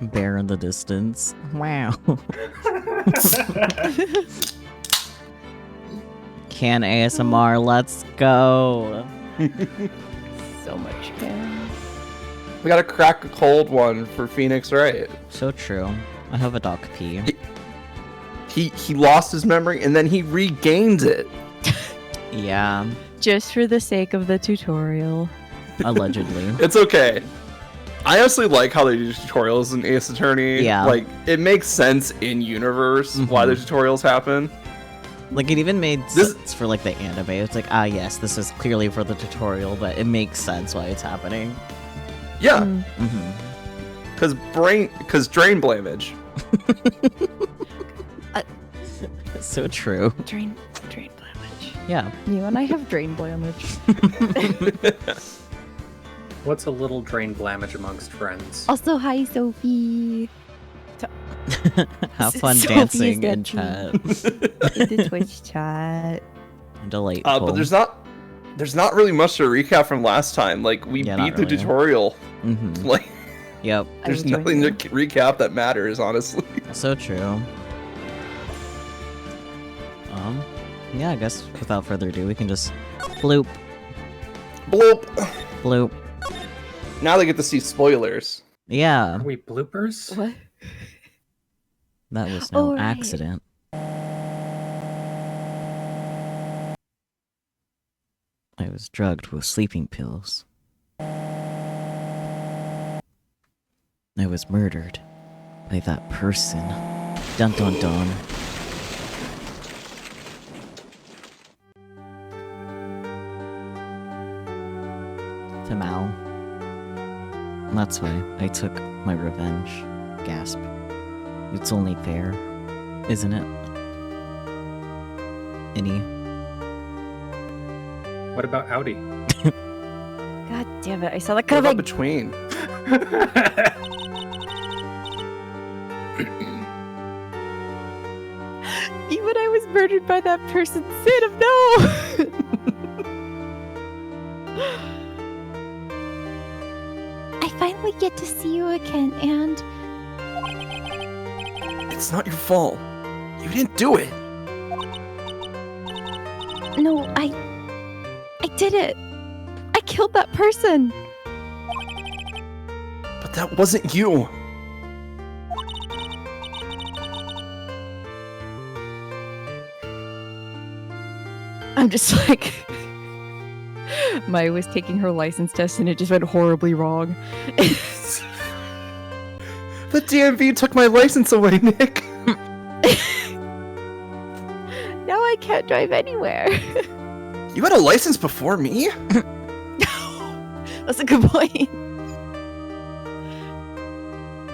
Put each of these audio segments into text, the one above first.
Bear in the distance. Wow. Can ASMR, let's go. So much can. We gotta crack a cold one for Phoenix Wright. So true. I have a dog pee. He lost his memory and then he regained it. Yeah, Just for the sake of the tutorial. allegedly. It's okay. I honestly like how they do tutorials in Ace Attorney. Yeah. Like, it makes sense in universe why the tutorials happen. Like, it even made sense for, like, the anime. It's like, yes, this is clearly for the tutorial, but it makes sense why it's happening. Yeah. Mm-hmm. Because drain blamage. So true. Drain blamage. Yeah. You and I have drain blamage. What's a little drain blamage amongst friends? Also, hi, Sophie. Have fun Sophie dancing is in chat. in the Twitch chat. Delightful. But there's not really much to recap from last time. Like, we Yeah, beat not the really. tutorial. Mm-hmm. Like, Yep. there's I'm nothing enjoying to recap that matters, honestly. So true. Yeah, I guess without further ado, we can just bloop, Bloop. bloop. Now they get to see spoilers. Yeah, Are we bloopers? What? that was no Oh, right. accident. I was drugged with sleeping pills. I was murdered by that person. Dun dun dun. Tamal. That's why I took my revenge. Gasp. It's only fair, isn't it? Any? What about Audi? God damn it! I saw that What about coming. between? Even I was murdered by that person. Sin of no. I finally get to see you again, and It's not your fault. You didn't do it. no, I did it. I killed that person. But that wasn't you. I'm just like, Maya was taking her license test and it just went horribly wrong. The DMV took my license away, Nick. Now I can't drive anywhere. You had a license before me? That's a good point.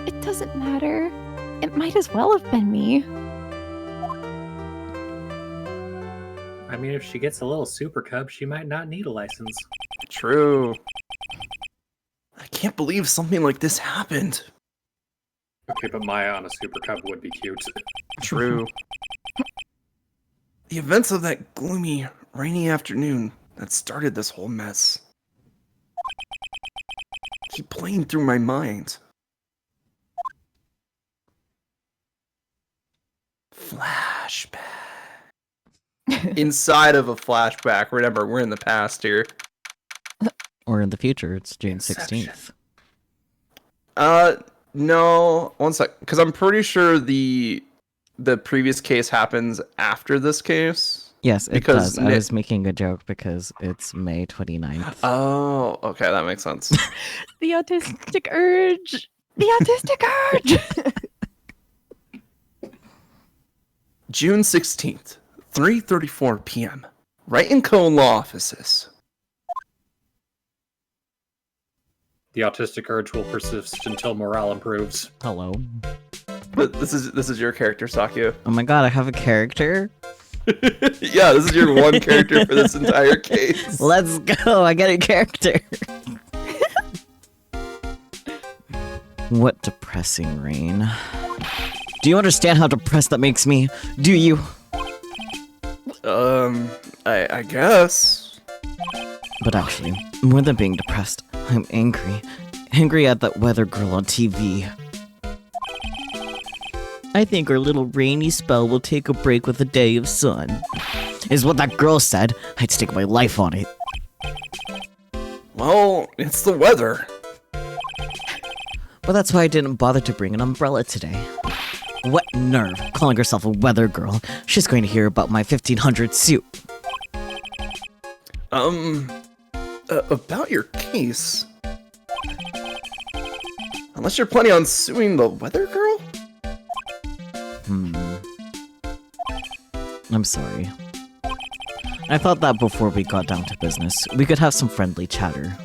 It doesn't matter. It might as well have been me. I mean, if she gets a little super cub, she might not need a license. True. I can't believe something like this happened. Okay, but Maya on a super cub would be cute. True. The events of that gloomy, rainy afternoon that started this whole mess keep playing through my mind. Flashback. Inside of a flashback. Remember, we're in the past here. Or in the future, it's June Inception. 16th. No. One sec. Because I'm pretty sure the previous case happens after this case. Yes, it Because does. I was making a joke because it's May 29th. Oh, okay. That makes sense. The autistic urge. The autistic urge. June 16th, 3:34 p.m. Right in Cone Law offices. The autistic urge will persist until morale improves. Hello. This is your character, Sakyo. Oh my god, I have a character? Yeah, this is your one character for this entire case. Let's go, I get a character. What depressing rain. Do you understand how depressed that makes me? Do you? I guess. But actually, more than being depressed, I'm angry. Angry at that weather girl on TV. I think our little rainy spell will take a break with a day of sun. Is what that girl said. I'd stake my life on it. Well, it's the weather. But that's why I didn't bother to bring an umbrella today. What nerve, calling herself a weather girl. She's going to hear about my 1500 suit. About your case. Unless you're planning on suing the weather girl? I'm sorry. I thought that before we got down to business, we could have some friendly chatter.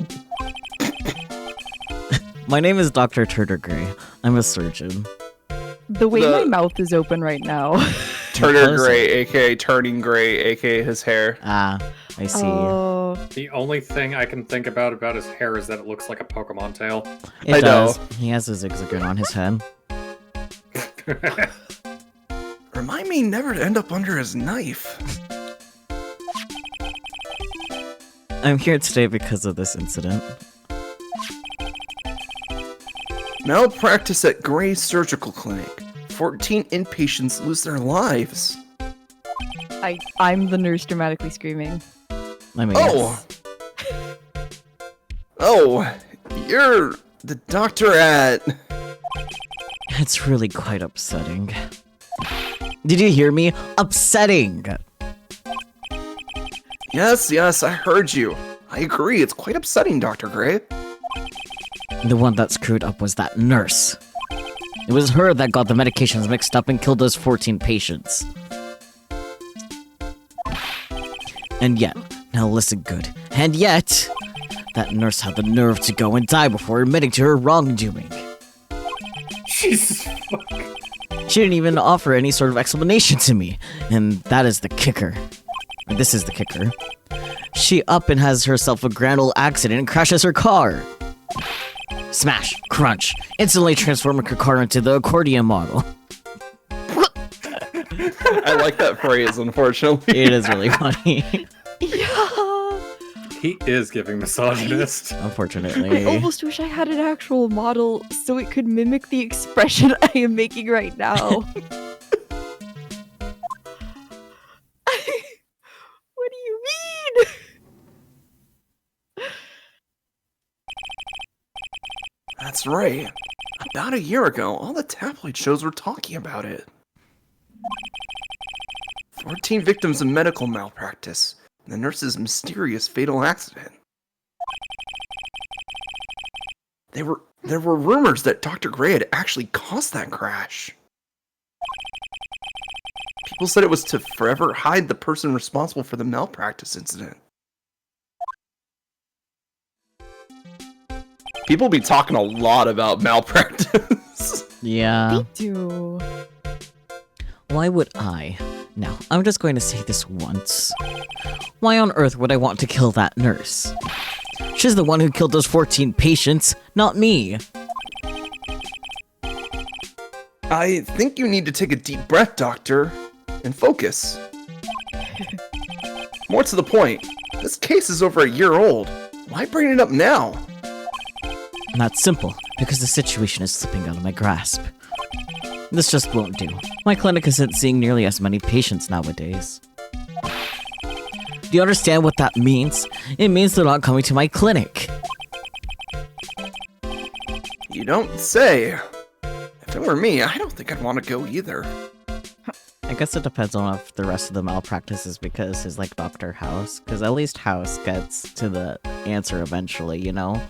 My name is Dr. Turtlegray. I'm a surgeon. The way my mouth is open right now. Turner Gray, aka Turning Gray, aka his hair. Ah, I see. The only thing I can think about his hair is that it looks like a Pokemon tail. It does. He has a zigzagger on his head. Remind me never to end up under his knife. I'm here today because of this incident. Malpractice at Gray Surgical Clinic. 14 inpatients lose their lives. I'm the nurse dramatically screaming. I mean, Oh! Oh, you're the doctor at... it's really quite upsetting. Did you hear me? Upsetting! Yes, I heard you. I agree, it's quite upsetting, Dr. Gray. The one that screwed up was that nurse. It was her that got the medications mixed up and killed those 14 patients. And yet, now listen good, and yet, that nurse had the nerve to go and die before admitting to her wrongdoing. Jesus fuck. She didn't even offer any sort of explanation to me, and that is the kicker. This is the kicker. She up and has herself a grand old accident and crashes her car. Smash, crunch, instantly transforming her car into the accordion model. I like that phrase, unfortunately. It is really funny. Yeah. He is giving misogynist. I Unfortunately. almost wish I had an actual model so it could mimic the expression I am making right now. What do you mean? That's right. About a year ago, all the tabloid shows were talking about it. 14 victims of medical malpractice, and the nurse's mysterious fatal accident. There were rumors that Dr. Gray had actually caused that crash. People said it was to forever hide the person responsible for the malpractice incident. People be talking a lot about malpractice. Yeah. They do. Why would I? Now, I'm just going to say this once. Why on earth would I want to kill that nurse? She's the one who killed those 14 patients, not me. I think you need to take a deep breath, Doctor, and focus. More to the point, this case is over a year old. Why bring it up now? And that's simple, because the situation is slipping out of my grasp. This just won't do. My clinic isn't seeing nearly as many patients nowadays. Do you understand what that means? It means they're not coming to my clinic. You don't say. If it were me, I don't think I'd want to go either. I guess it depends on if the rest of the malpractice is because his, like, Dr. House. Because at least House gets to the answer eventually, you know?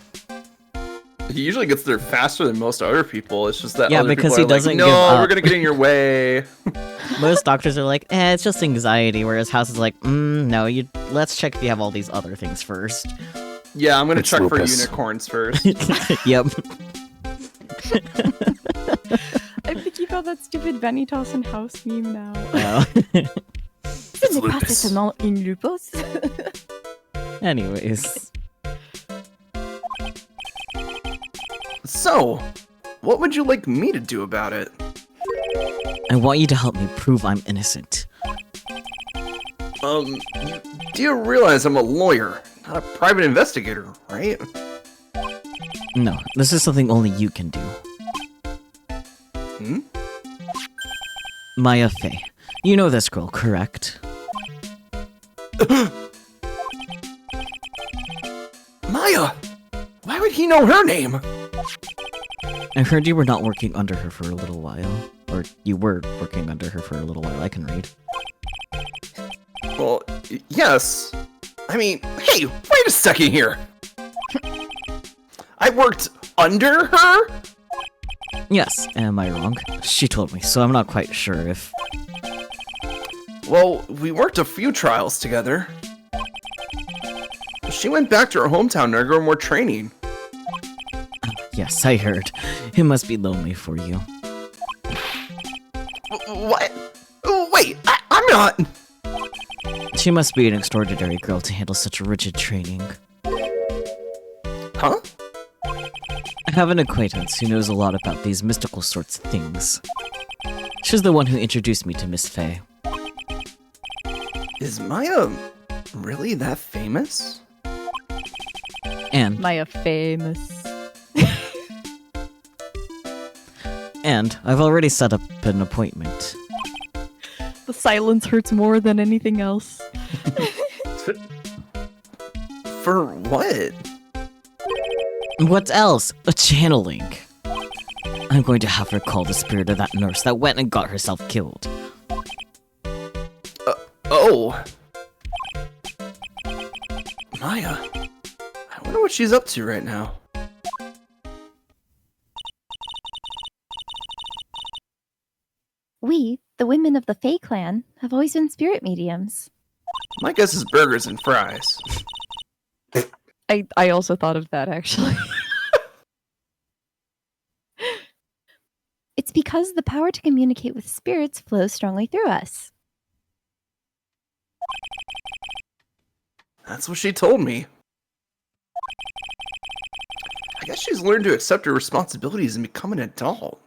He usually gets there faster than most other people. It's just that Yeah, other because people he are like, doesn't no, give up." we're gonna get in your way. Most doctors are like, it's just anxiety, whereas House is like, no, let's check if you have all these other things first. Yeah, I'm gonna It's check lupus. for unicorns first. Yep. I'm thinking about that stupid Vanitas and House meme now. Oh. Ce n'est pas lupus. seulement une lupus. Anyways. So, what would you like me to do about it? I want you to help me prove I'm innocent. You do realize I'm a lawyer, not a private investigator, right? No, this is something only you can do. Hmm? Maya Fey. You know this girl, correct? Maya! Why would he know her name? I heard you were not working under her for a little while. Or you were working under her for a little while, I can read. Well, yes. I mean, hey, wait a second here. I worked under her? Yes, am I wrong? She told me, so I'm not quite sure if... Well, we worked a few trials together. She went back to her hometown to undergo more training. Yes, I heard. It must be lonely for you. What? Wait, I'm not... She must be an extraordinary girl to handle such rigid training. Huh? I have an acquaintance who knows a lot about these mystical sorts of things. She's the one who introduced me to Miss Fey. Is Maya really that famous? And Maya famous. I've already set up an appointment. The silence hurts more than anything else. For what? What else? A channeling. I'm going to have her call the spirit of that nurse that went and got herself killed. Oh. Maya. I wonder what she's up to right now. We, the women of the Fae clan, have always been spirit mediums. My guess is burgers and fries. I also thought of that, actually. It's because the power to communicate with spirits flows strongly through us. That's what she told me. I guess she's learned to accept her responsibilities and become an adult.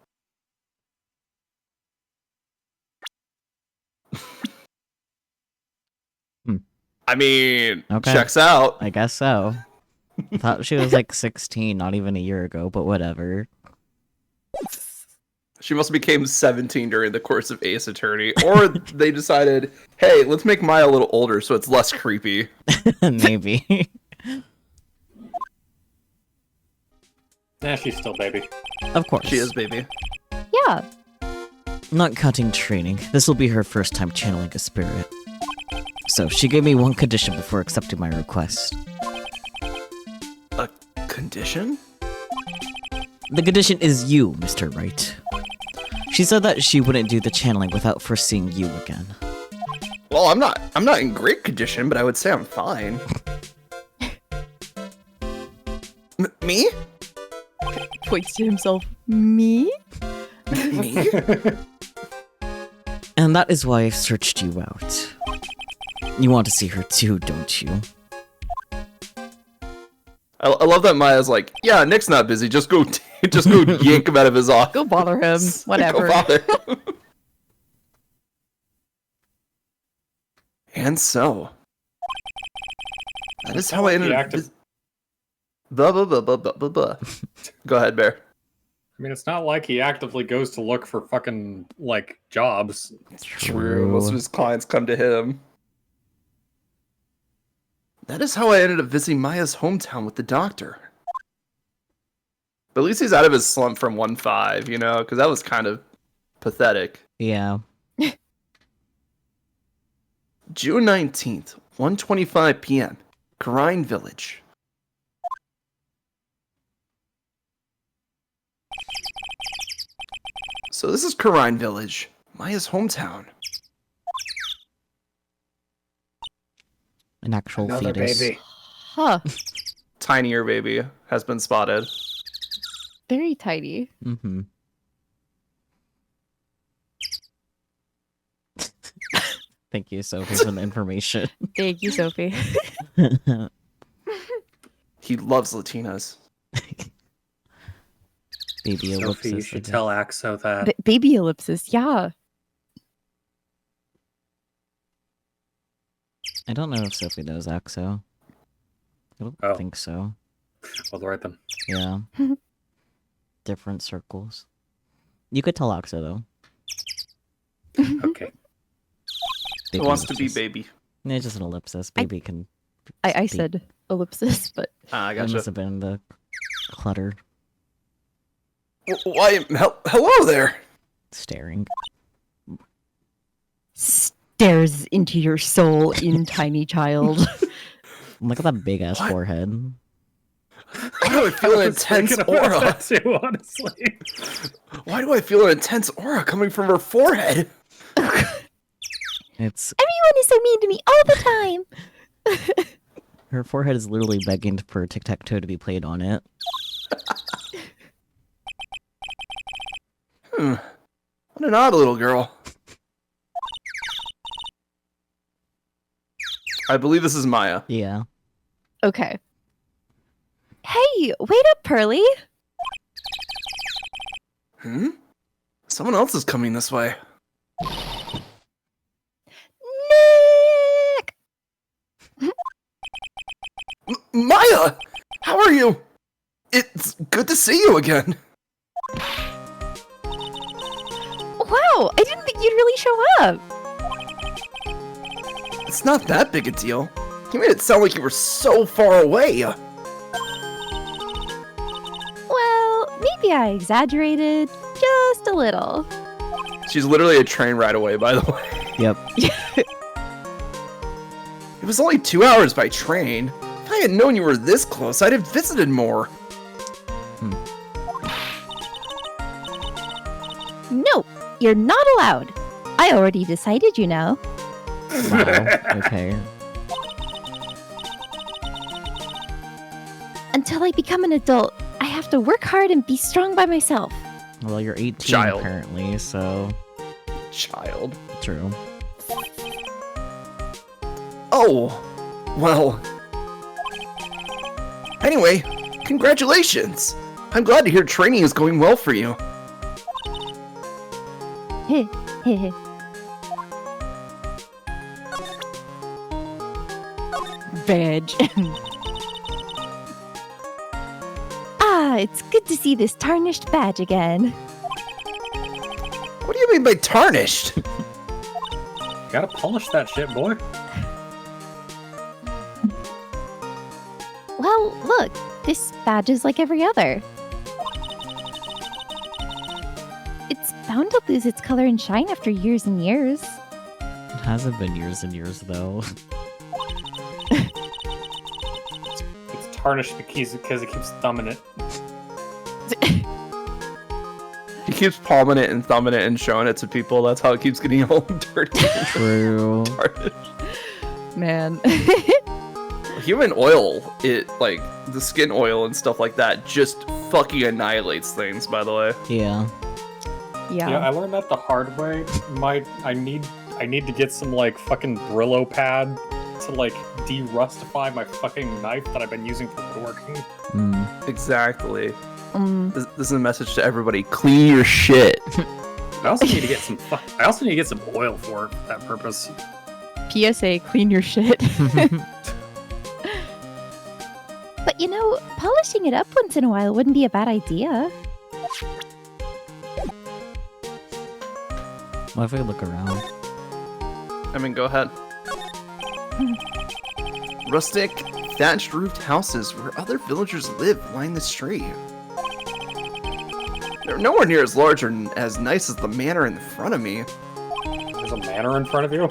I mean, Okay. checks out. I guess so. I thought she was like 16 not even a year ago, but whatever. She must have became 17 during the course of Ace Attorney. Or they decided, hey, let's make Maya a little older so it's less creepy. Maybe. Nah, she's still baby. Of course. She is, baby. Yeah, Not counting training, this will be her first time channeling a spirit. So she gave me one condition before accepting my request. A condition? The condition is you, Mr. Wright. She said that she wouldn't do the channeling without first seeing you again. Well, I'm not in great condition, but I would say I'm fine. Me? Points to himself. Me? Me? And that is why I've searched you out. You want to see her too, don't you? I love that Maya's like, yeah, Nick's not busy. Just go yank him out of his office. Go bother him. Whatever. Go bother him. And so, that is how I ended up. Blah, blah, blah, blah, blah, blah, blah. Go ahead, Bear. I mean, it's not like he actively goes to look for fucking, like, jobs. True. Most of his clients come to him. That is how I ended up visiting Maya's hometown with the doctor. But at least he's out of his slump from 1-5, you know? Because that was kind of pathetic. Yeah. June 19th, 1:25 p.m., Karine Village. So this is Karine Village, Maya's hometown. An actual Another fetus. baby. Huh. Tinier baby has been spotted. Very tidy. Mm-hmm. Thank you, Sophie, for the information. Thank you, Sophie. He loves Latinas. Baby ellipsis. Sophie, you I should guess. tell Axo that. Baby ellipsis, yeah. I don't know if Sophie knows Axo. I don't Oh. think so. Well, right then. Yeah. Different circles. You could tell Axo, though. Okay. Who wants to be baby? It's just an ellipsis. Baby can. I speak. said ellipsis, but I That gotcha. must have been the clutter Why? Hello there. staring. stares into your soul in tiny child. Look at that big ass What? forehead. Why do I feel an intense aura? That too, honestly. Why do I feel an intense aura coming from her forehead? It's Everyone is so mean to me all the time. her forehead is literally begging for tic-tac-toe to be played on it. What an odd little girl. I believe this is Maya. Yeah. Okay. Hey, wait up, Pearly. Someone else is coming this way. Nick! Maya! How are you? It's good to see you again. Wow, I didn't think you'd really show up. It's not that big a deal. You made it sound like you were so far away. Well, maybe I exaggerated just a little. She's literally a train ride away, by the way. Yep. It was only 2 hours by train. If I had known you were this close, I'd have visited more. No, you're not allowed. I already decided, you know. Wow. Okay. Until I become an adult, I have to work hard and be strong by myself. Well, you're 18 Child. apparently, so Child. true. Oh, well. Anyway, congratulations. I'm glad to hear training is going well for you. Heh, heh, heh. Veg. Ah, it's good to see this tarnished badge again. What do you mean by tarnished? Gotta polish that shit, boy. Well, look, this badge is like every other. It's bound to lose its color and shine after years and years. It hasn't been years and years though. It's tarnished because it keeps thumbing it. He keeps palming it and thumbing it and showing it to people. That's how it keeps getting all dirty. True. Tarnished. Man. Human oil, like, the skin oil and stuff like that, just fucking annihilates things, by the way. Yeah. Yeah. Yeah, I learned that the hard way. I need to get some like fucking Brillo pad to like de-rustify my fucking knife that I've been using for woodworking. Mm. Exactly. This is a message to everybody. Clean your shit. I also need to get some. I also need to get some oil for that purpose. PSA, clean your shit. But you know, polishing it up once in a while wouldn't be a bad idea. What if we look around? I mean, go ahead. Rustic, thatched-roofed houses where other villagers live line the street. They're nowhere near as large or as nice as the manor in front of me. There's a manor in front of you.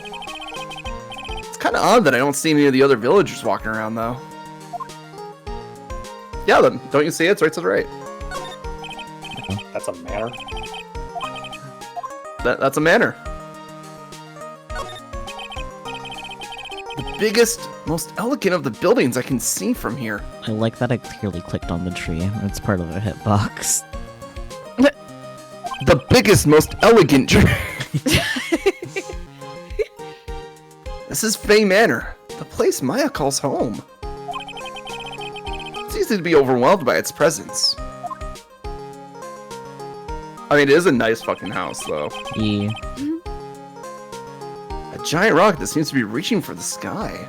It's kind of odd that I don't see any of the other villagers walking around, though. Yeah, then, don't you see it? It's right to the right. That's a manor. That's a manor. The biggest, most elegant of the buildings I can see from here. I like that I clearly clicked on the tree. It's part of the hitbox. The biggest, most elegant tree. This is Fey Manor, the place Maya calls home. It's easy to be overwhelmed by its presence. I mean, it is a nice fucking house, though. Yeah. A giant rock that seems to be reaching for the sky.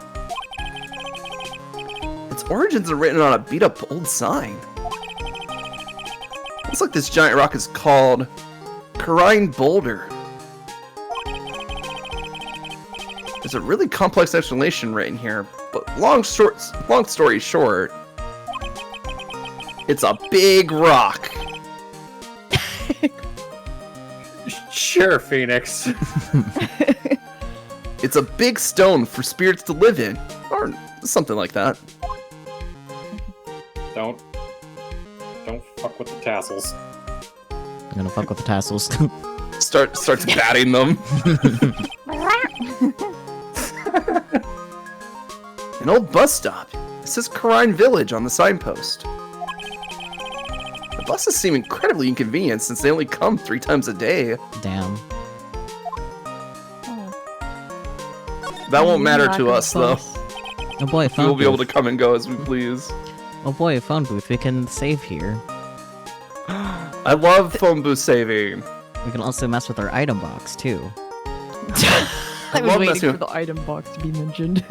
Its origins are written on a beat-up old sign. Looks like this giant rock is called Karine Boulder. There's a really complex explanation written here, but long story short, it's a big rock. Sure, Phoenix. It's a big stone for spirits to live in, or something like that. Don't fuck with the tassels. I'm gonna fuck with the tassels. Starts batting them. An old bus stop. It says Karine Village on the signpost. The buses seem incredibly inconvenient since they only come 3 times a day. Damn. That won't matter to us, though. Oh boy, phone We'll be able to booth. come and go as we please. Oh boy, a phone booth. We can save here. I love phone booth saving. We can also mess with our item box, too. I was love waiting messing for the item box to be mentioned.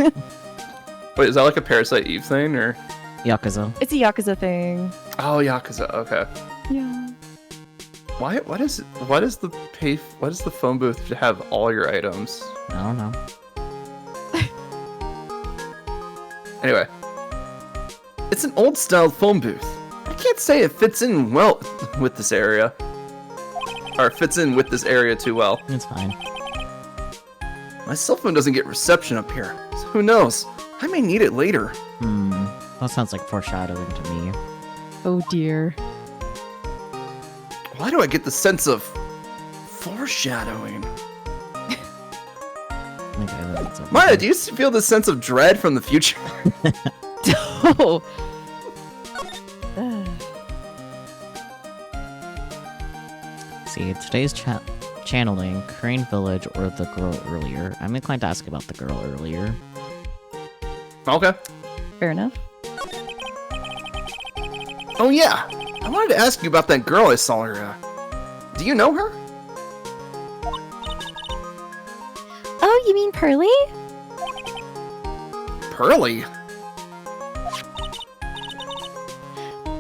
Wait, is that like a Parasite Eve thing, or? Yakuza. It's a Yakuza thing. Oh, Yakuza. Okay. Yeah. Why does the phone booth have all your items? I don't know. Anyway, it's an old-style phone booth. I can't say it fits in well with this area, or fits in with this area too well. It's fine. My cell phone doesn't get reception up here, so who knows? I may need it later. That sounds like foreshadowing to me. Oh dear. Why do I get the sense of foreshadowing? Okay, that's okay. Maya, do you feel the sense of dread from the future? Oh. See, today's channeling Crane Village or the girl earlier. I'm inclined to ask about the girl earlier. Okay. Fair enough. Oh yeah, I wanted to ask you about that girl I saw her. Do you know her? Oh, you mean Pearly? Pearly?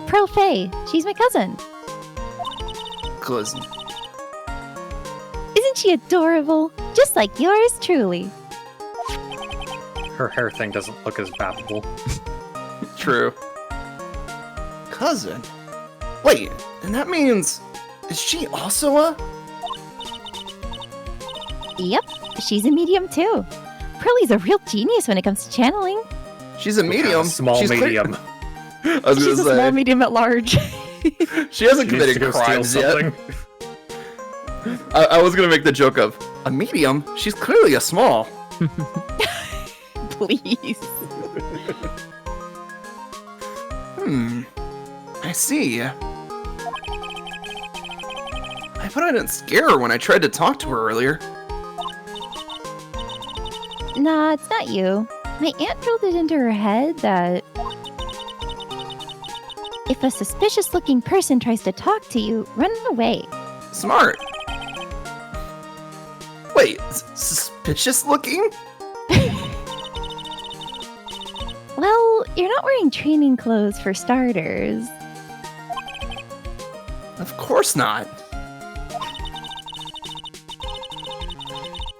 Pearl Faye. She's my cousin. Cousin. Isn't she adorable? Just like yours truly. Her hair thing doesn't look as babbable. True. Cousin? Wait, and that means... Is she also a... Yep, she's a medium too. Pearly's a real genius when it comes to channeling. She's a medium. Small She's medium. I was She's a gonna small, say, medium at large. she hasn't She needs to committed go steal crimes yet. something. I was gonna make the joke of, a medium? She's clearly a small. Please. I see. I thought I didn't scare her when I tried to talk to her earlier. Nah, it's not you. My aunt drilled it into her head that if a suspicious looking person tries to talk to you, run away. Smart. Wait, suspicious looking? Well, you're not wearing training clothes for starters. Of course not.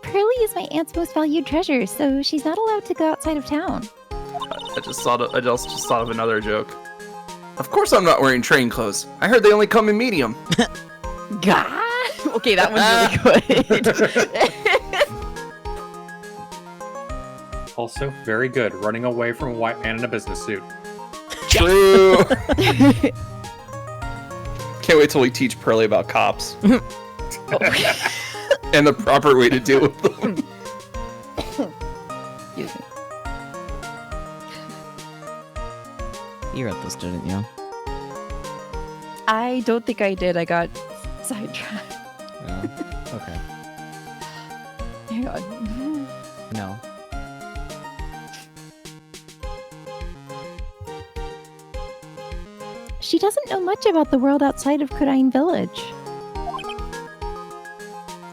Pearly is my aunt's most valued treasure, so she's not allowed to go outside of town. I just thought of another joke. Of course I'm not wearing train clothes. I heard they only come in medium. God. Okay, that one's really good. Also, very good. Running away from a white man in a business suit. True. Can't wait till we teach Pearly about cops. And the proper way to deal with them. You wrote this, didn't you? I don't think I did. I got sidetracked. Oh, okay. Hang on. No. She doesn't know much about the world outside of Karine Village.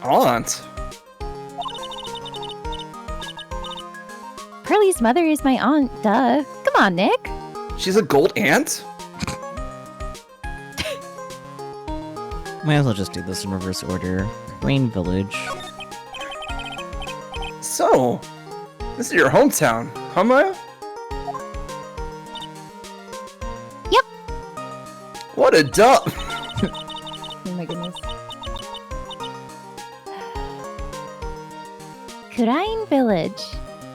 Aunt. Pearly's mother is my aunt, duh. Come on, Nick. She's a gold aunt? Might as well just do this in reverse order. Rain Village. So, This is your hometown, huh, Maya? Yep. What a dump! Oh my goodness. Kurine Village.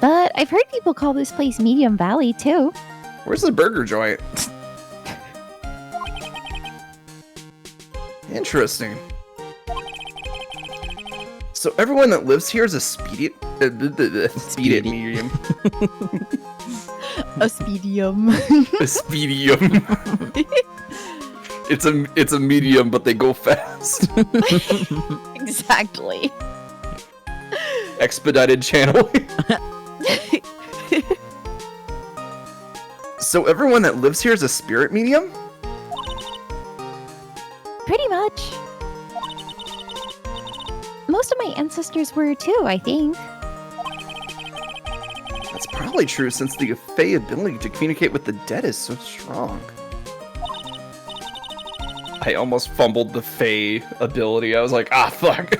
But I've heard people call this place Medium Valley, too. Where's the burger joint? Interesting. So everyone that lives here is a speedy medium. A speedium. A speedium. It's a medium, but they go fast. Exactly. Expedited channeling. So everyone that lives here is a spirit medium? Pretty much. Most of my ancestors were too, I think. That's probably true since the Fey ability to communicate with the dead is so strong. I almost fumbled the Fey ability. I was like, ah, fuck.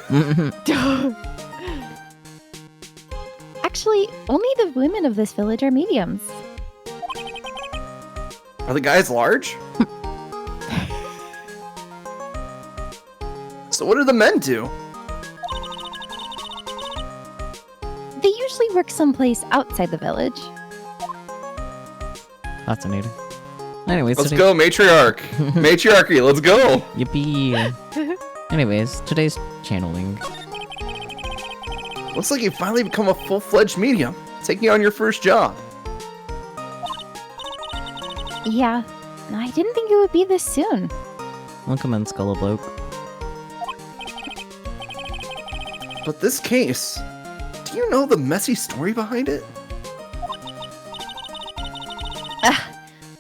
Actually, only the women of this village are mediums. Are the guys large? So what do the men do? They usually work someplace outside the village. Fascinating. Anyways, Let's go, matriarch. Matriarchy, let's go. Yippee. Anyways, today's channeling. Looks like you finally become a full-fledged medium, taking on your first job. Yeah, I didn't think it would be this soon. Welcome in, Skullabloke. But this case, do you know the messy story behind it? Ha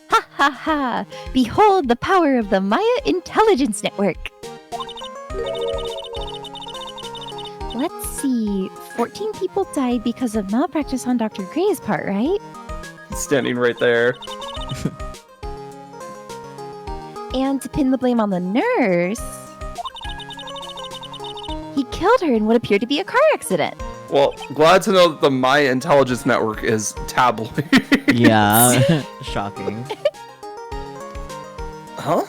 ha ha! Behold the power of the Maya Intelligence Network! Let's see. 14 people died because of malpractice on Dr. Gray's part, right? Standing right there. And to pin the blame on the nurse, he killed her in what appeared to be a car accident. Well, glad to know that the Maya Intelligence Network is tabloid. Yeah. Shocking. Huh?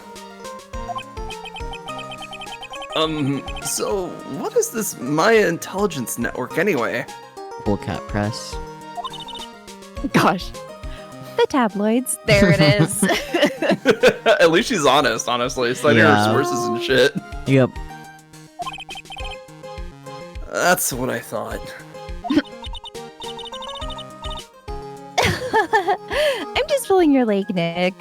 So what is this Maya Intelligence Network anyway? Bullcat Press. Gosh. The tabloids. There it is. At least she's honest, honestly. Citing Yeah. her sources and shit. Yep. That's what I thought. I'm just pulling your leg, Nick.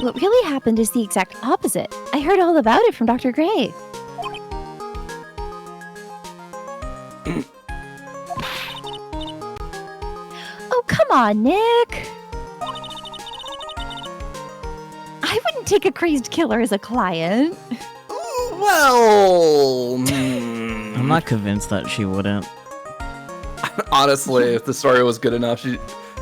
What really happened is the exact opposite. I heard all about it from Dr. Gray. Oh, come on, Nick. I wouldn't take a crazed killer as a client. Well, I'm not convinced that she wouldn't. honestly, if the story was good enough, she'd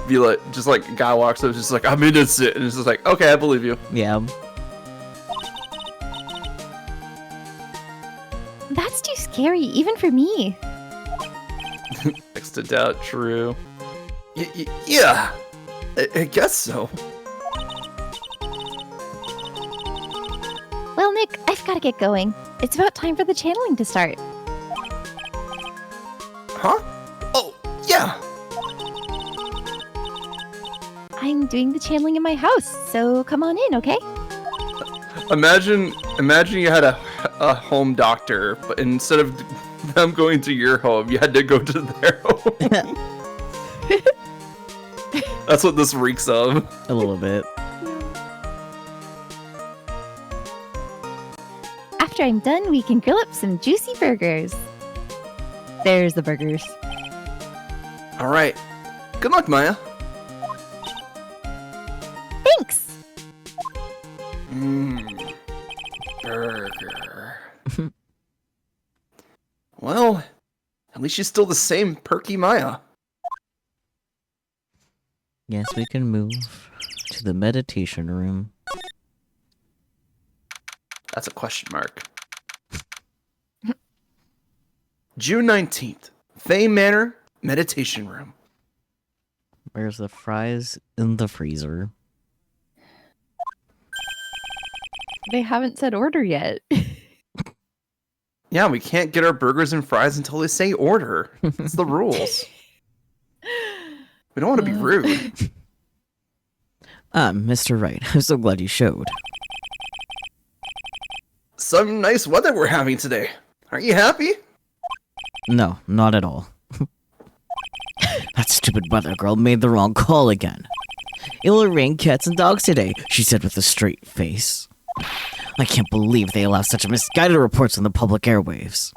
be like, just like, guy walks up, just like, I'm innocent, and it's just like, okay, I believe you. Yeah. That's too scary, even for me. Next to doubt, true. Yeah, I guess so. Well, Nick, I've got to get going. It's about time for the channeling to start. Huh? Oh, yeah. I'm doing the channeling in my house, so come on in, okay? Imagine you had a home doctor, but instead of them going to your home, you had to go to their home. That's what this reeks of. A little bit. After I'm done, we can grill up some juicy burgers. There's the burgers. All right. Good luck, Maya. Thanks! Burger. Well, at least she's still the same perky Maya. Yes, we can move to the meditation room. That's a question mark. June 19th, Faye Manor Meditation Room. Where's the fries in the freezer? They haven't said order yet. Yeah, we can't get our burgers and fries until they say order. It's the rules. We don't want to be rude. Mr. Wright, I'm so glad you showed. Some nice weather we're having today. Aren't you happy? No, not at all. That stupid weather girl made the wrong call again. It will rain cats and dogs today, she said with a straight face. I can't believe they allow such misguided reports on the public airwaves.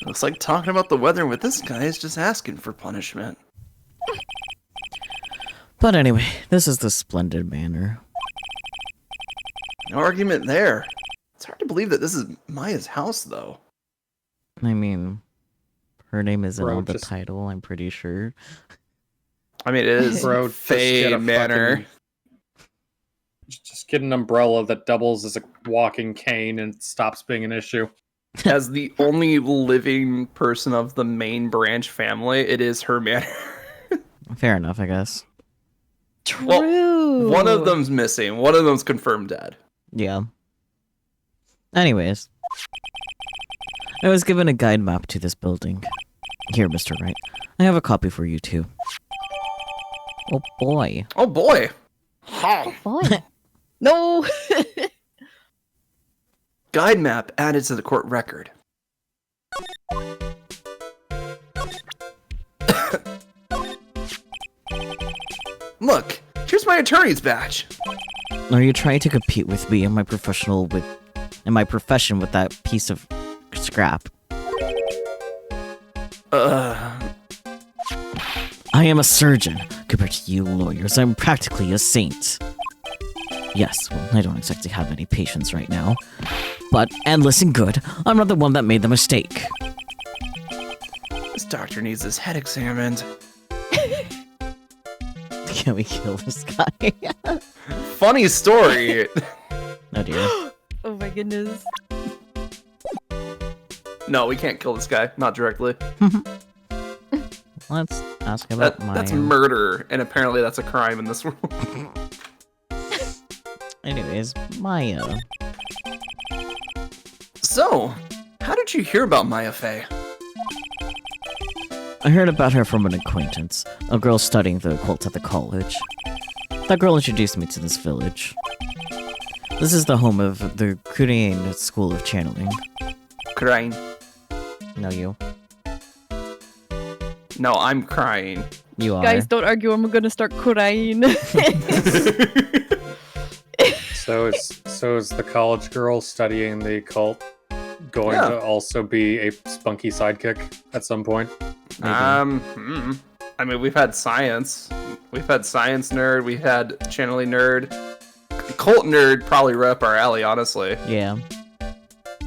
Looks like talking about the weather with this guy is just asking for punishment. But anyway, this is the splendid manor. No argument there. It's hard to believe that this is Maya's house, though. I mean, her name isn't Bro, on the just- title, I'm pretty sure. I mean, it is Bro, just get Faye a Manor. fucking- Just get an umbrella that doubles as a walking cane and it stops being an issue. As the only living person of the main branch family, it is her manor. Fair enough, I guess. True. Well, one of them's missing. One of them's confirmed dead. Yeah. Anyways. I was given a guide map to this building. Here, Mr. Wright. I have a copy for you, too. Oh, boy. Oh boy. Ha. Boy. No. Guide map added to the court record. Look, here's my attorney's badge. Are you trying to compete with me in my profession with that piece of scrap? Uh, I am a surgeon. Compared to you lawyers, I'm practically a saint. Yes, well, I don't exactly have any patience right now. But, and listen good, I'm not the one that made the mistake. this doctor needs his head examined. Can we kill this guy? Funny story. Oh dear. Oh my goodness. No, we can't kill this guy. Not directly. Let's ask about That's my... murder, and apparently that's a crime in this world. Anyways, Maya. So, how did you hear about Maya Faye? I heard about her from an acquaintance, a girl studying the occult at the college. That girl introduced me to this village. This is the home of the Korean School of Channeling. Crying. No, you. No, I'm crying. You are. Guys, don't argue. I'm gonna start crying. So is the college girl studying the occult going Yeah. to also be a spunky sidekick at some point? Maybe. I mean, we've had science. We've had science nerd. We've had channeling nerd. Cult nerd probably right up our alley, honestly. Yeah.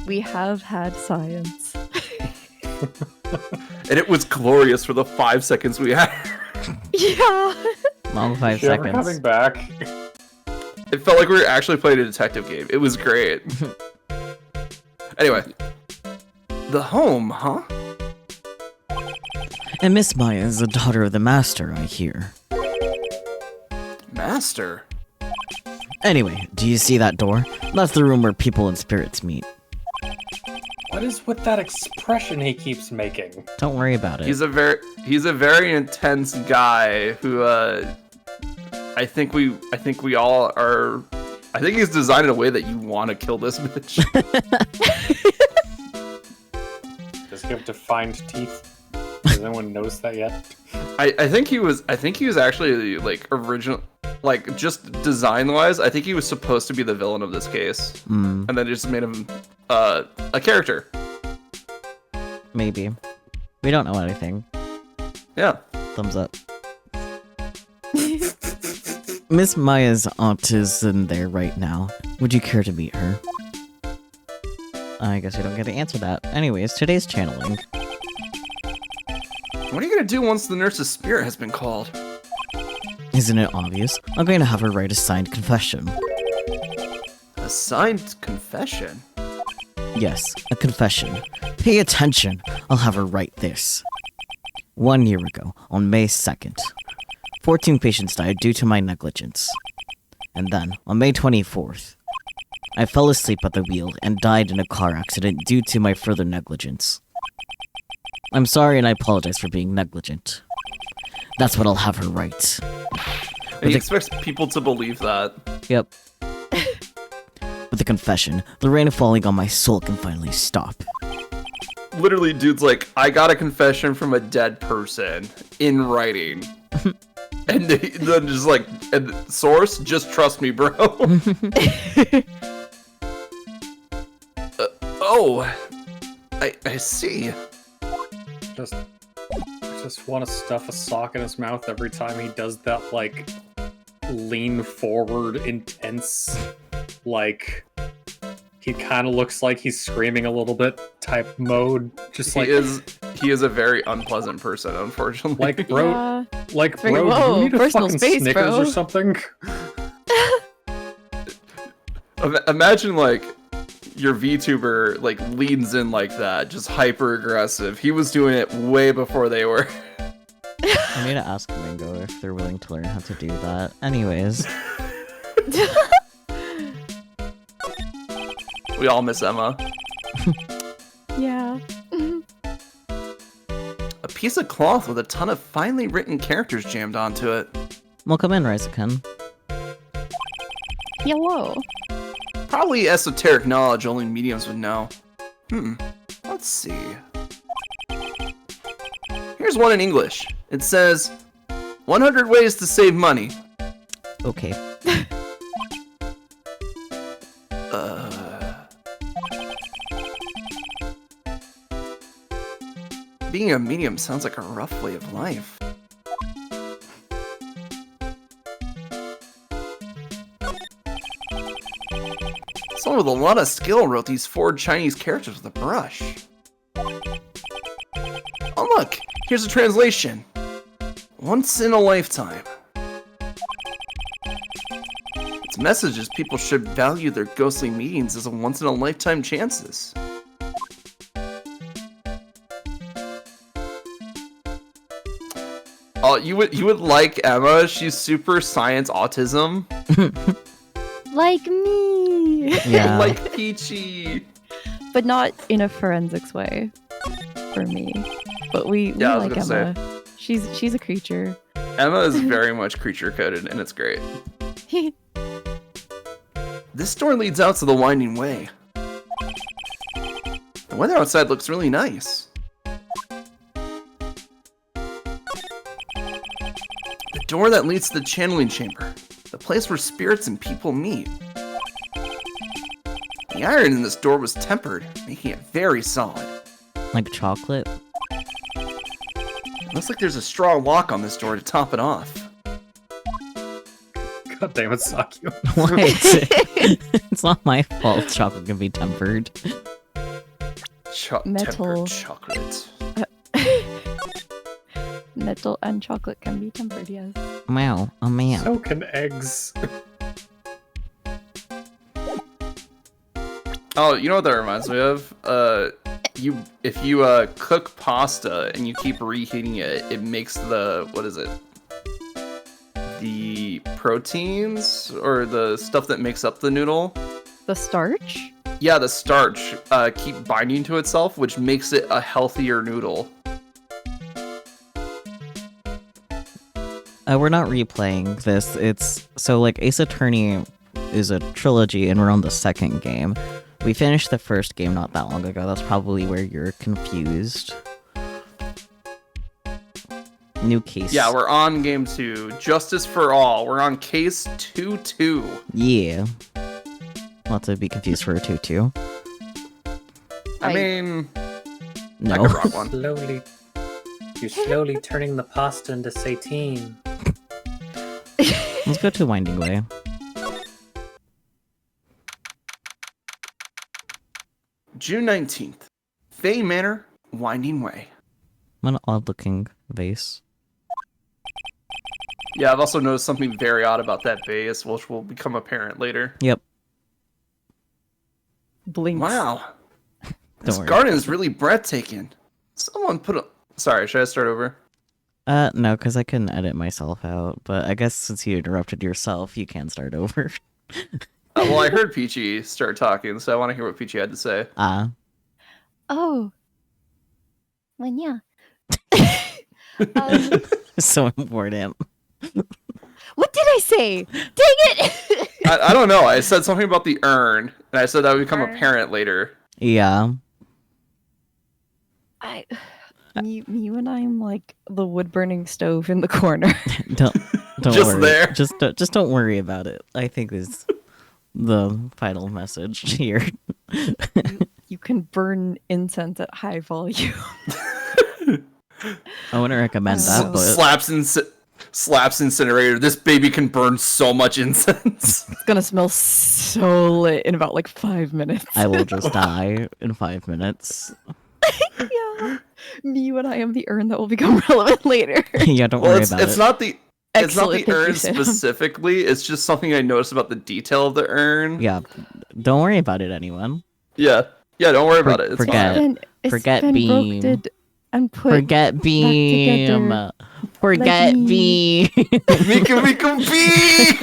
We have had science. And it was glorious for the 5 seconds we had. Yeah. Long 5 You're ever seconds. coming back? It felt like we were actually playing a detective game. It was great. Anyway. The home, huh? And Miss Maya is the daughter of the master, I hear. Master. Anyway, do you see that door? That's the room where people and spirits meet. What is with that expression he keeps making? Don't worry about it. He's a very intense guy who I think we all are. I think he's designed in a way that you want to kill this bitch. Does he have defined teeth? Does anyone notice that yet? I think he was actually like original, like just design wise. I think he was supposed to be the villain of this case, Hmm, and then just made him a character. maybe. We don't know anything. Yeah. Thumbs up. Miss Maya's aunt is in there right now. Would you care to meet her? I guess we don't get to answer that. Anyways, today's channeling. What are you gonna do once the nurse's spirit has been called? Isn't it obvious? I'm going to have her write a signed confession. A signed confession. Yes, a confession. Pay attention. I'll have her write this. 1 year ago, on May 2nd, 14 patients died due to my negligence. And then, on May 24th, I fell asleep at the wheel and died in a car accident due to my further negligence. I'm sorry and I apologize for being negligent. That's what I'll have her write. And he expects people to believe that. Yep. With the confession, the rain falling on my soul can finally stop. Literally, dude's like, I got a confession from a dead person in writing. And then just like, and source, just trust me, bro. Oh, I see. Just want to stuff a sock in his mouth every time he does that, like, lean forward, intense, like, he kind of looks like he's screaming a little bit type mode. Just He is a very unpleasant person, unfortunately. like, bro, Yeah. like, Very- bro, do whoa, you need a personal fucking space, Snickers bro. or something? Imagine like your VTuber like leans in like that, just hyper aggressive. He was doing it way before they were. I need to ask Mingo if they're willing to learn how to do that. Anyways. We all miss Emma. Yeah. A piece of cloth with a ton of finely written characters jammed onto it. Well, come in, Ryzuken. Yeah, whoa. Probably esoteric knowledge only mediums would know. Let's see. Here's one in English. It says, 100 ways to save money. Okay. Being a medium sounds like a rough way of life. Someone with a lot of skill wrote these 4 Chinese characters with a brush. Oh look, here's a translation. Once in a lifetime. Its message is people should value their ghostly meetings as a once-in-a-lifetime chances. Oh, you would like Emma. She's super science autism. Like me. Yeah. Like Peachy. But not in a forensics way. For me. But we Yeah, I was like gonna Emma. She's a creature. Emma is very much creature coded, and it's great. This door leads out to the winding way. The weather outside looks really nice. The door that leads to the channeling chamber, the place where spirits and people meet. The iron in this door was tempered, making it very solid. Like chocolate? Looks like there's a strong lock on this door to top it off. God damn it, suck you. What? It's not my fault chocolate can be tempered. Metal. Tempered chocolate. Metal and chocolate can be tempered, yes. Wow, a man. So can eggs. Oh, you know what that reminds me of? If you cook pasta and you keep reheating it, it makes the, what is it? The proteins or the stuff that makes up the noodle? The starch? Yeah, the starch keep binding to itself, which makes it a healthier noodle. We're not replaying this. It's so like Ace Attorney is a trilogy and we're on the second game. We finished the first game not that long ago. That's probably where you're confused. New case. Yeah, we're on game 2. Justice for all. We're on case 2-2. Yeah. Not to be confused for a 2-2. I mean, No. I could rock one. You're slowly turning the pasta into satine. Let's go to Winding Way. June 19th. Fay Manor, Winding Way. What an odd looking vase. Yeah, I've also noticed something very odd about that base, which will become apparent later. Yep. Blinks. Wow. This worry. garden is really breathtaking. Someone put a... Sorry, should I start over? No, because I couldn't edit myself out. But I guess since you interrupted yourself, you can start over. Well, I heard Peachy start talking, so I want to hear what Peachy had to say. Oh. Well, yeah. So important. What did I say? Dang it! I don't know. I said something about the urn, and I said that would become apparent later. Yeah. You and I am like the wood burning stove in the corner. Don't Just worry. there. Just don't worry about it. I think is the final message here. You can burn incense at high volume. I wouldn't recommend that, but Slaps incinerator. This baby can burn so much incense. It's gonna smell so lit in about like 5 minutes. I will just die in 5 minutes. Yeah. You and I am the urn that will become relevant later. Yeah, don't Well, worry it's about it. not the Excellent, thank you, urn Sam. specifically. It's just something I noticed about the detail of the urn. Yeah, don't worry about it, anyone. Yeah. Don't worry about it. It's forget fine. it. Forget been Beam. broke and put Forget Beam. together Forget like Beam. Mika bee.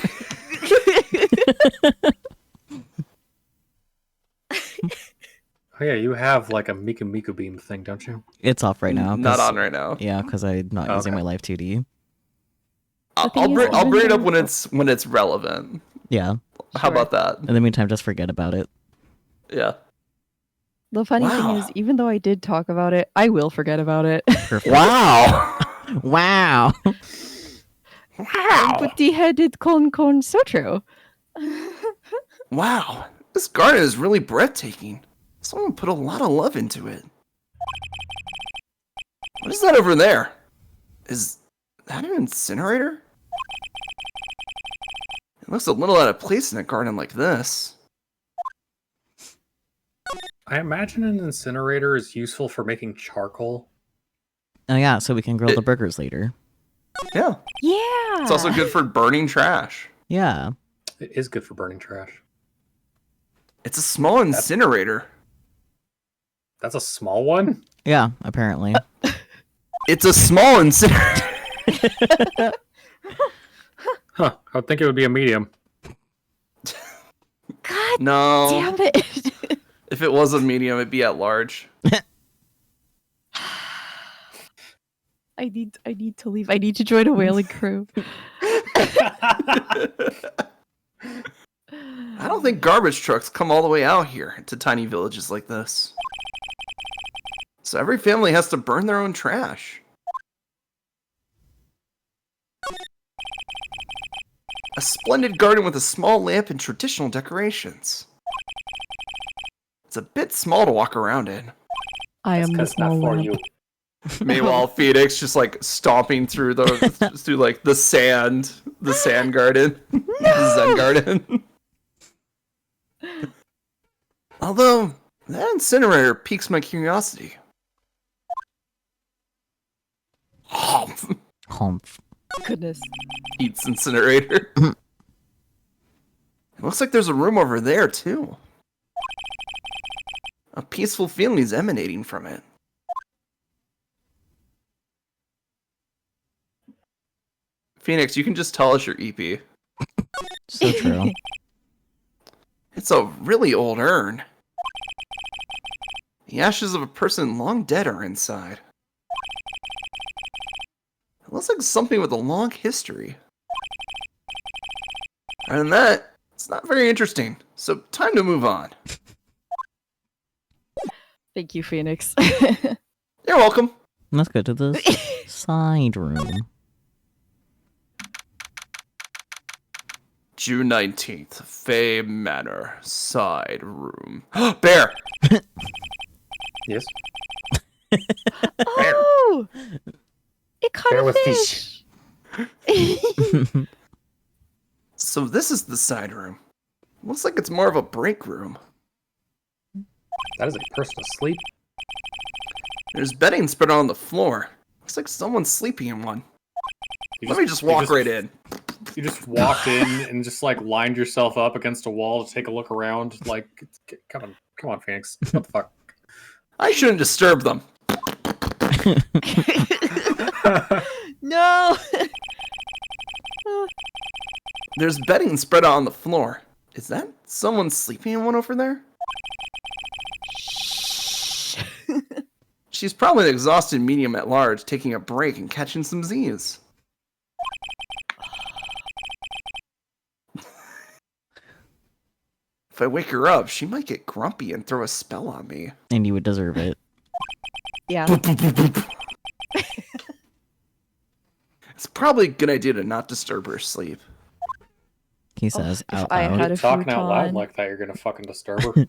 Oh yeah, you have like a Miku beam thing, don't you? It's off right now. Not 'cause- on right now. Yeah, because I'm not using Okay. my live 2D. I'll thing is, bring it up even when it's relevant. Yeah. How about that? In the meantime, just forget about it. Yeah. The funny thing Wow. is, even though I did talk about it, I will forget about it. Perfect. Wow. Wow. Wow. But headed con so true. Wow. This garden is really breathtaking. Someone put a lot of love into it. What is that over there? Is that an incinerator? It looks a little out of place in a garden like this. I imagine an incinerator is useful for making charcoal. Oh yeah, so we can grill the burgers later. Yeah. Yeah. It's also good for burning trash. Yeah. It is good for burning trash. It's a small incinerator. That's a small one? Yeah, apparently. It's a small incinerator. Huh. I would think it would be a medium. God No. damn it. If it was a medium, it'd be at large. I need to leave. I need to join a whaling crew. I don't think garbage trucks come all the way out here to tiny villages like this. So every family has to burn their own trash. A splendid garden with a small lamp and traditional decorations. It's a bit small to walk around in. I am the Because not small for lamp. you. Meanwhile, Phoenix just like stomping through like the sand garden, the Zen garden. Although that incinerator piques my curiosity. Humph. Goodness. Eats incinerator. It looks like there's a room over there too. A peaceful feeling is emanating from it. Phoenix, you can just tell us your EP. So true. It's a really old urn. The ashes of a person long dead are inside. It looks like something with a long history. And that, it's not very interesting. So time to move on. Thank you, Phoenix. You're welcome. Let's go to the side room. June 19th, Fay Manor, side room. Bear! Yes. Oh! It caught Bear a with fish. So this is the side room. Looks like it's more of a break room. That is a person asleep. There's bedding spread out on the floor. Looks like someone's sleeping in one. Let me just walk right in. You just walked in and just like lined yourself up against a wall to take a look around. Like, come on, Phoenix. What the fuck? I shouldn't disturb them. No. There's bedding spread out on the floor. Is that someone sleeping in one over there? She's probably an exhausted medium at large, taking a break and catching some Z's. If I wake her up, she might get grumpy and throw a spell on me. And you would deserve it. Yeah. It's probably a good idea to not disturb her sleep. He says if out I loud. had a Talking out loud futon. like that, you're gonna fucking disturb her.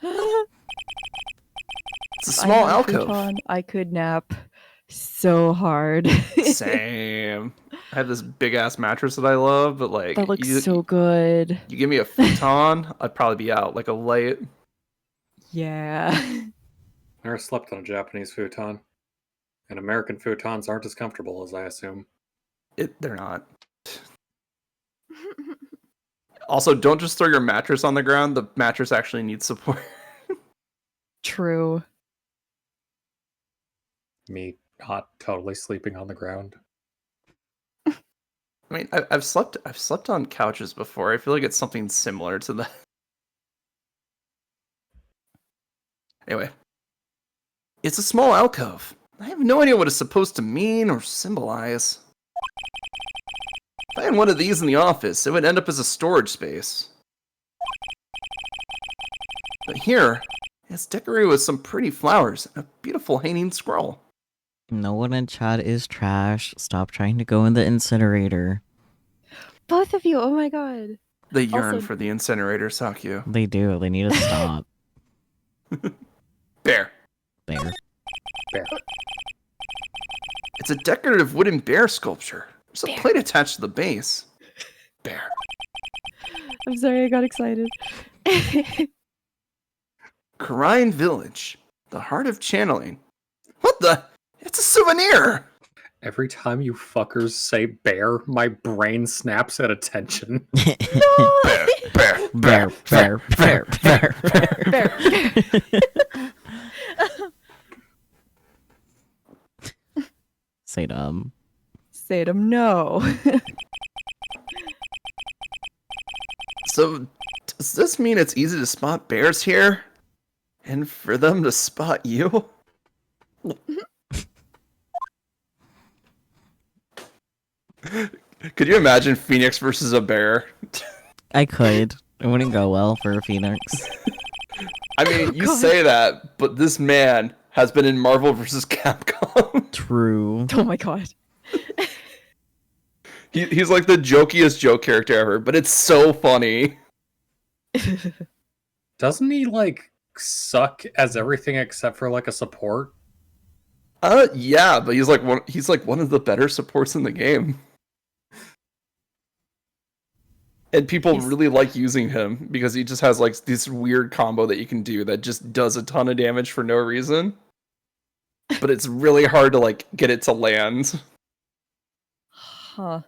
It's a If small I had a alcove. futon, I could nap so hard. Same. I have this big ass mattress that I love, but like That looks you, so good. you give me a futon, I'd probably be out like a light. Yeah. Never slept on a Japanese futon. And American futons aren't as comfortable as I assume. They're not. Also, don't just throw your mattress on the ground. The mattress actually needs support. True. Me not totally sleeping on the ground. I mean, I've slept on couches before. I feel like it's something similar to that. Anyway, it's a small alcove. I have no idea what it's supposed to mean or symbolize. If I had one of these in the office, it would end up as a storage space. But here, it's decorated with some pretty flowers and a beautiful hanging scroll. No one in chat is trash. Stop trying to go in the incinerator. Both of you. Oh my god. They yearn Also- for the incinerator, Sakyu. They do. They need to stop. Bear. Bear. Bear. It's a decorative wooden bear sculpture. There's a plate attached to the base. Bear. I'm sorry, I got excited. Karine Village. The heart of channeling. What the? It's a souvenir! Every time you fuckers say bear, my brain snaps at attention. Bear, bear, Bear, bear, bear, bear, Bear. Say dumb. Sadum, no. So, does this mean it's easy to spot bears here? And for them to spot you? Could you imagine Phoenix versus a bear? I could. It wouldn't go well for a phoenix. I mean, you God. say that, but this man has been in Marvel versus Capcom. True. Oh my god. He's like the jokiest joke character ever, but it's so funny. Doesn't he, like, suck as everything except for, like, a support? Yeah, but he's like one of the better supports in the game. And people really like using him because he just has like this weird combo that you can do that just does a ton of damage for no reason. But it's really hard to like get it to land. Huh.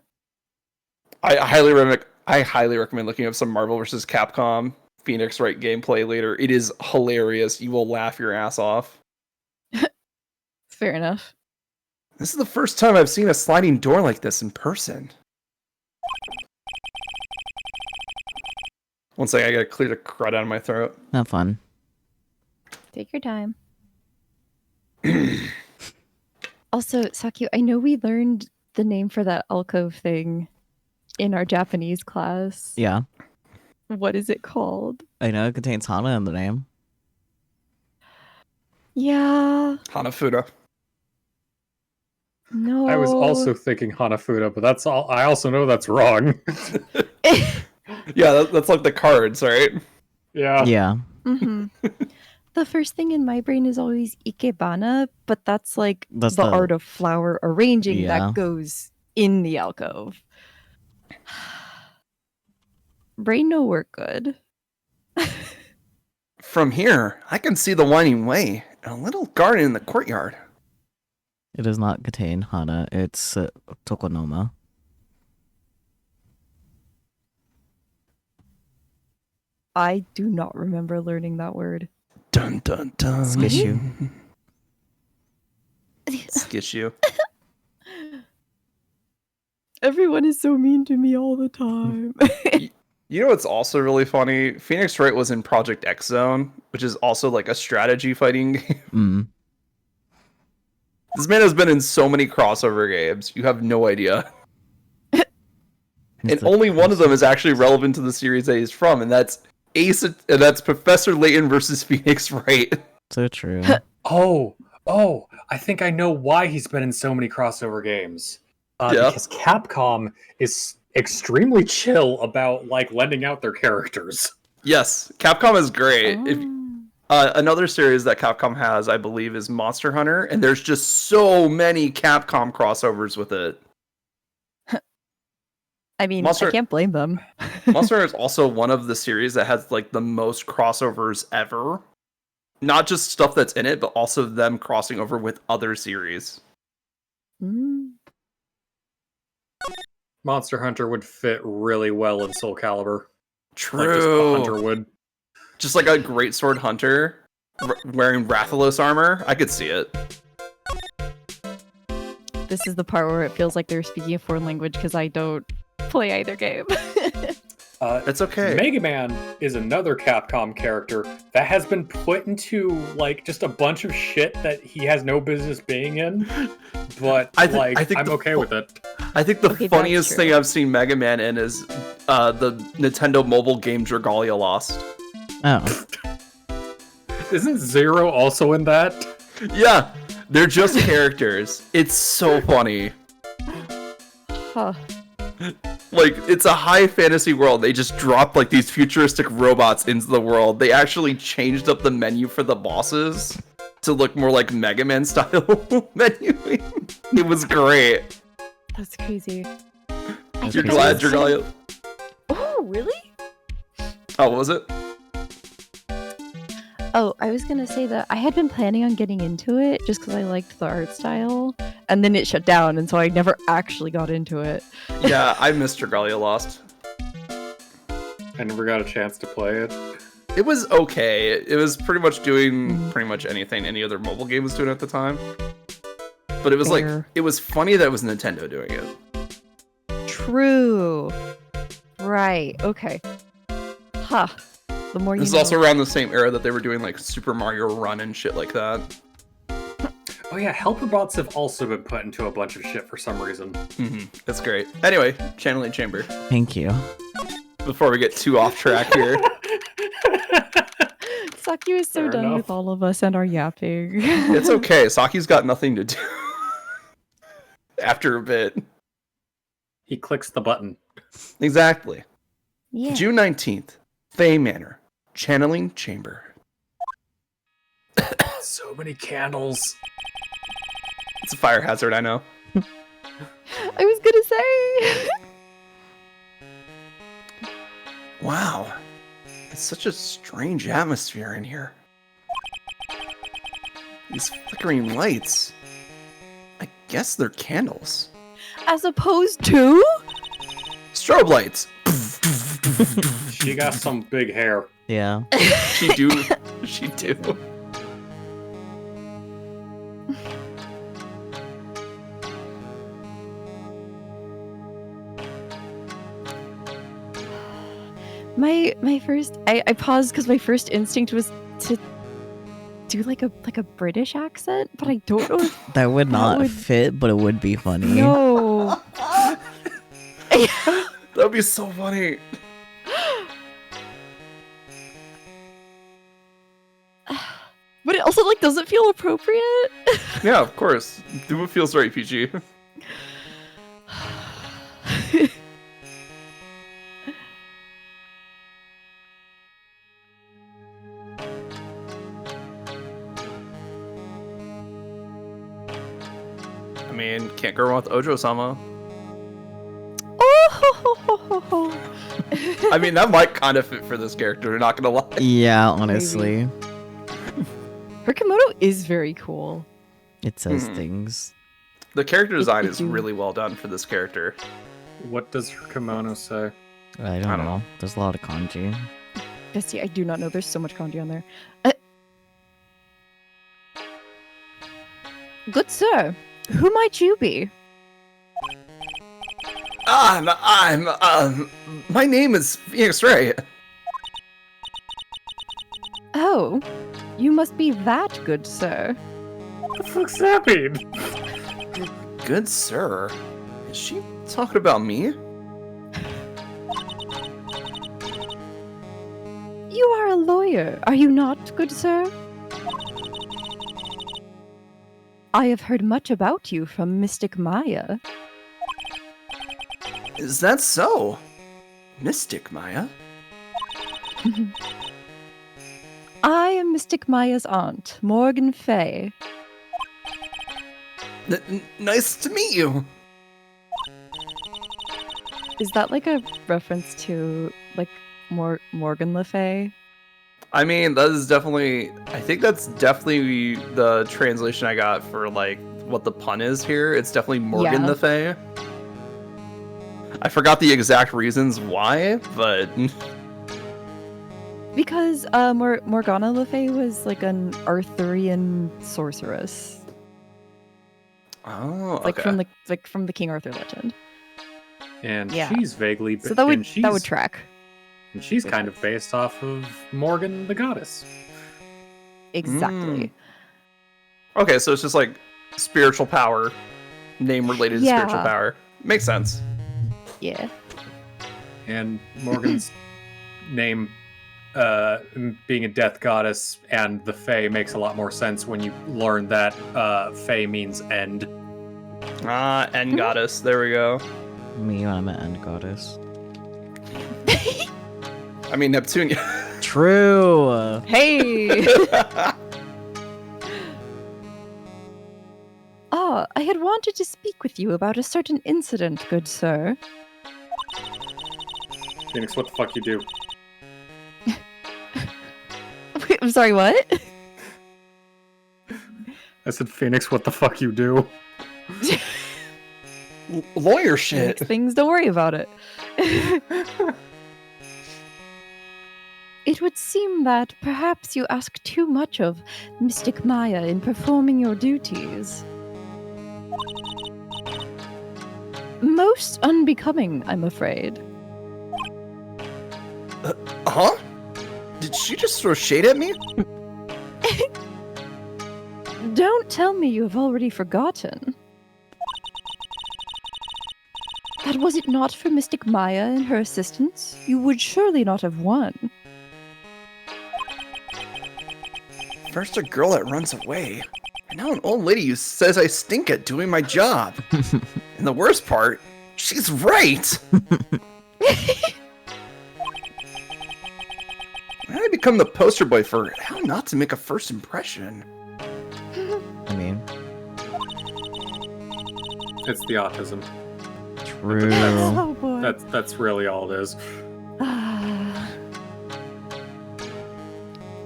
I highly recommend looking up some Marvel vs. Capcom Phoenix Wright gameplay later. It is hilarious. You will laugh your ass off. Fair enough. This is the first time I've seen a sliding door like this in person. One second, I gotta clear the crud out of my throat. Not fun. Take your time. Also, Sakyu, I know we learned the name for that alcove thing in our Japanese class. Yeah. What is it called? I know it contains Hana in the name. Yeah. Hanafuda. No. I was also thinking Hanafuda, but that's all. I also know that's wrong. Yeah, that's like the cards, right? Yeah. Yeah. hmm The first thing in my brain is always ikebana, but that's like That's the the- art of flower arranging Yeah. That goes in the alcove. brain no work good. From here, I can see the winding way and a little garden in the courtyard. It does not contain Hana. It's Tokonoma. I do not remember learning that word. Dun dun dun. Skishu. Skishu. Everyone is so mean to me all the time. You know what's also really funny? Phoenix Wright was in Project X Zone, which is also like a strategy fighting game. Mm. This man has been in so many crossover games. You have no idea. And only one of them is actually relevant to the series that he's from, and that's Professor Layton versus Phoenix Wright. So true. Oh, I think I know why he's been in so many crossover games. Yeah. Because Capcom is extremely chill about like lending out their characters. Yes, Capcom is great. Oh. Another series that Capcom has, I believe, is Monster Hunter, and there's just so many Capcom crossovers with it. I mean, Monster- I can't blame them. Monster Hunter is also one of the series that has like the most crossovers ever. Not just stuff that's in it, but also them crossing over with other series. Mm. Monster Hunter would fit really well in Soul Calibur. True. Like just a hunter would. Just like a great sword hunter wearing Rathalos armor. I could see it. This is the part where it feels like they're speaking a foreign language because I don't play either game. It's okay. Mega Man is another Capcom character that has been put into like just a bunch of shit that he has no business being in. But I'm okay with it. I think the Okay, funniest that's true. thing I've seen Mega Man in is the Nintendo mobile game Dragalia Lost. Oh. Isn't Zero also in that? Yeah, they're just characters. It's so funny. Huh. Like, it's a high fantasy world. They just dropped like these futuristic robots into the world. They actually changed up the menu for the bosses to look more like Mega Man style menuing. It was great. That's crazy. You're glad Dragalia. Oh, really? Oh, what was it? Oh, I was gonna say that I had been planning on getting into it just because I liked the art style, and then it shut down, and so I never actually got into it. Yeah, I missed Dragalia Lost. I never got a chance to play it. It was okay. It was pretty much doing pretty much anything any other mobile game was doing at the time. But it was like, Fair. it was funny that it was Nintendo doing it. True. Right. Okay. Huh. The more you This is know. also around the same era that they were doing like Super Mario Run and shit like that. Oh yeah, helper bots have also been put into a bunch of shit for some reason. That's great. Anyway, Channeling Chamber. Thank you. Before we get too off track here. Saki is so Fair done enough. with all of us and our yapping. It's okay. Saki's got nothing to do. After a bit. He clicks the button. Exactly. Yeah. June 19th. Fay Manor. Channeling Chamber. So many candles. It's a fire hazard, I know. I was gonna say. Wow. It's such a strange atmosphere in here. These flickering lights. I guess they're candles. As opposed to. Strobe lights. She got some big hair. Yeah. She do. She do. My first. I paused because my first instinct was to do like a British accent, but I don't know. That would not would- fit, but it would be funny. No. That would be so funny. But it also like doesn't feel appropriate. Yeah, of course. Do what feels right, PG. I mean, can't go wrong with Ojo-sama. Oh. I mean, that might kind of fit for this character, not gonna lie. Yeah, honestly. Her kimono is very cool. It says Hmm. things. The character design is you- really well done for this character. What does her kimono say? I don't know. There's a lot of kanji. Bestie, I do not know. There's so much kanji on there. Good sir, who might you be? My name is Phoenix Ray. Oh, you must be that good sir. What the fuck's that mean? Good sir. Is she talking about me? You are a lawyer, are you not, good sir? I have heard much about you from Mystic Maya. Is that so? Mystic Maya? I am Mystic Maya's aunt, Morgan Fay. Nice to meet you. Is that like a reference to like Morgan Le Fay? I mean, that is definitely. I think that's definitely the translation I got for like what the pun is here. It's definitely Morgan Yeah. Le Fay. I forgot the exact reasons why, but Because Morgana Le Fay was like an Arthurian sorceress, oh, like okay. from the King Arthur legend. And Yeah. she's vaguely. So that and she's, would track And she's kind of based off of Morgan the Goddess. exactly. Okay, so it's just like spiritual power, name related to spiritual Yeah. power. Makes sense. Yeah. And Morgan's name being a death goddess and the Fae makes a lot more sense when you learn that Fae means end. End goddess. There we go. Me when I'm an end goddess. I mean, Neptune. True. Hey. Ah, I had wanted to speak with you about a certain incident, good sir. Phoenix, what the fuck you do? Wait, I'm sorry, what? I said, Phoenix, what the fuck you do? Lawyer shit. Next things, don't worry about it. It would seem that perhaps you ask too much of Mystic Maya in performing your duties. Most unbecoming, I'm afraid. Huh? Did she just throw shade at me? Don't tell me you have already forgotten. That was it not for Mystic Maya and her assistants, you would surely not have won. First a girl that runs away, and now an old lady who says I stink at doing my job. And the worst part, she's right! When did I become the poster boy for how not to make a first impression? I mean, It's the autism. true. Oh boy. That's really all it is. Ah.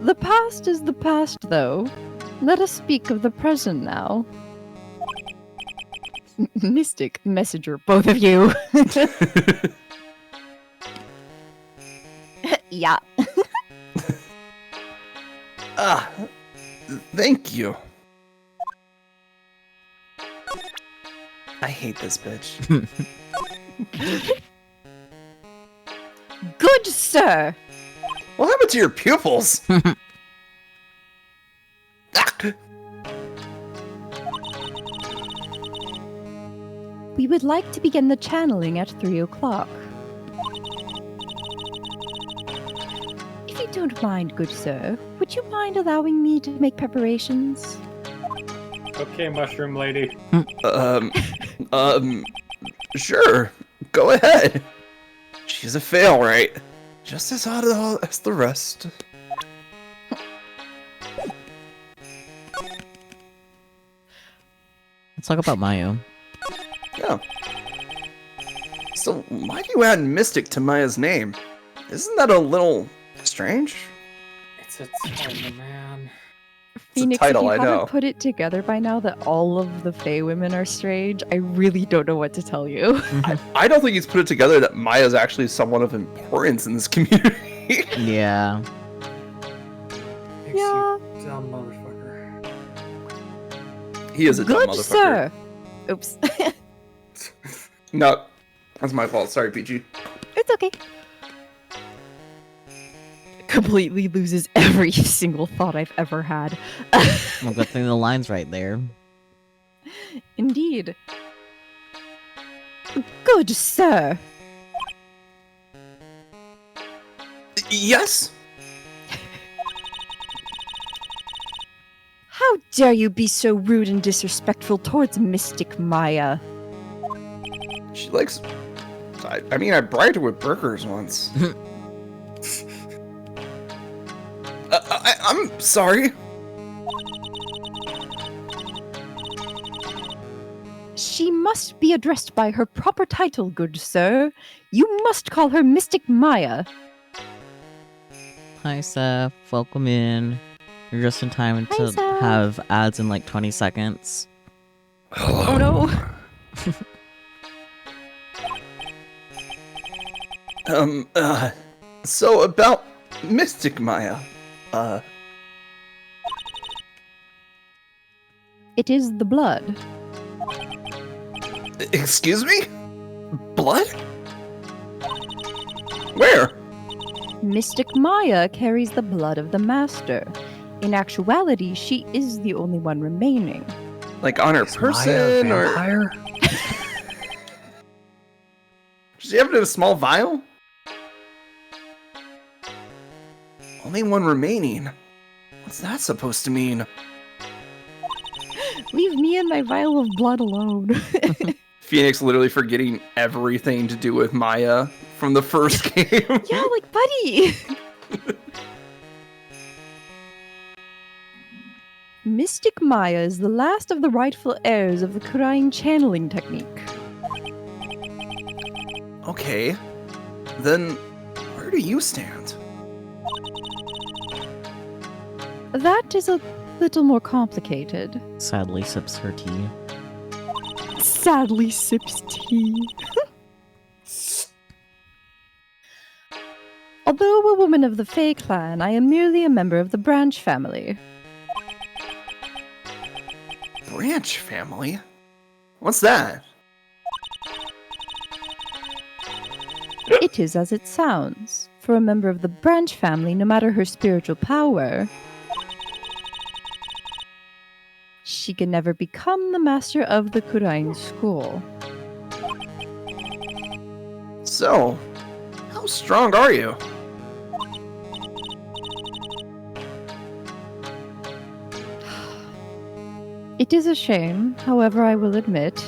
The past is the past, though. Let us speak of the present now. Mystic messenger, both of you. Yeah. Thank you. I hate this bitch. Good sir. What happened to your pupils? We would like to begin the channeling at 3 o'clock. If you don't mind, good sir, would you mind allowing me to make preparations? Okay, mushroom lady. Sure. Go ahead. She's a fail, right? Just as hot as the rest. Let's talk about Mayo. Yeah. So, why do you add Mystic to Maya's name? Isn't that a little strange? It's a title, man. Phoenix, title, if I you know. haven't put it together by now that all of the Fae women are strange, I really don't know what to tell you. I don't think he's put it together that Maya's actually someone of importance in this community. Yeah. Thanks, Yeah. you dumb motherfucker. He is a dumb Good motherfucker. sir. Oops. No, that's my fault. Sorry, PG. It's okay. Completely loses every single thought I've ever had. Well, good thing the line's right there. Indeed. Good sir. Yes? How dare you be so rude and disrespectful towards Mystic Maya? She likes... I mean, I bribed her with burgers once. I'm sorry. She must be addressed by her proper title, good sir. You must call her Mystic Maya. Hi, Seth. Welcome in. You're just in time Hi, to Seth. have ads in like 20 seconds. Oh no. So about Mystic Maya, It is the blood. excuse me? Blood? Where? Mystic Maya carries the blood of the master. In actuality, she is the only one remaining. Like on her Is Maya a person, or vampire? does she have it in a small vial? Only one remaining. What's that supposed to mean? Leave me and my vial of blood alone. Phoenix literally forgetting everything to do with Maya from the first game. Yeah, like, buddy! Mystic Maya is the last of the rightful heirs of the Kurain channeling technique. Okay. Then, where do you stand? That is a little more complicated. Sadly, sips her tea. Sadly sips tea. Although a woman of the Fae clan, I am merely a member of the Branch family. Branch family? What's that? It is as it sounds. For a member of the Branch family, no matter her spiritual power, she can never become the master of the Kurain school. So, how strong are you? It is a shame, however, I will admit.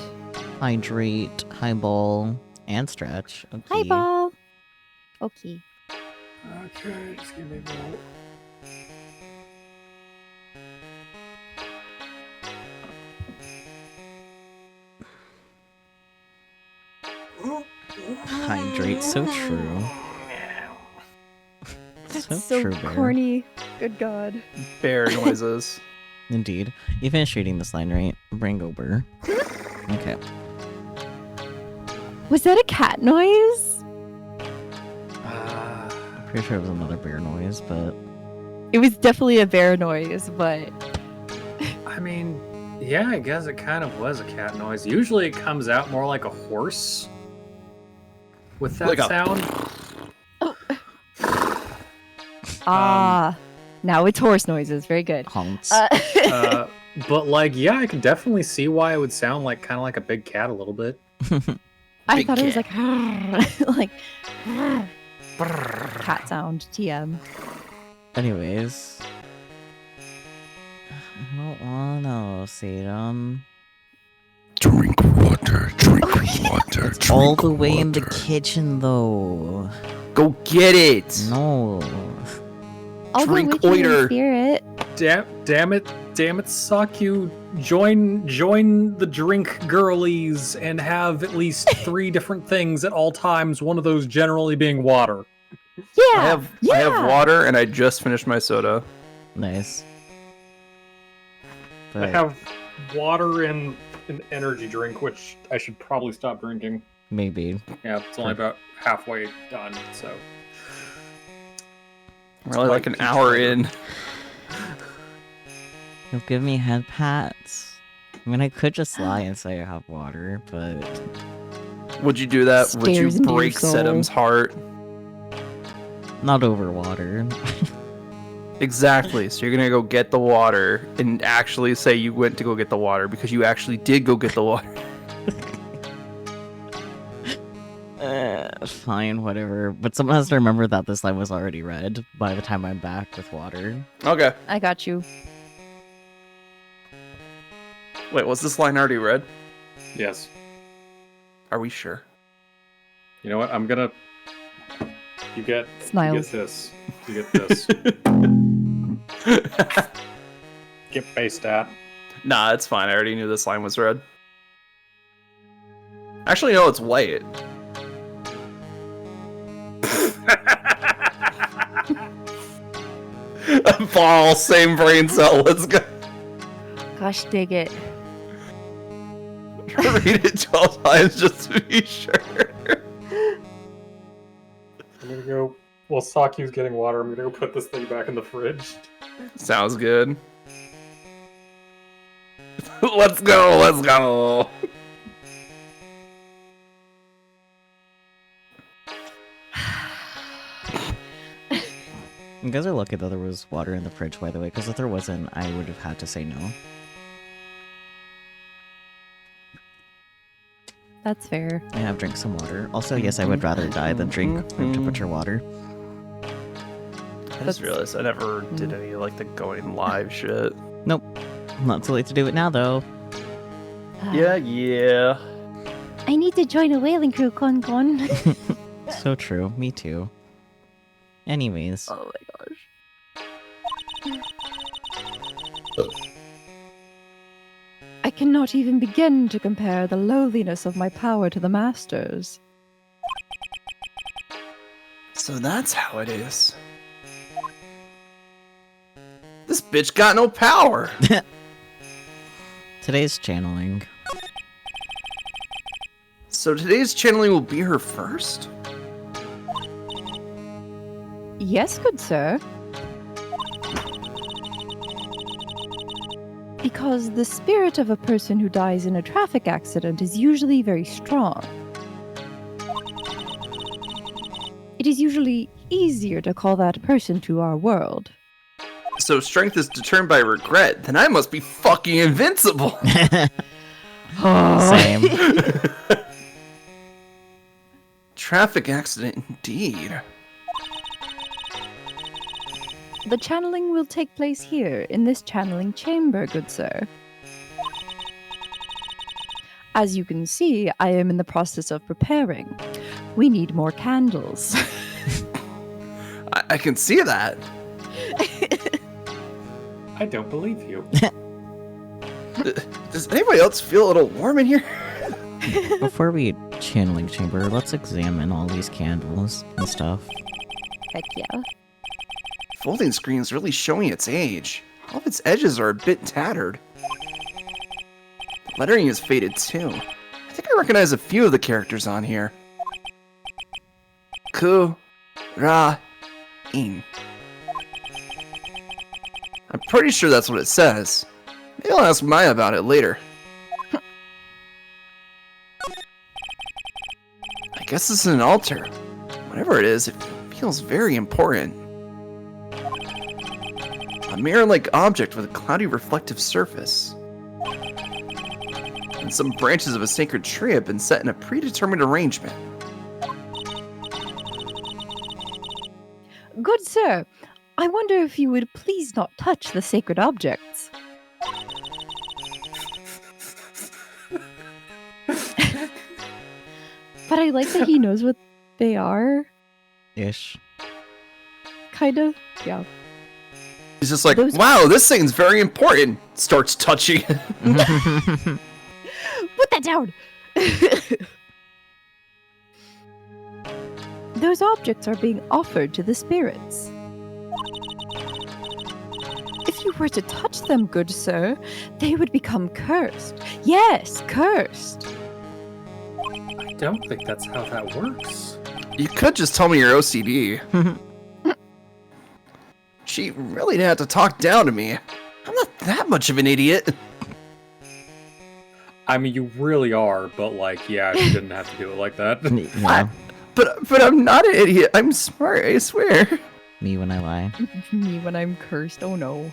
Hydrate, highball, and stretch. Okay. Hi, ball. Okay. Okay, just give me a moment. Hydrate, so true. That's so so true, Bear. corny. Good God. Bear noises. Indeed. You finished reading this line, right? Bring over. Okay. Was that a cat noise? Pretty sure it was another bear noise, but It was definitely a bear noise, but I mean, yeah, I guess it kind of was a cat noise. Usually it comes out more like a horse with that Like a- sound. now it's horse noises. Very good. honks. But like, yeah, I can definitely see why it would sound like kind of like a big cat a little bit. I Big thought it was cat. like cat sound. TM. Anyways. I don't wanna see them. Drink water, drink water, It's all the way in the kitchen, though. Go get it! No. I'll Drink go with you in oiter. spirit. Damn it, suck you. Join the drink girlies and have at least 3 different things at all times, one of those generally being water. Yeah. I have water and I just finished my soda. Nice. I But have water and an energy drink, which I should probably stop drinking. maybe. Yeah, it's only about halfway done, so. We're only like an hour in. You'll give me head pats. I mean, I could just lie and say I have water, but Would you do that? Would you Stares into your break soul. Sedum's heart? not over water. Exactly. So you're gonna go get the water and actually say you went to go get the water because you actually did go get the water. Fine, whatever. But someone has to remember that this line was already read by the time I'm back with water. Okay. I got you. Wait, was this line already read? Yes. Are we sure? You know what? I'm gonna. You get. Smile. You get this. You get this. Get based at. Nah, it's fine. I already knew this line was read. Actually, no, it's white. Ball, same brain cell. Let's go. Gosh, dig it. Read it 12 times just to be sure. I'm gonna go. While Sakyu's getting water, I'm gonna go put this thing back in the fridge. Sounds good. Let's go. Let's go. You guys are lucky that there was water in the fridge, by the way, because if there wasn't, I would have had to say no. That's fair. I have drank some water. Also, yes, I would rather die than drink room temperature water. I just realized I never did any like the going live shit. Nope. Not too late to do it now, though. Yeah. I need to join a whaling crew, Con Con. So true. Me too. Anyways. Oh my gosh. I cannot even begin to compare the lowliness of my power to the Masters. So that's how it is. This bitch got no power. Today's channeling. So today's channeling will be her first? Yes, good sir. Because the spirit of a person who dies in a traffic accident is usually very strong. It is usually easier to call that person to our world. So strength is determined by regret, then I must be fucking invincible. Same. Traffic accident indeed. The channeling will take place here, in this channeling chamber, good sir. As you can see, I am in the process of preparing. We need more candles. I can see that. I don't believe you. Does anybody else feel a little warm in here? Before we channeling chamber, let's examine all these candles and stuff. Heck yeah. Folding screen is really showing its age. All of its edges are a bit tattered. The lettering is faded too. I think I recognize a few of the characters on here. Ku, Ra, In. I'm pretty sure that's what it says. Maybe I'll ask Maya about it later. I guess this is an altar. Whatever it is, it feels very important. A mirror-like object with a cloudy reflective surface. And some branches of a sacred tree have been set in a predetermined arrangement. Good sir, I wonder if you would please not touch the sacred objects. But I like that he knows what they are. Ish. Kind of. Yeah. He's just like, Those- wow, this thing's very important. Starts touching it. Put that down! Those objects are being offered to the spirits. If you were to touch them, good sir, they would become cursed. Yes, cursed. I don't think that's how that works. You could just tell me you're OCD. She really didn't have to talk down to me. I'm not that much of an idiot. I mean, you really are, but like, yeah, she didn't have to do it like that. Yeah, But I'm not an idiot. I'm smart, I swear. me when I lie. Me when I'm cursed. Oh no.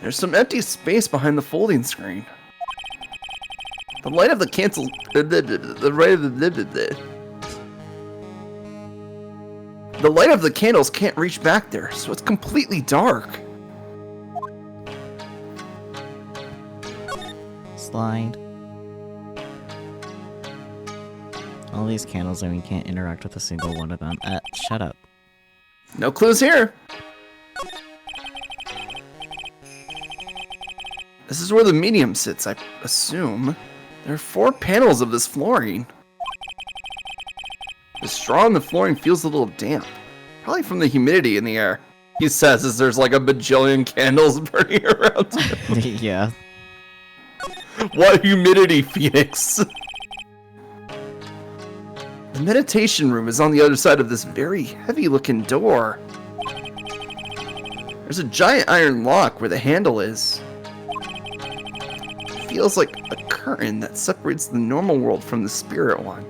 There's some empty space behind the folding screen. The light of the The light of the candles can't reach back there, so it's completely dark. Slide. All these candles, and we can't interact with a single one of them. Shut up. No clues here. This is where the medium sits, I assume. There are 4 panels of this flooring. The straw in the flooring feels a little damp. Probably from the humidity in the air. He says as there's like a bajillion candles burning around him. Yeah. What humidity, Phoenix? The meditation room is on the other side of this very heavy-looking door. There's a giant iron lock where the handle is. It feels like a curtain that separates the normal world from the spirit one.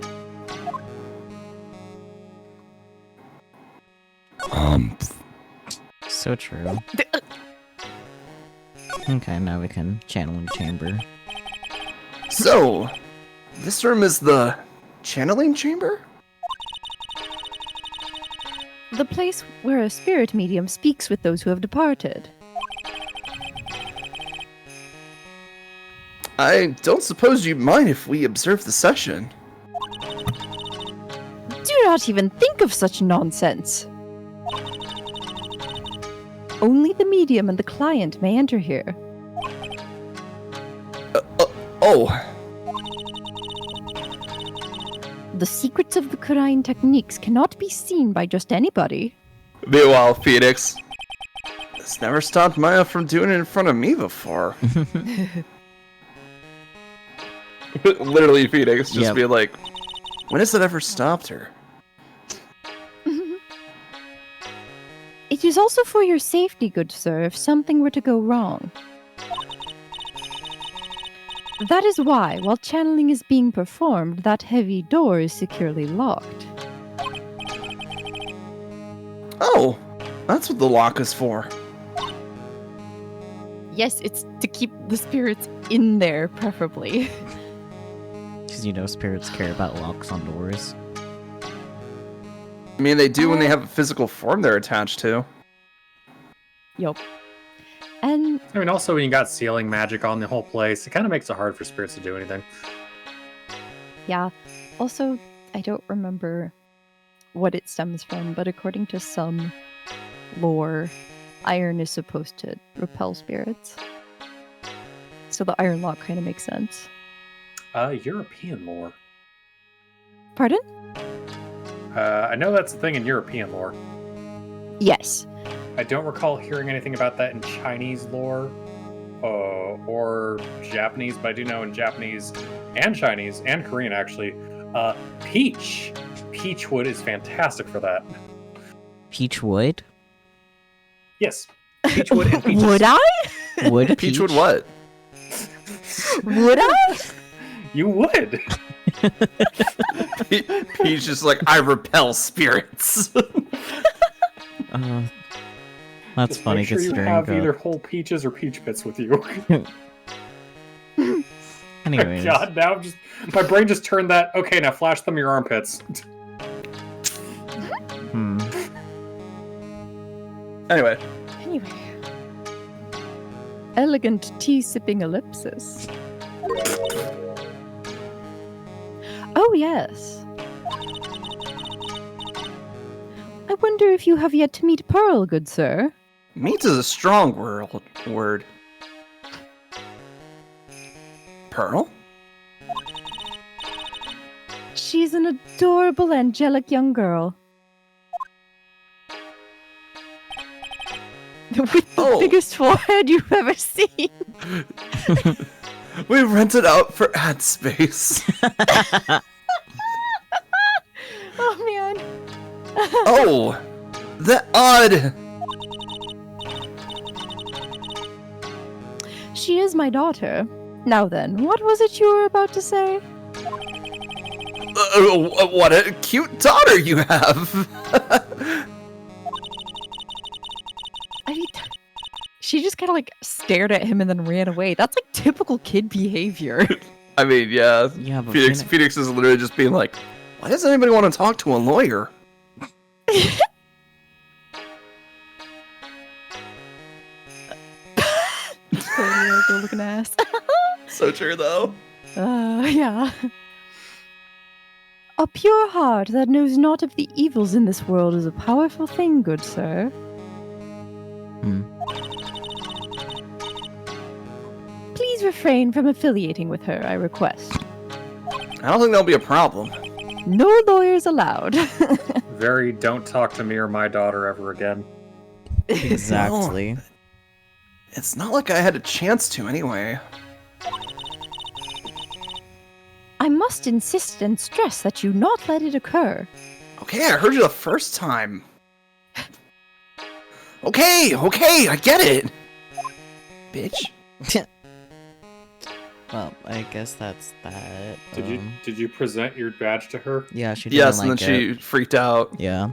So true. Okay, now we can channeling chamber. So, this room is the channeling chamber? The place where a spirit medium speaks with those who have departed. I don't suppose you'd mind if we observe the session. Do not even think of such nonsense. Only the medium and the client may enter here. Oh, The secrets of the Kurain techniques cannot be seen by just anybody. meanwhile, Phoenix. This never stopped Maya from doing it in front of me before. Literally, Phoenix just Yep. be like, when has it ever stopped her? It is also for your safety, good sir, if something were to go wrong. That is why, while channeling is being performed, that heavy door is securely locked. Oh, that's what the lock is for. Yes, it's to keep the spirits in there, preferably. Because you know spirits care about locks on doors. I mean, they do when they have a physical form they're attached to. Yup. And I mean, also when you got sealing magic on the whole place, it kind of makes it hard for spirits to do anything. yeah, also, I don't remember what it stems from, but according to some lore, iron is supposed to repel spirits. So the iron lock kind of makes sense. European lore. Pardon? I know that's a thing in European lore. Yes. I don't recall hearing anything about that in Chinese lore or Japanese, but I do know in Japanese and Chinese and Korean actually, peachwood is fantastic for that. Peachwood? Yes, peachwood and peaches. Would I? Wood? Peachwood what? Would I? You would. Peach is like, I repel spirits. That's Just funny make sure you considering. have either whole peaches or peach pits with you. Anyways. God, now I'm just my brain just turned that. Okay, now flash them your armpits. Anyway, Anyway. Elegant tea-sipping ellipsis. Oh, yes. I wonder if you have yet to meet Pearl, good sir. meat is a strong word. Pearl? She's an adorable, angelic young girl. With the Oh. biggest forehead you've ever seen. We rented out for ad space. Oh, man. Oh, the odd. she is my daughter. Now then, what was it you were about to say? What a cute daughter you have! I mean, she just kind of like stared at him and then ran away. That's like typical kid behavior. I mean, yeah. Yeah, but Phoenix is literally just being like, why does anybody want to talk to a lawyer? Totally like a looking ass. So true, though. Yeah. A pure heart that knows not of the evils in this world is a powerful thing, good sir. Please refrain from affiliating with her, I request. I don't think that'll be a problem. No lawyers allowed. Very don't talk to me or my daughter ever again. Exactly. It's not like I had a chance to anyway. I must insist and stress that you not let it occur. Okay, I heard you the first time. Okay, I get it. Bitch. Well, I guess that's that. Did you present your badge to her? Yeah, she didn't Yes, like and then it. she freaked out. Yeah.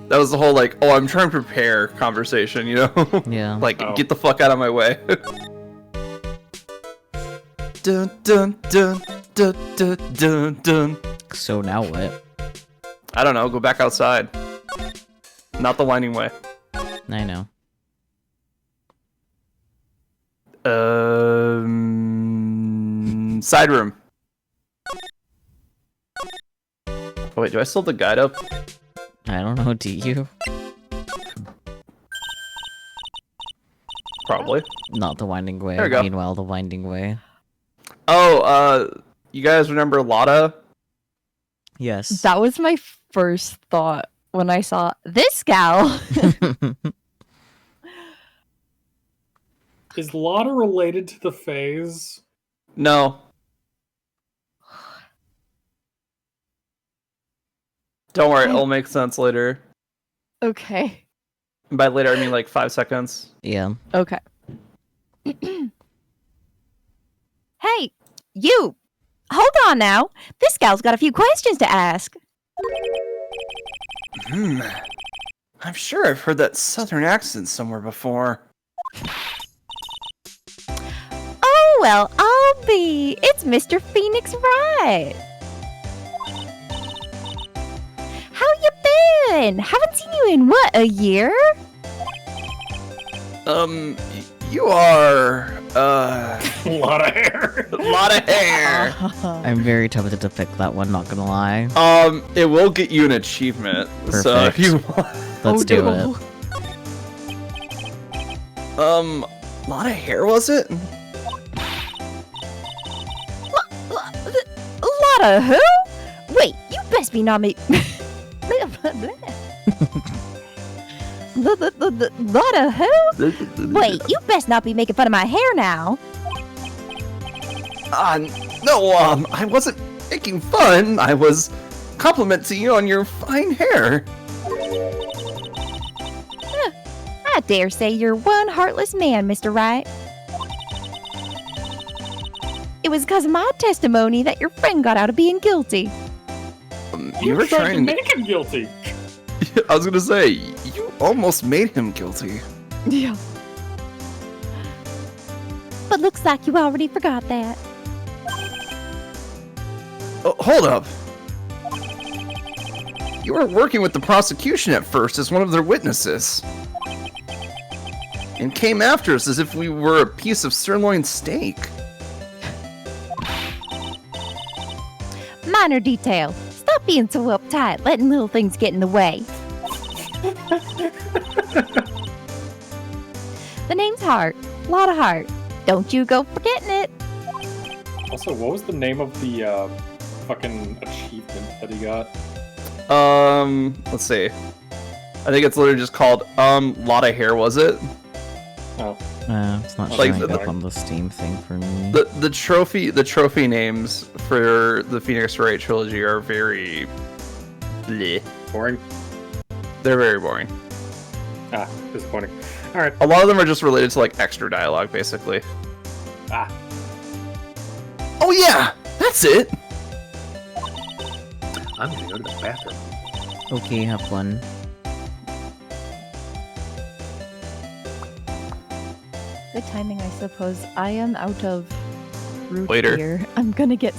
That was the whole like, oh, I'm trying to prepare conversation, you know? Yeah. Like, Oh. get the fuck out of my way. Dun dun dun dun dun dun dun. So now what? I don't know, go back outside. Not the winding way. I know. Side room. Oh, wait, do I still have the guide up? I don't know, do you? Probably. Not the winding way. There we go. Meanwhile, the winding way. Oh, you guys remember Lotta? Yes. That was my first thought when I saw this gal. Is Lotta related to the Fays? No. Don't worry, it'll make sense later. Okay. And by later, I mean like 5 seconds. Yeah. Okay. Hey, you! Hold on now. This gal's got a few questions to ask. I'm sure I've heard that southern accent somewhere before. Oh, well, I'll be. It's Mr. Phoenix Wright. How you been? Haven't seen you in, what, a year? You are, Lot of hair. a lot of hair. I'm very tempted to pick that one, not gonna lie. It will get you an achievement. So if Perfect. you want, Let's do it. a lot of hair, was it? A lot of who? Wait, you best be not me. Lot of who? Wait, you best not be making fun of my hair now. No, I wasn't making fun. I was complimenting you on your fine hair. I dare say you're one heartless man, Mr. Wright. It was because of my testimony that your friend got out of being guilty. You were tried to trying to... make him guilty. I was gonna say, you almost made him guilty. Yeah. But looks like you already forgot that. Oh, hold up. You were working with the prosecution at first as one of their witnesses. And came after us as if we were a piece of sirloin steak. Minor detail. Stop being so uptight, letting little things get in the way. The name's Hart. Lot of heart. Don't you go forgetting it. Also, what was the name of the fucking achievement that he got? Let's see. I think it's literally just called, lot of hair, was it? Oh, It's not Like showing the- up on the Steam thing for me. The trophy names for the Phoenix Wright trilogy are very bleh. boring. They're very boring. Ah, disappointing. All right. A lot of them are just related to like extra dialogue, basically. Ah, Oh yeah, that's it. I'm gonna go to the bathroom. Okay, have fun. Good timing, I suppose. I am out of root Waiter. beer. I'm gonna get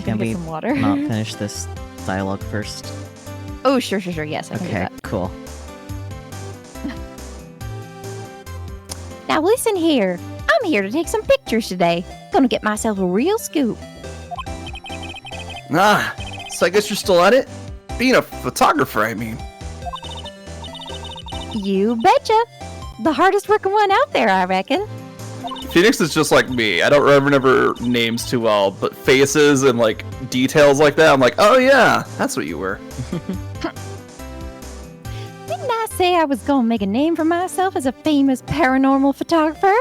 Can we some water. not finish this dialogue first? Oh, sure. Yes, I can do Okay, that. cool. Now listen here. I'm here to take some pictures today. Gonna get myself a real scoop. Ah, so I guess you're still at it? Being a photographer, I mean. You betcha. The hardest working one out there, I reckon. Phoenix is just like me. I don't remember names too well, but faces and like details like that, I'm like, oh yeah, that's what you were. Didn't I say I was gonna make a name for myself as a famous paranormal photographer?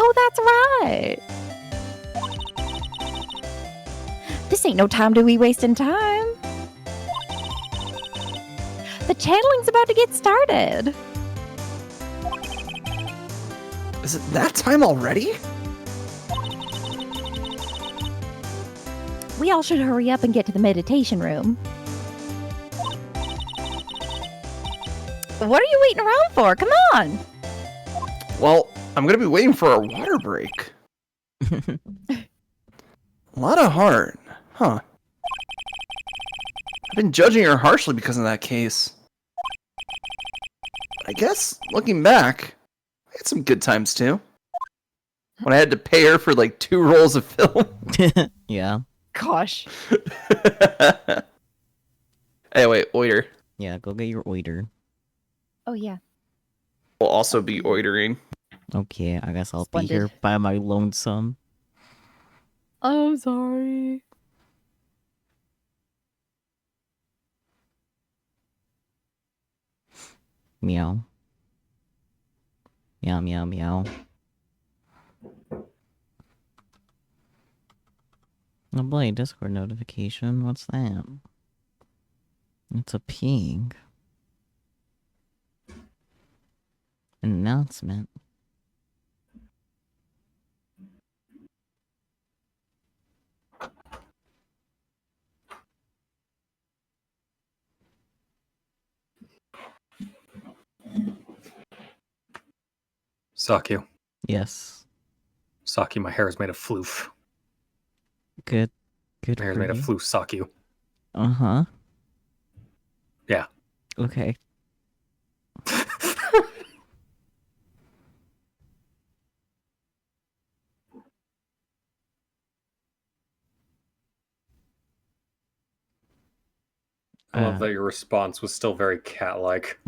Oh, that's right. This ain't no time to be wasting time. The channeling's about to get started. Is it that time already? We all should hurry up and get to the meditation room. What are you waiting around for? Come on. Well, I'm gonna be waiting for our water break. A lot of heart, huh? I've been judging her harshly because of that case. I guess, looking back, I had some good times too. When I had to pay her for like 2 rolls of film. Yeah. Gosh. Anyway, Oiter Yeah, go get your order. Oh, yeah. will also be oitering. Okay, I guess I'll Splendid. be here by my lonesome. I'm sorry. Meow. Meow, meow, meow. Oh boy, Discord notification. What's that? It's a ping. An announcement. Sakyu. Yes. Sakyu, my hair is made of floof. Good. Good My hair is for made of you. floof, Sakyu. Uh-huh. Yeah. Okay. I love that your response was still very cat-like.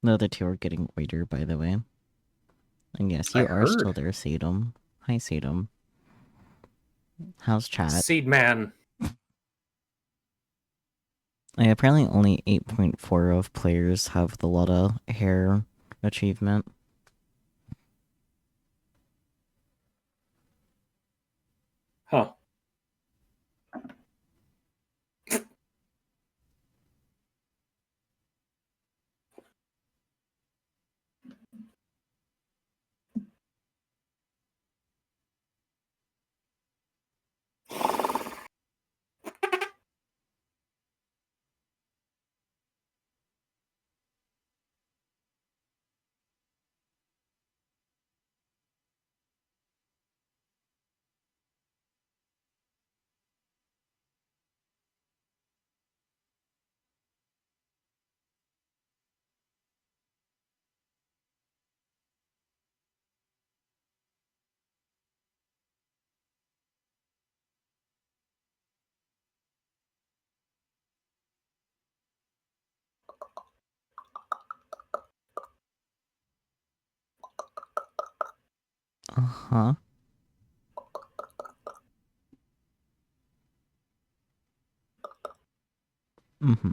The other two are getting whiter, by the way. And yes, you I are still heard. there, Sadum. Hi, Sadum. How's chat? Seed man. Apparently only 8.4 of players have the Lotta hair achievement. Huh. Uh-huh. Mm-hmm.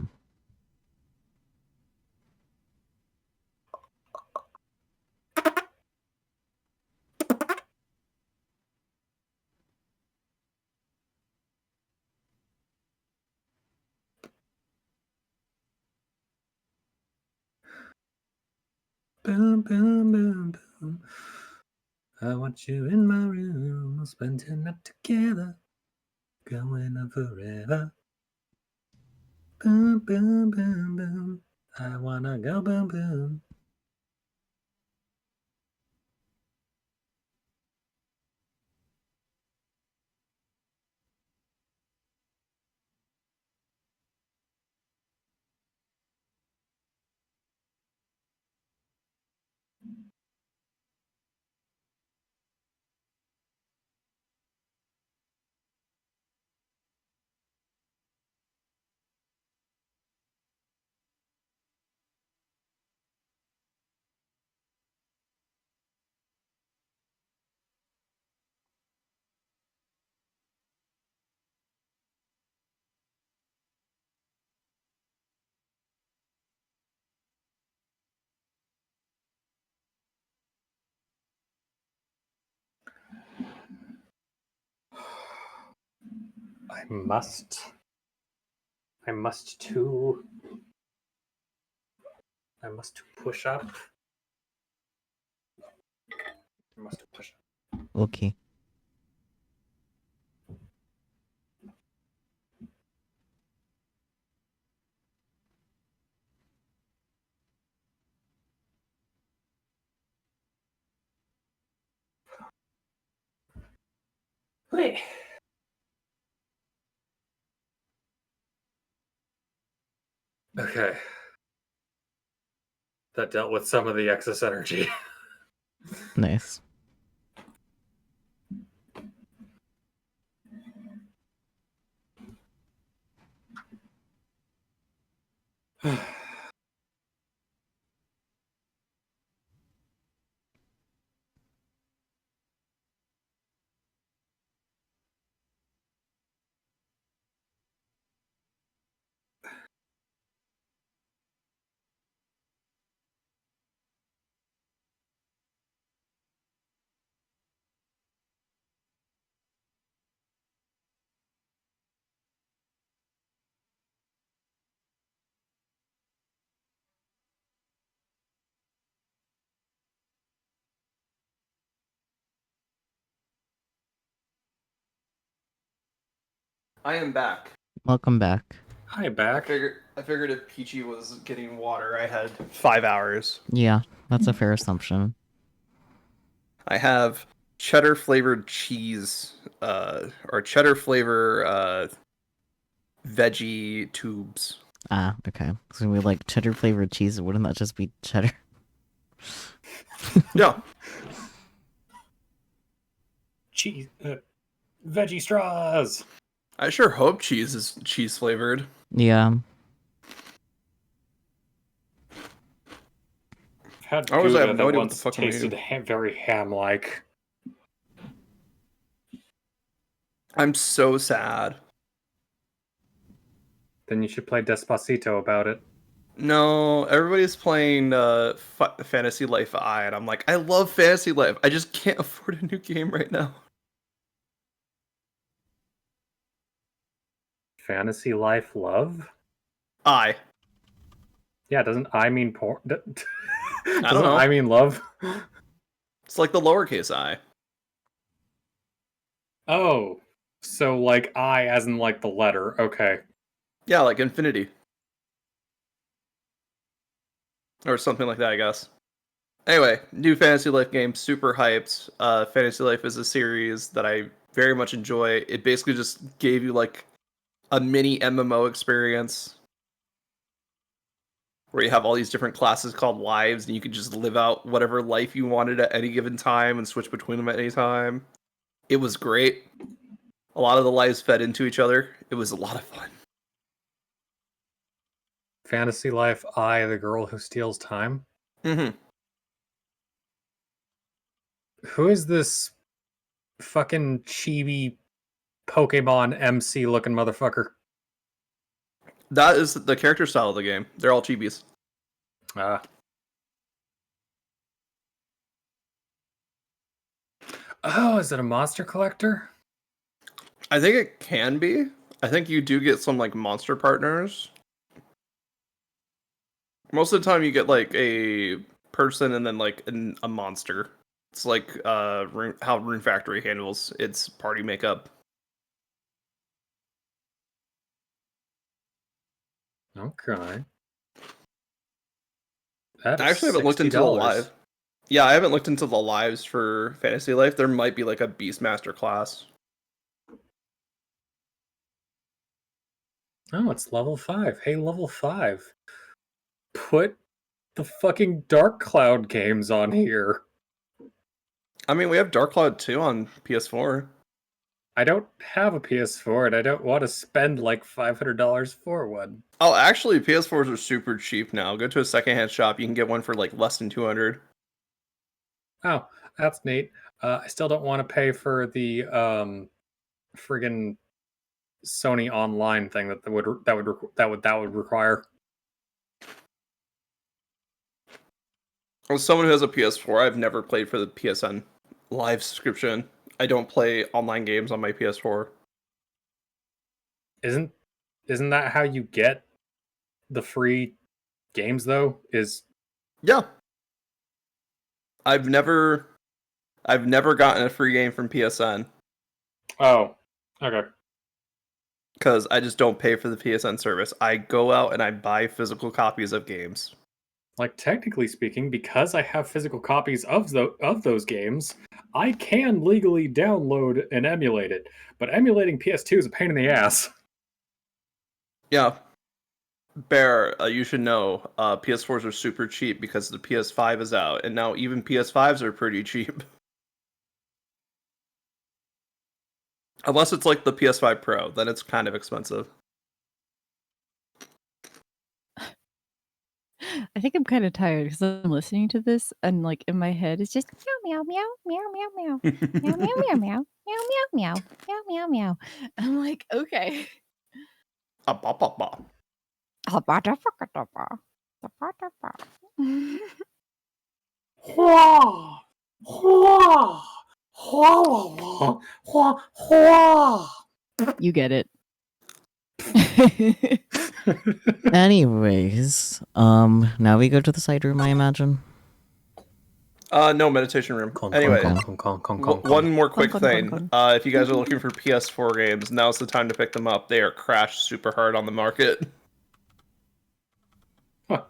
Boom, boom, boom, boom. I want you in my room. We'll spend the night together. Going on forever. Boom, boom, boom, boom. I wanna go boom, boom. I must too push up. I must push up. Okay. Wait. Okay. That dealt with some of the excess energy. Nice. I am back. Welcome back. Hi, I back. figured if Peachy was getting water, I had 5 hours. Yeah, that's a fair assumption. I have cheddar flavored cheese, or cheddar flavor veggie tubes. Ah, okay. So we like cheddar flavored cheese. Wouldn't that just be cheddar? Yeah, Cheese, veggie straws. I sure hope cheese is cheese flavored. Yeah. I've had I always Gouda have no that idea what the once fuck I'm tasted very ham-like. I'm so sad. Then you should play Despacito about it. No, everybody's playing Fantasy Life I, and I'm like, I love Fantasy Life. I just can't afford a new game right now. Fantasy Life Love? I. Yeah, doesn't I mean porn? I don't Doesn't know. I mean love? It's like the lowercase I. Oh, so like I as in like the letter. Okay. Yeah, like Infinity. Or something like that, I guess. Anyway, new Fantasy Life game, super hyped. Fantasy Life is a series that I very much enjoy. It basically just gave you like a mini MMO experience where you have all these different classes called lives, and you could just live out whatever life you wanted at any given time and switch between them at any time. It was great. A lot of the lives fed into each other. It was a lot of fun. Fantasy Life I, the girl who steals time. Mm-hmm. Who is this fucking chibi Pokemon MC looking motherfucker? That is the character style of the game. They're all chibis. Ah. Oh, is it a monster collector? I think it can be. I think you do get some like monster partners. Most of the time, you get like a person and then like a monster. It's like how Rune Factory handles its party makeup. Okay. That I is actually haven't looked into the $60. live. Yeah, I haven't looked into the lives for Fantasy Life. There might be like a Beastmaster class. Oh, it's level 5. Hey, level 5. Put the fucking Dark Cloud games on here. I mean, we have Dark Cloud 2 on PS4. I don't have a PS4 and I don't want to spend like $500 for one. Oh, actually, PS4s are super cheap now. Go to a secondhand shop, you can get one for like less than 200. Oh, that's neat. I still don't want to pay for the friggin' Sony Online thing that would require. As someone who has a PS4, I've never played for the PSN live subscription. I don't play online games on my PS4. Isn't that how you get the free games though? Is Yeah. I've never gotten a free game from PSN oh, okay. because I just don't pay for the PSN service. I go out and I buy physical copies of games. Like technically speaking, because I have physical copies of those games, I can legally download and emulate it. But emulating PS2 is a pain in the ass. Yeah. Bear, you should know, PS4s are super cheap because the PS5 is out, and now even PS5s are pretty cheap. Unless it's like the PS5 Pro, then it's kind of expensive. I think I'm kind of tired because I'm listening to this and like in my head it's just meow meow meow meow meow meow meow meow meow meow meow meow meow meow meow. I'm like, okay. You get it. Anyways, now we go to the side room, I imagine. No, meditation room. Anyway, one more quick Con. thing. If you guys are looking for PS4 games, now's the time to pick them up. They are crashed super hard on the market. Huh.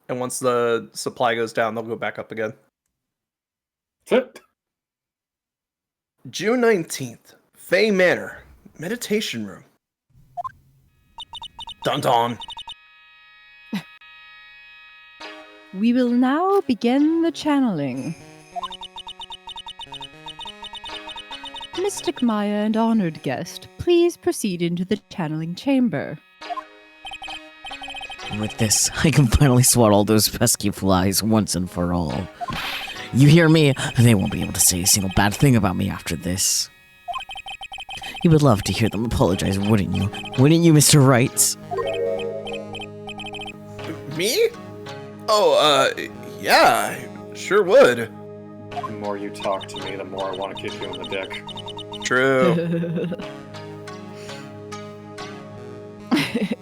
And once the supply goes down, they'll go back up again. June 19th, Fay Manor, meditation room. Dun dun. We will now begin the channeling. Mystic Maya and honored guest, please proceed into the channeling chamber. With this, I can finally swat all those pesky flies once and for all. You hear me? They won't be able to say a single bad thing about me after this. You would love to hear them apologize, wouldn't you? Wouldn't you, Mr. Wright? Me? Oh, yeah, I sure would. The more you talk to me, the more I want to kick you in the dick. True.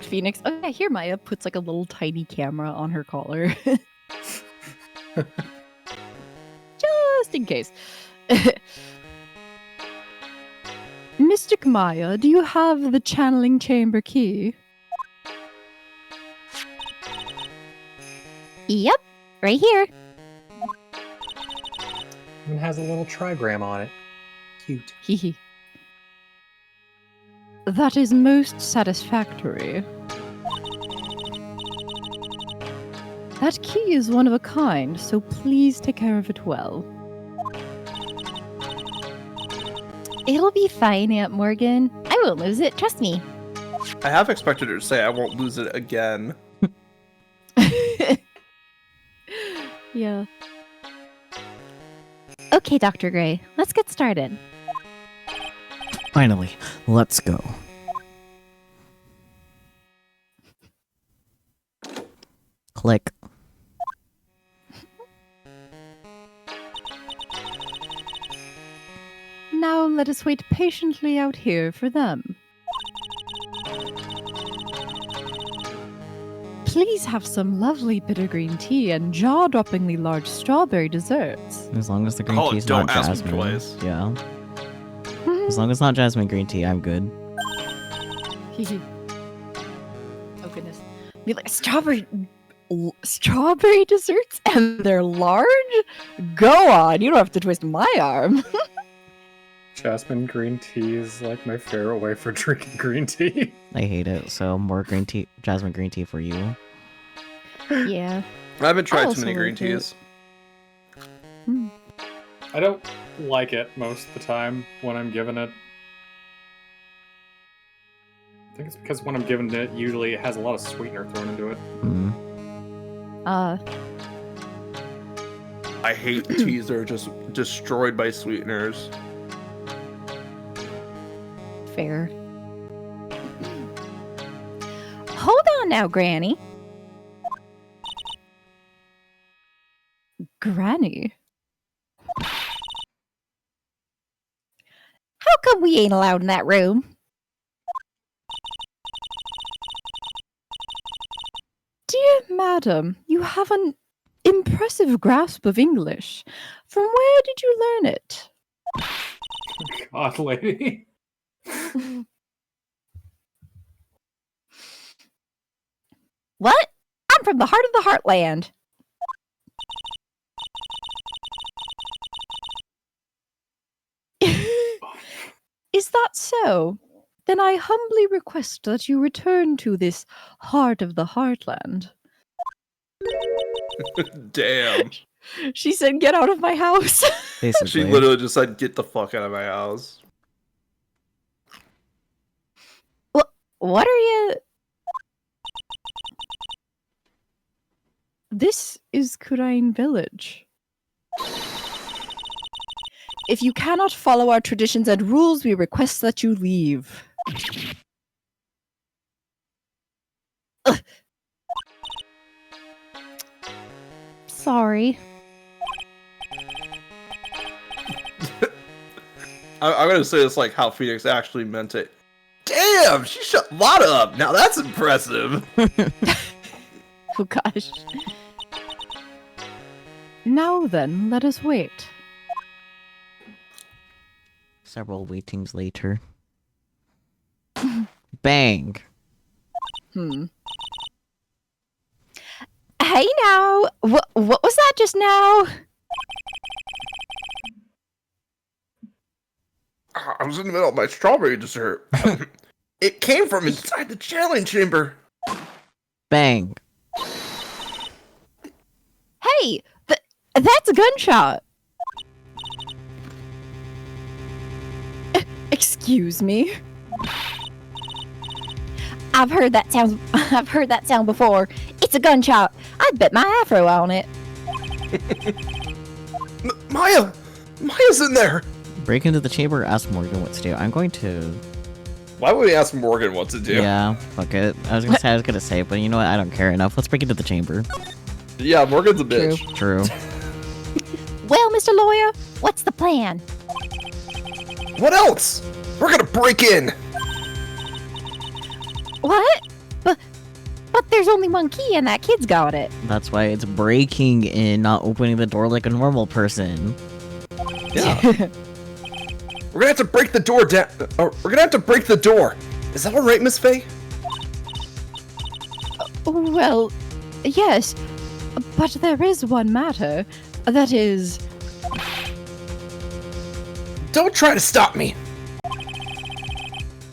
Phoenix. Oh yeah, here Maya puts like a little tiny camera on her collar. Just in case. Mystic Maya, do you have the channeling chamber key? Yep, right here. It has a little trigram on it. Cute. Hehe. That is most satisfactory. That key is one of a kind, so please take care of it well. It'll be fine, Aunt Morgan. I won't lose it, trust me. I have expected her to say I won't lose it again. Yeah. Okay, Dr. Gray, let's get started. Finally, let's go. Click. Now let us wait patiently out here for them. Please have some lovely bitter green tea and jaw-droppingly large strawberry desserts. As long as the green Oh, tea's don't not ask me jasmine. twice. Yeah. As long as it's not jasmine green tea, I'm good. Oh goodness. Be like strawberry desserts and they're large? Go on, you don't have to twist my arm. Jasmine green tea is like my favorite way for drinking green tea. I hate it. So more green tea, jasmine green tea for you. Yeah. I haven't tried too also many green like it. teas. I don't like it most of the time when I'm given it. I think it's because when I'm given it, usually it has a lot of sweetener thrown into it. Mm. I hate teas that are just destroyed by sweeteners. Fair. Hold on now, Granny. Granny? How come we ain't allowed in that room? Dear madam, you have an impressive grasp of English. From where did you learn it? God, lady. What? I'm from the heart of the heartland. Is that so? Then I humbly request that you return to this heart of the heartland. Damn. She said, get out of my house. Basically. She literally just said, get the fuck out of my house. What are you... This is Kurain Village. If you cannot follow our traditions and rules, we request that you leave. Ugh. Sorry. I'm gonna say this like how Phoenix actually meant it. Damn, she shut Lotta up. Now that's impressive. Oh gosh. Now then, let us wait. Several waitings later. Bang. Hey now, what was that just now? I was in the middle of my strawberry dessert. It came from inside the challenge chamber. Bang. Hey, that's a gunshot. Excuse me. I've heard that sound before. It's a gunshot. I'd bet my afro on it. Maya's in there. Break into the chamber, ask Morgan what to do. I'm going to... Why would we ask Morgan what to do? Yeah, fuck it. I was gonna say, but you know what? I don't care enough. Let's break into the chamber. Yeah, Morgan's a bitch. True. Well, Mr. Lawyer, what's the plan? What else? We're gonna break in. What? But there's only one key and that kid's got it. That's why it's breaking in, not opening the door like a normal person. Yeah. We're gonna have to break the door down. We're gonna have to break the door. Is that all right, Miss Faye? Well, yes, but there is one matter. That is... Don't try to stop me.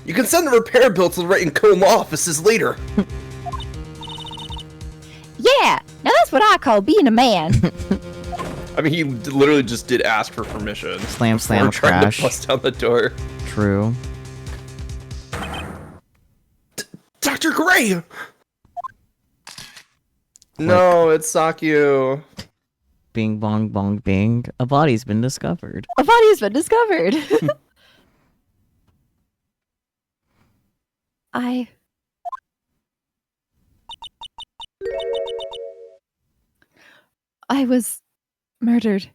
You can send the repair bill to the Ratencombe offices later. Yeah, now that's what I call being a man. I mean, he literally just did ask for permission. Slam, We're slam, trying crash. to bust down the door. True. Dr. Gray! No, it's Sakyu. Bing, bong, bong, bing. A body's been discovered. A body has been discovered. I was murdered.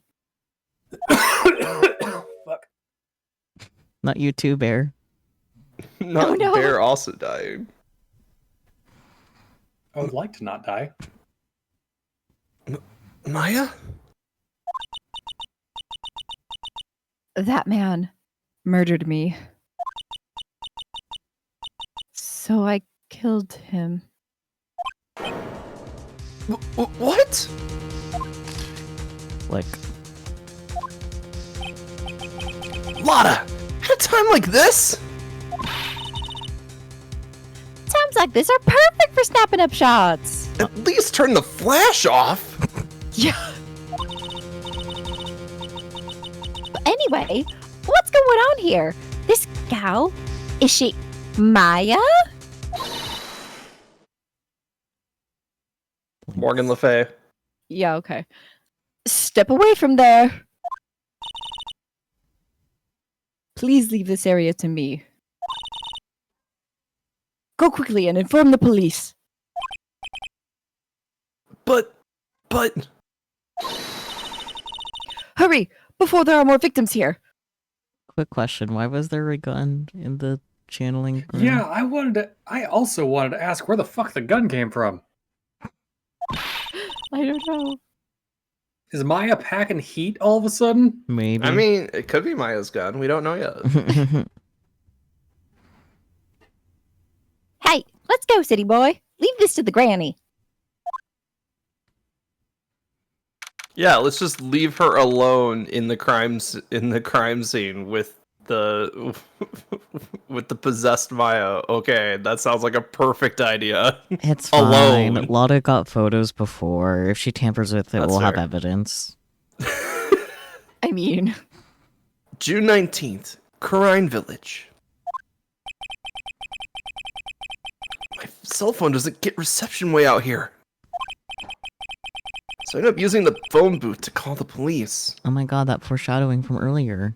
Fuck. Not you too, Bear. Not Oh, no. Bear also dying. I would like to not die. Maya? That man murdered me. So I killed him. What? Like, Lotta! At a time like this? Times like this are perfect for snapping up shots. At least turn the flash off. Yeah. Anyway, what's going on here? This gal, is she Maya? Morgan Le Fay. Yeah, okay. Step away from there. Please leave this area to me. Go quickly and inform the police. But... Hurry, before there are more victims here. quick question. Why was there a gun in the channeling room? Yeah, I also wanted to ask where the fuck the gun came from. I don't know. Is Maya packing heat all of a sudden? Maybe. I mean, it could be Maya's gun. We don't know yet. Hey, let's go, city boy. Leave this to the granny. Yeah, let's just leave her alone in the crime scene with the with the possessed Maya. Okay, that sounds like a perfect idea. It's Alone. fine. Lotta got photos before. If she tampers with it, That's we'll have fair. evidence. I mean, June 19th, Karine Village. My cell phone doesn't get reception way out here. So I ended up using the phone booth to call the police. Oh my god, that foreshadowing from earlier.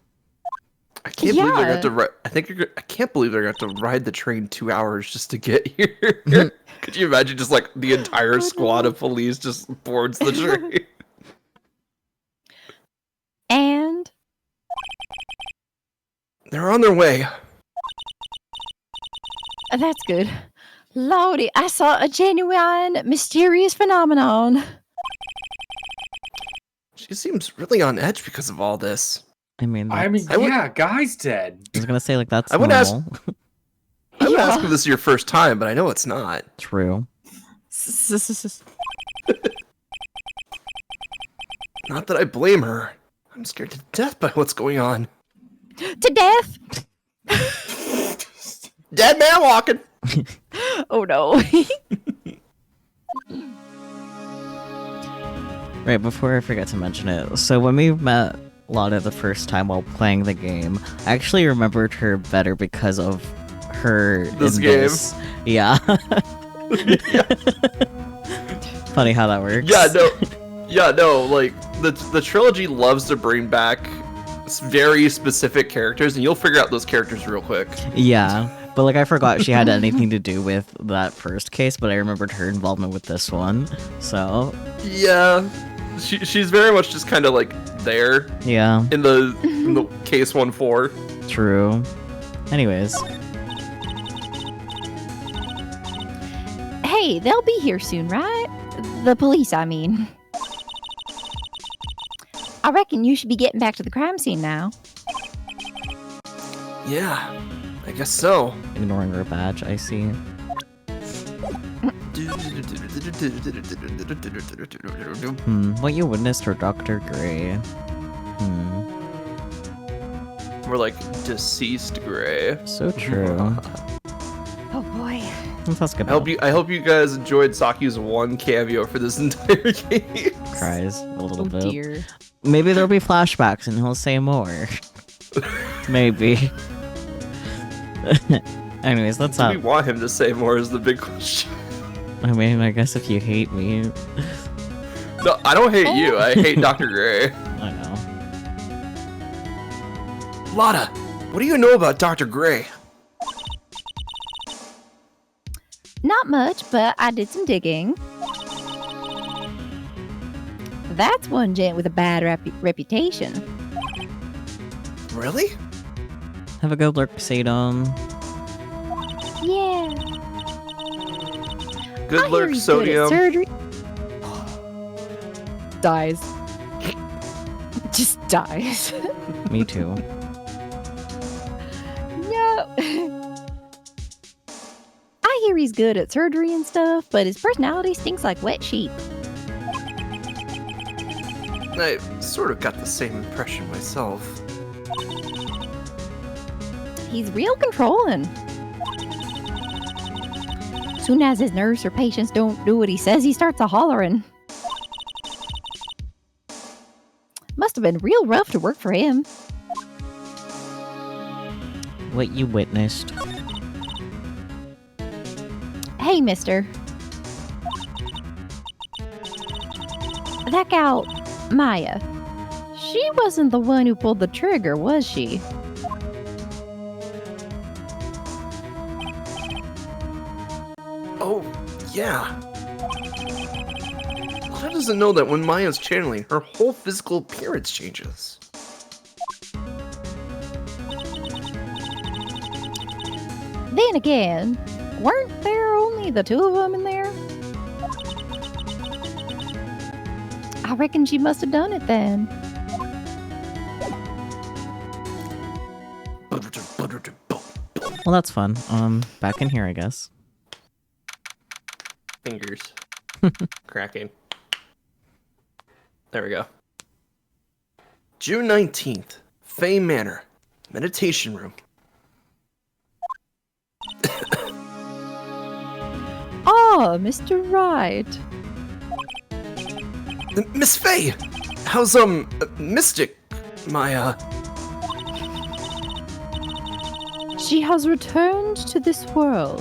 I can't believe they're Yeah. going to ride. I can't believe they're going to have to ride the train 2 hours just to get here. Could you imagine just like the entire squad of police just boards the train? and They're on their way. that's good. Lordy, I saw a genuine, mysterious phenomenon. She seems really on edge because of all this. I mean, I mean, I would- yeah, guy's dead. I was gonna say, like, that's I would ask- normal. I'm Yeah. asking if this is your first time, but I know it's not. True. Not that I blame her. I'm scared to death by what's going on. To death? Dead man walking. Oh no. Right, before I forget to mention it, so when we met Lotta the first time while playing the game, I actually remembered her better because of her This in game? this. Yeah. Funny how that works. Yeah, no, like the trilogy loves to bring back very specific characters, and you'll figure out those characters real quick. Yeah, but like I forgot she had anything to do with that first case, but I remembered her involvement with this one. So, Yeah, she's very much just kind of like there yeah, in the case 1-4. true. Anyways, Hey, they'll be here soon, right? The police, I mean. I reckon you should be getting back to the crime scene now. Yeah, I guess so. ignoring her badge, I see. What you witnessed for Dr. Gray? We're like deceased Gray. So true. Oh boy. That's good. I hope you guys enjoyed Saku's one cameo for this entire game. Cries a little Oh bit. dear. Maybe there'll be flashbacks and he'll say more. Maybe. Anyways, let's Do we up. want him to say more is the big question. I mean, I guess if you hate me, No, I don't hate you. I hate Dr. Gray. I know. Lotta, what do you know about Dr. Gray? Not much, but I did some digging. that's one gent with a bad reputation. Really? Have a good look, Sadum. Yeah. Good I hear lurk, he's good at Sodium. surgery. Dies. Just dies. Me too. No. I hear he's good at surgery and stuff, but his personality stinks like wet sheep. I sort of got the same impression myself. He's real controlling. Soon as his nurse or patients don't do what he says, he starts a hollering. Must have been real rough to work for him. What you witnessed. Hey, mister. That gal, Maya, she wasn't the one who pulled the trigger, was she? Oh, yeah. Lana doesn't know that when Maya's channeling, her whole physical appearance changes. Then again, weren't there only the two of them in there? I reckon she must have done it then. Well, that's fun. Back in here, I guess. Fingers. Cracking. There we go. June 19th, Fay Manor, meditation room. Oh, Mr. Wright. Miss Fay! How's, Mystic, Maya? She has returned to this world.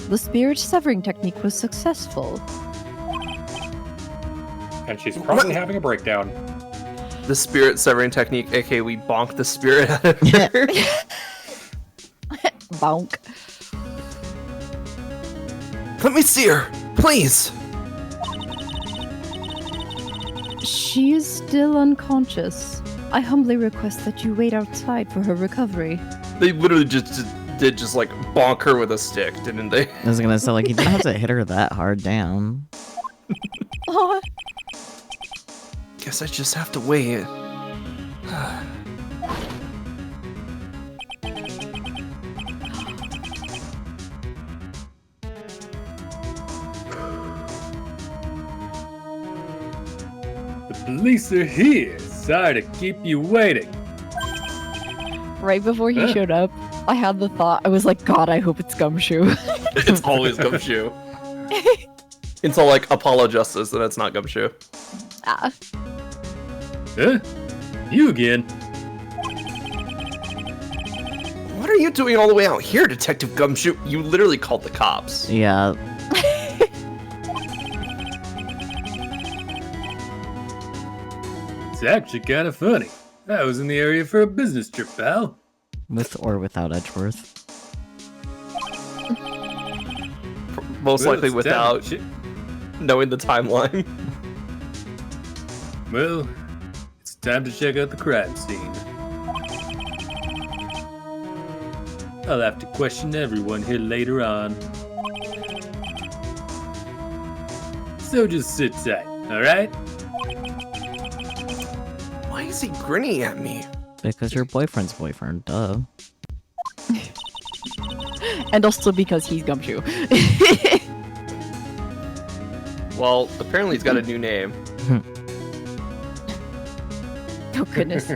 The spirit severing technique was successful. And she's probably having a breakdown. The spirit severing technique, aka we bonk the spirit out of her. Bonk. Let me see her, please! She is still unconscious. I humbly request that you wait outside for her recovery. They literally did like bonk her with a stick, didn't they? I was gonna say, like, you didn't have to hit her that hard down. Oh, Guess I just have to wait. The police are here. Sorry to keep you waiting. right before he Huh? showed up, I had the thought, I was like, God, I hope it's Gumshoe. It's always Gumshoe. Until like Apollo Justice, and it's not Gumshoe. Ah. Huh? You again? What are you doing all the way out here, Detective Gumshoe? You literally called the cops. Yeah. It's actually kind of funny. I was in the area for a business trip, pal. With or without Edgeworth. Most Well, likely it's without time to knowing the timeline. Well, it's time to check out the crime scene. I'll have to question everyone here later on. So just sit tight, alright? Why is he grinning at me? Because your boyfriend's boyfriend, duh. And also because he's Gumshoe. Well, apparently he's got a new name. Oh, goodness.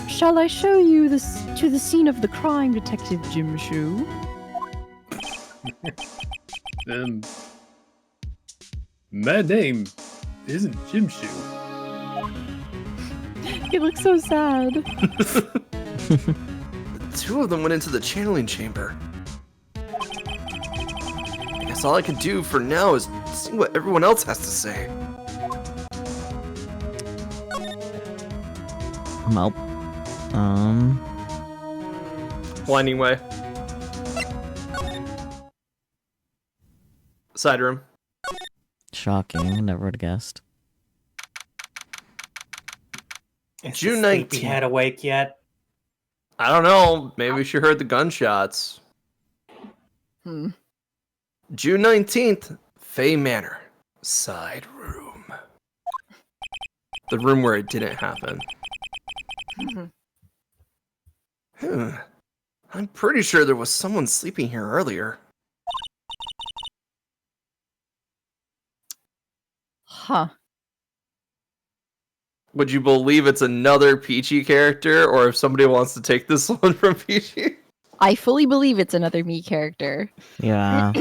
Shall I show you this to the scene of the crime, Detective Jim Shoe? My name isn't Jim Shoe. He looks so sad. Two of them went into the channeling chamber. I guess all I can do for now is see what everyone else has to say. Well, Well, anyway. Side room. shocking. Never would have guessed. Is June the 19th. sleepyhead awake yet? I don't know. Maybe she heard the gunshots. Hmm. June 19th, Fay Manor. Side room. The room where it didn't happen. I'm pretty sure there was someone sleeping here earlier. Huh. Would you believe it's another Peachy character, or if somebody wants to take this one from Peachy? I fully believe it's another me character. Yeah.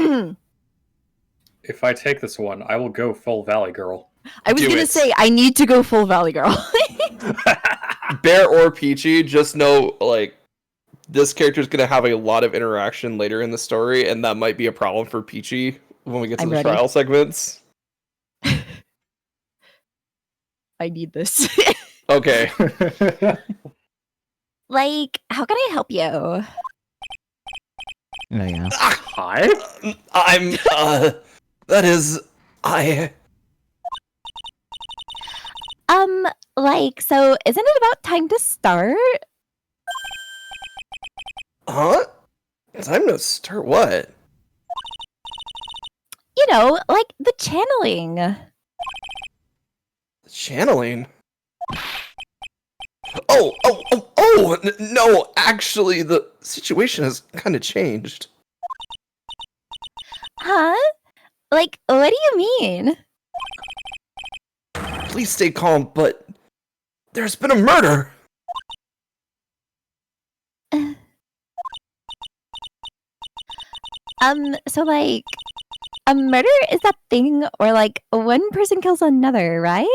If I take this one, I will go full Valley Girl. I was Do gonna it. say I need to go full Valley Girl. Bear or Peachy, just know, like, this character's gonna have a lot of interaction later in the story, and that might be a problem for Peachy when we get to I'm the ready. trial segments. I need this. Okay. Like, how can I help you? Oh, yeah. Hi? I'm, that is, I... Like, so isn't it about time to start? Huh? Time to start what? You know, like the channeling. Channeling? No, actually, the situation has kind of changed. Huh? Like, what do you mean? Please stay calm, but there's been a murder. So like, a murder is that thing where like one person kills another, right?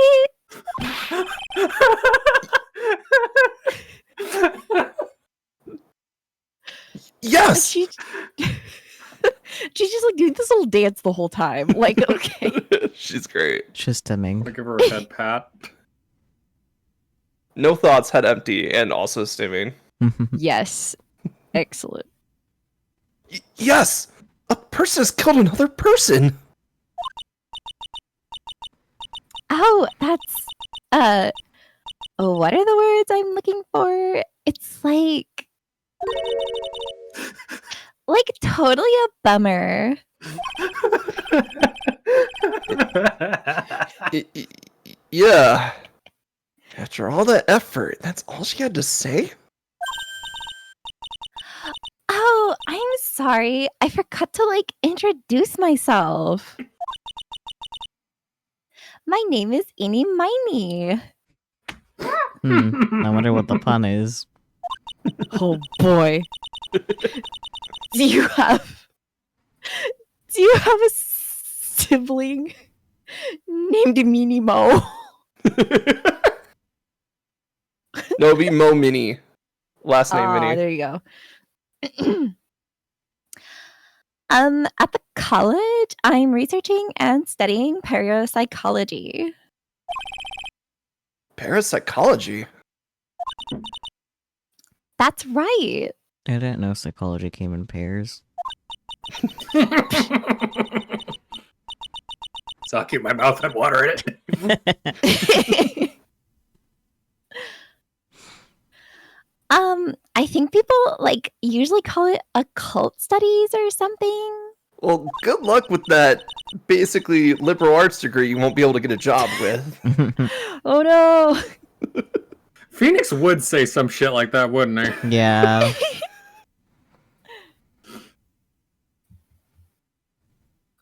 Yes! She's just like doing this little dance the whole time. Like, okay. She's great. She's I'm stimming. gonna give her a head pat. No thoughts, head empty, and also stimming. Yes. Excellent. Yes! A person has killed another person! Oh, that's what are the words I'm looking for? It's like totally a bummer. Yeah. After all that effort, that's all she had to say? Oh, I'm sorry. I forgot to like introduce myself. My name is Eeny Miny. I wonder what the pun is. Oh boy. Do you have a sibling named Meanie Mo? No, it'd be Mo Mini. Last name Mini. There you go. At the college, I'm researching and studying parapsychology. Parapsychology? That's right. I didn't know psychology came in pairs. Saki, my mouth had water in it. I think people like usually call it occult studies or something. Well, good luck with that basically liberal arts degree you won't be able to get a job with. Oh no. Phoenix would say some shit like that, wouldn't he? Yeah.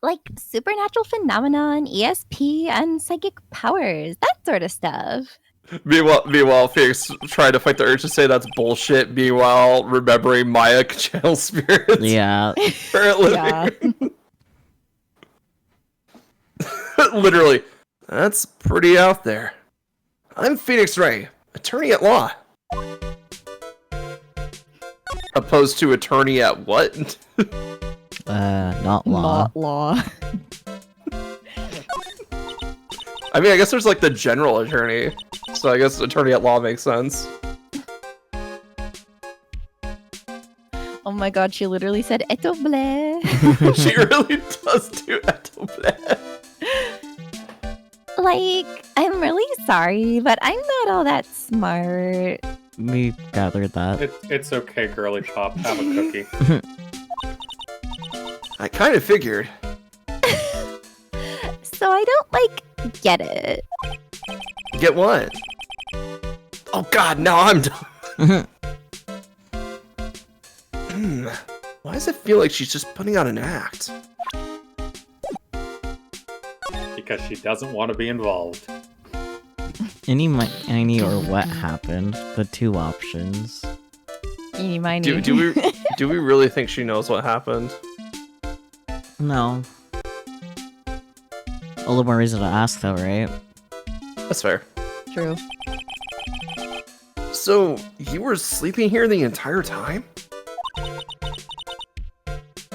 Like supernatural phenomenon, ESP, and psychic powers, that sort of stuff. Meanwhile, Phoenix tried to fight the urge to say that's bullshit. Meanwhile, remembering Maya could channel spirits. Yeah. For a living. Yeah. Literally. That's pretty out there. I'm Phoenix Ray, attorney at law. Opposed to attorney at what? Not law. Not law. I mean, I guess there's like the general attorney. So I guess attorney at law makes sense. Oh my god, she literally said eto bleh. She really does do Etoblet. Like, I'm really sorry, but I'm not all that smart. We gathered that. It's okay, girly pop. Have a cookie. I kind of figured. So I don't, like, get it. Get what? Oh god, now I'm done. Why does it feel like she's just putting on an act? Because she doesn't want to be involved. Any, miny, or what happened? The two options. Eeny miny. Do we really think she knows what happened? No. A little more reason to ask, though, right? That's fair. True. So, you were sleeping here the entire time?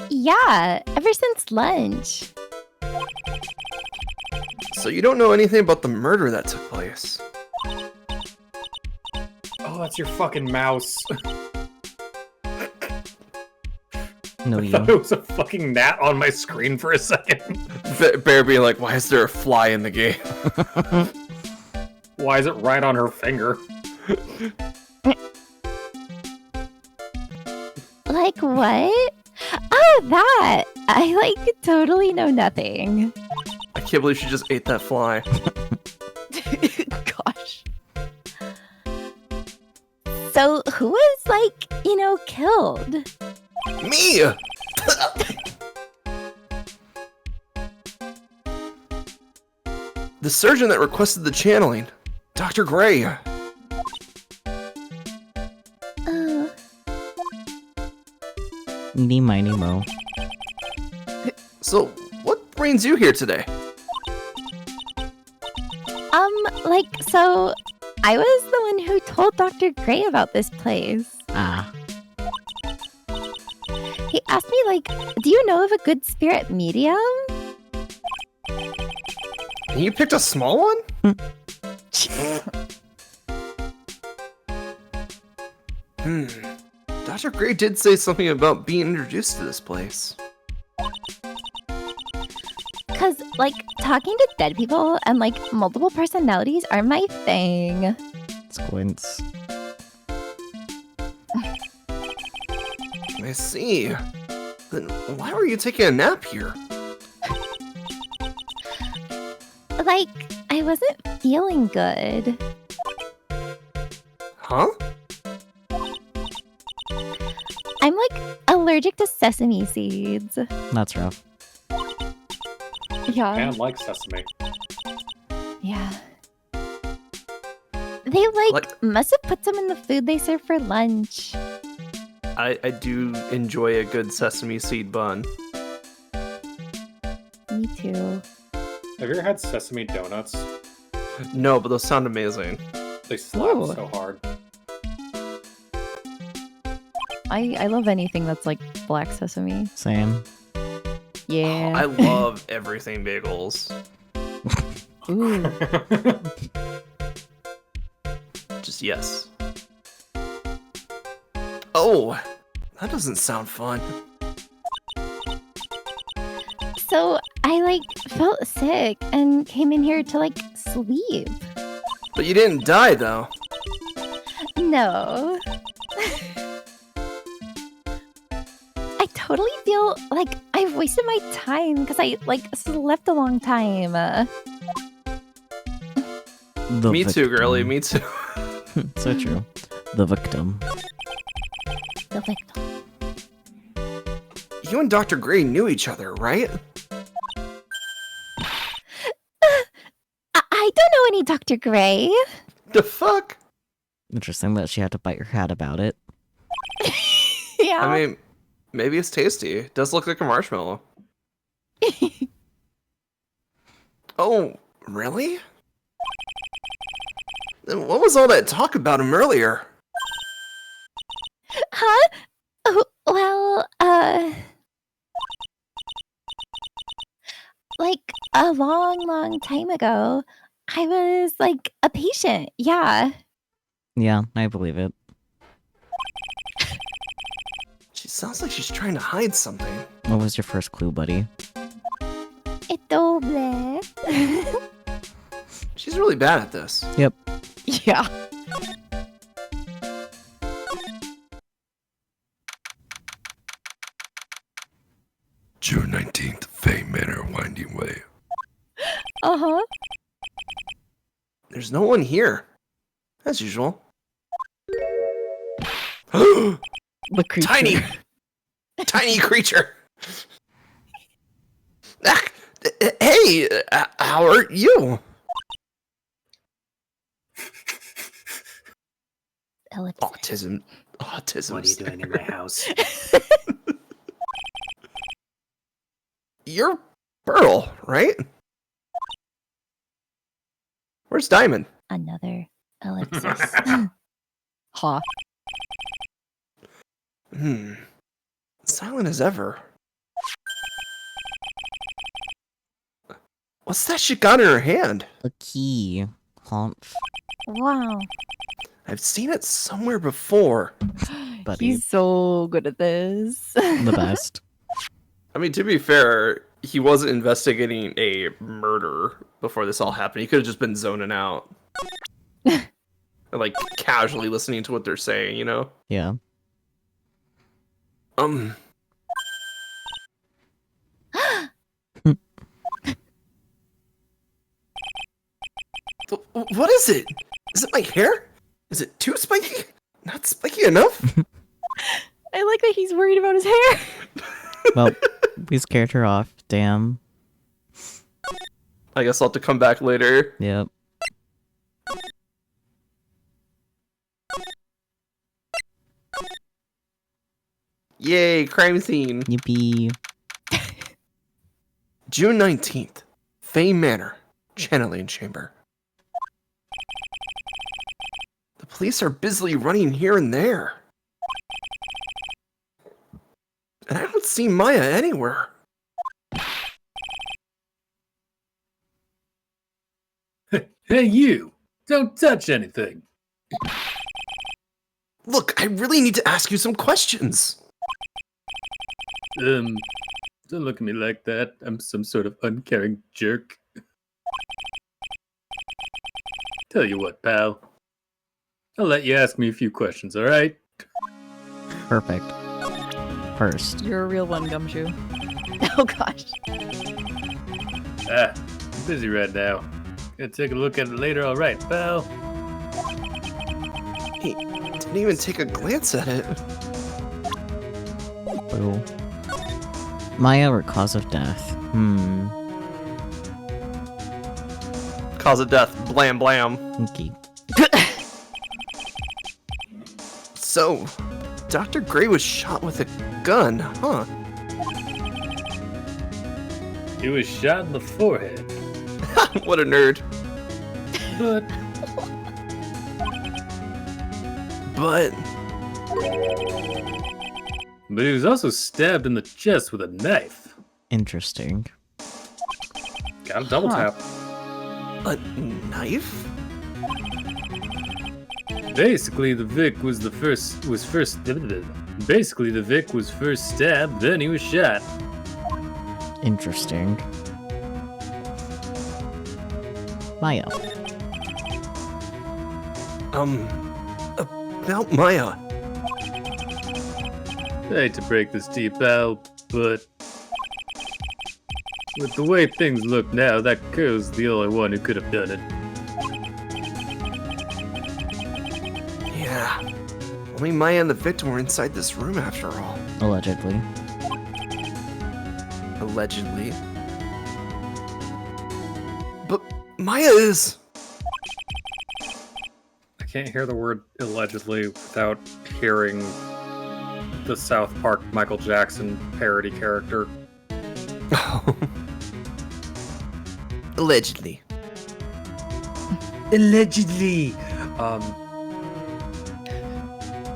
Yeah, ever since lunch. So you don't know anything about the murder that took place? Oh, that's your fucking mouse. No, I you. thought it was a fucking gnat on my screen for a second. Bear being like, why is there a fly in the game? Why is it right on her finger? Like what? Oh, that! I, like, totally know nothing. I can't believe she just ate that fly. Gosh. So, who was, like, killed? Me! The surgeon that requested the channeling, Dr. Gray. Oh, Eeny, miny, mo. So, what brings you here today? so, I was the one who told Dr. Gray about this place. Ah. He asked me, like, do you know of a good spirit medium? And you picked a small one? Dr. Gray did say something about being introduced to this place. Because, like, talking to dead people and, like, multiple personalities are my thing. Squints. I see. Then why were you taking a nap here? Like, I wasn't feeling good. Huh? I'm, like, allergic to sesame seeds. That's rough. Yeah. Man likes sesame. Yeah. They, like, must have put some in the food they serve for lunch. I do enjoy a good sesame seed bun. Me too. Have you ever had sesame donuts? No, but those sound amazing. They slap Ooh. so hard. I love anything that's like black sesame. Same. Yeah. I love everything bagels. Ooh. Just yes. Oh, that doesn't sound fun. So I, like, felt sick and came in here to, like, sleep. But you didn't die, though. No. I totally feel like I've wasted my time because I, like, slept a long time. Me too, girly, me too. So true. The victim. The victim. You and Dr. Gray knew each other, right? I don't know any Dr. Gray. The fuck? Interesting that she had to bite her hat about it. Yeah. I mean, maybe it's tasty. It does look like a marshmallow. Oh, really? Then what was all that talk about him earlier? Huh? Oh, well, like a long time ago, I was like a patient. Yeah. Yeah, I believe it. She sounds like she's trying to hide something. What was your first clue, buddy? It's doble. really bad at this. Yep. Yeah. June 19th, Fay Manor, Winding Way. Uh-huh. There's no one here. As usual. The creature. Tiny creature. Ah, hey, how are you? Autism. What are you doing in my house? You're Pearl, right? Where's Diamond? Another ellipsis. Ha. Silent as ever. What's that she got in her hand? A key. Humph. Wow. I've seen it somewhere before. Buddy. He's so good at this. The best. I mean, to be fair, he wasn't investigating a murder before this all happened. He could have just been zoning out. Or, like, casually listening to what they're saying, you know? Yeah. What is it? Is it my hair? Is it too spiky? Not spiky enough? I like that he's worried about his hair. Well, we scared her off. Damn. I guess I'll have to come back later. Yep. Yay, crime scene. Yippee. June 19th, Fay Manor, channeling chamber. The police are busily running here and there. And I don't see Maya anywhere. Hey, you! Don't touch anything. Look, I really need to ask you some questions. Don't look at me like that. I'm some sort of uncaring jerk. Tell you what, pal. I'll let you ask me a few questions, alright? Perfect. First. You're a real one, Gumshoe. Oh gosh. I'm busy right now. Gonna take a look at it later, alright, pal? He didn't even take a glance at it. Boo. Maya or cause of death? Cause of death, blam blam. Okay. So, Dr. Gray was shot with a gun, huh? He was shot in the forehead. What a nerd. But he was also stabbed in the chest with a knife. Interesting. Got a double tap. A knife? Basically, the Vic was Basically, the Vic was first stabbed, then he was shot. Interesting. Maya. About Maya. I hate to break this to you, pal, but with the way things look now, that girl's the only one who could have done it. Yeah. Only Maya and the victim were inside this room after all. Allegedly. Allegedly. But Maya is... I can't hear the word allegedly without hearing the South Park Michael Jackson parody character. Allegedly. Allegedly.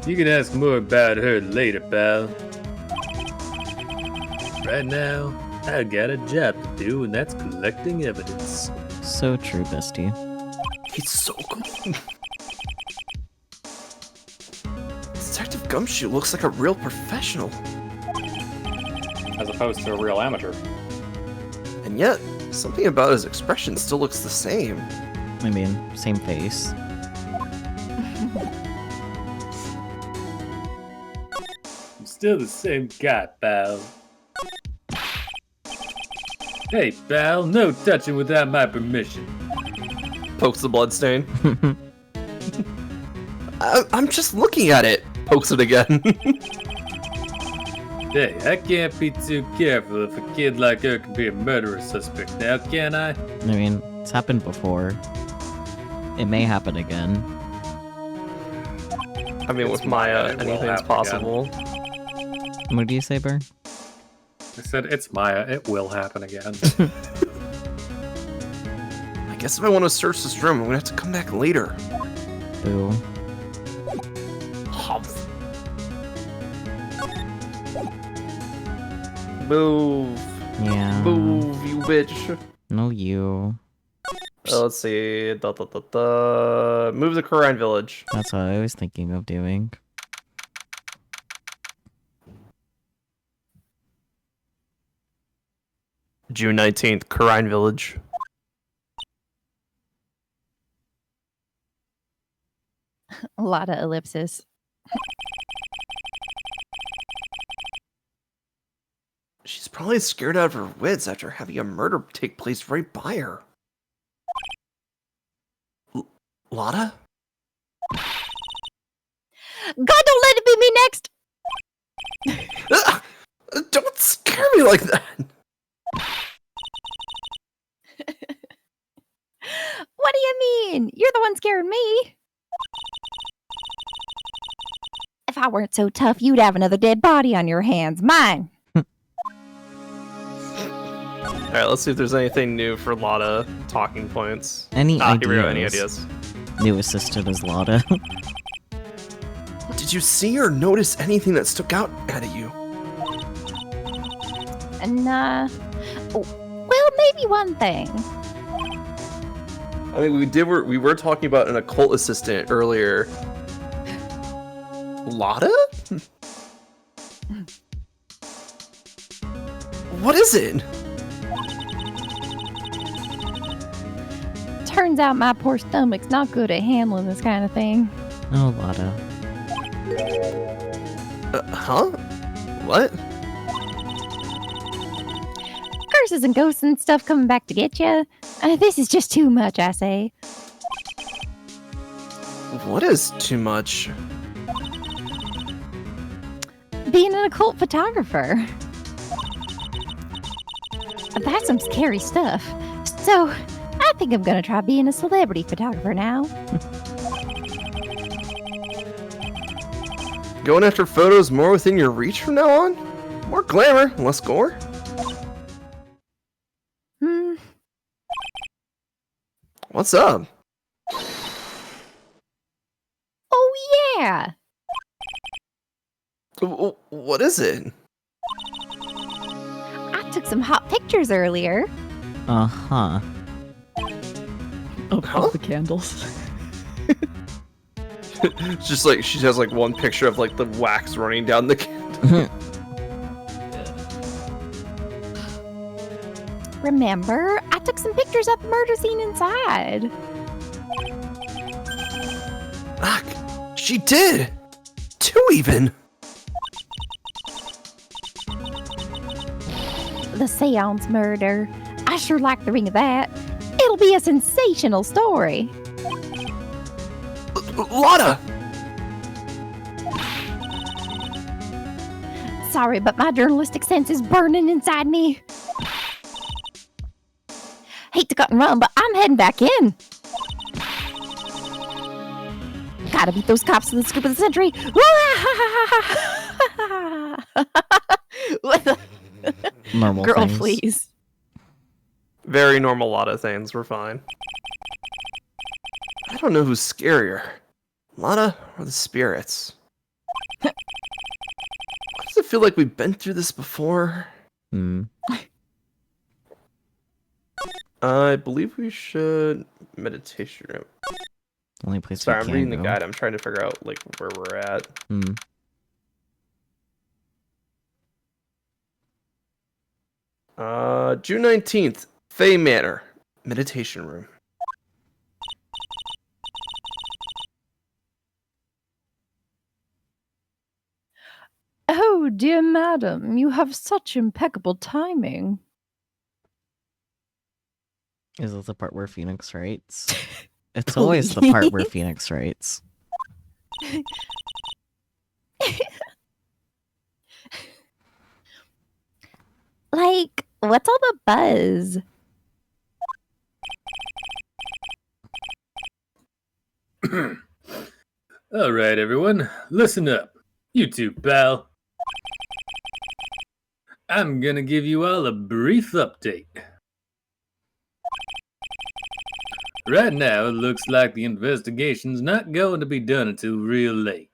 You can ask more about her later, pal. Right now, I got a job to do, and that's collecting evidence. So true, bestie. He's so good. Detective Gumshoe looks like a real professional. As opposed to a real amateur. And yet, something about his expression still looks the same. I mean, same face. I'm still the same guy, pal. Hey, pal, no touching without my permission. Pokes the bloodstain. I'm just looking at it. Pokes it again. Hey, I can't be too careful if a kid like her can be a murderer suspect now, can I? I mean, it's happened before. It may happen again. I mean, with It's Maya, Maya, it will anything's happen possible. What do you say, Burr? I said, it's Maya, it will happen again. I guess if I want to search this room, I'm gonna have to come back later. Boo. Humph. Move. Yeah. Move, you bitch. No, you. Let's see. Move the Koran village. That's what I was thinking of doing. June 19th, Koran village. A lot of ellipses. She's probably scared out of her wits after having a murder take place right by her. Lotta? God, don't let it be me next! Ah! Don't scare me like that! What do you mean? You're the one scaring me. If I weren't so tough, you'd have another dead body on your hands. Mine. Alright, let's see if there's anything new for Lotta talking points. Any Here ideas? we go, any ideas? New assistant is Lotta. Did you see or notice anything that stuck out at you? And, well, maybe one thing. I mean, we were talking about an occult assistant earlier. Lotta? What is it? Turns out my poor stomach's not good at handling this kind of thing. Oh, Lotta. Huh? What? Curses and ghosts and stuff coming back to get you. This is just too much, I say. What is too much? Being an occult photographer. That's some scary stuff. So, I think I'm gonna try being a celebrity photographer now. Going after photos more within your reach from now on? More glamour, less gore? What's up? Oh, yeah! What is it? I took some hot pictures earlier. Uh-huh. Of Huh? all the candles. It's just like she has like one picture of like the wax running down the candle. Remember, I took some pictures of the murder scene inside. She did! 2 even! The seance murder. I sure like the ring of that. It'll be a sensational story. Lotta! Sorry, but my journalistic sense is burning inside me. Hate to cut and run, but I'm heading back in. Gotta beat those cops to the scoop of the century. What the Normal girl, things. please. Very normal Lotta things, we're fine. I don't know who's scarier. Lotta or the spirits? Why does it feel like we've been through this before? I believe we should meditation room. Only place Sorry, we I'm can reading the go. guide. I'm trying to figure out like where we're at. June 19th, Fey Manor, meditation room. dear madam, you have such impeccable timing. Is this the part where Phoenix writes? It's always the part where Phoenix writes. Like, what's all the buzz? All right, everyone, listen up. You two, pal. I'm gonna give you all a brief update. Right now, it looks like the investigation's not going to be done until real late.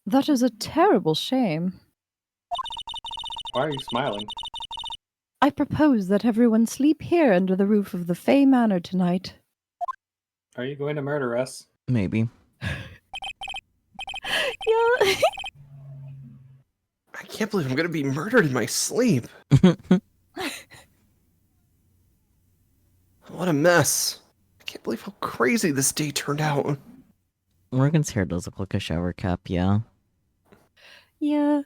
That is a terrible shame. Why are you smiling? I propose that everyone sleep here under the roof of the Fey Manor tonight. Are you going to murder us? Maybe. Yeah. I can't believe I'm gonna be murdered in my sleep. What a mess. I can't believe how crazy this day turned out. Morgan's hair does look like a shower cap, yeah. Yeah.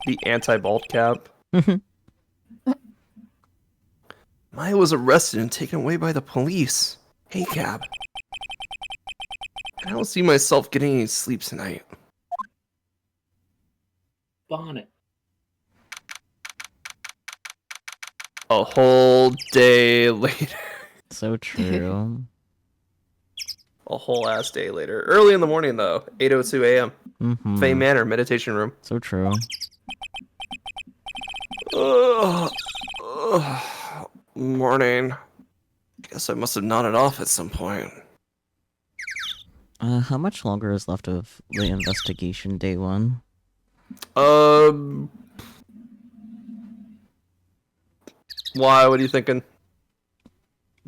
The anti-bald cap. Maya was arrested and taken away by the police. Hey, Cab. I don't see myself getting any sleep tonight. Bonnet. A whole day later. So true. A whole ass day later. Early in the morning, though. 8:02 a.m. Mm-hmm. Fey Manor, meditation room. So true. Morning. Guess I must have nodded off at some point. How much longer is left of the investigation day one? Why? What are you thinking?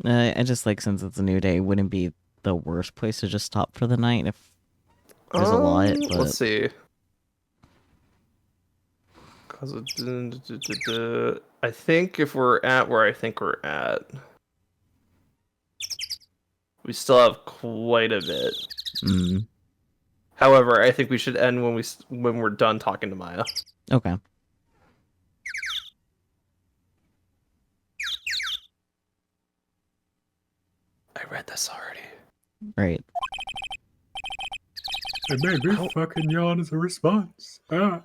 I just like, since it's a new day, wouldn't be the worst place to just stop for the night if there's a lot. But... Let's see. I think if we're at where I think we're at, we still have quite a bit. Mm. However, I think we should end when we're done talking to Maya. Okay. I read this already. Right. It made me fucking yawn as a response. Ah.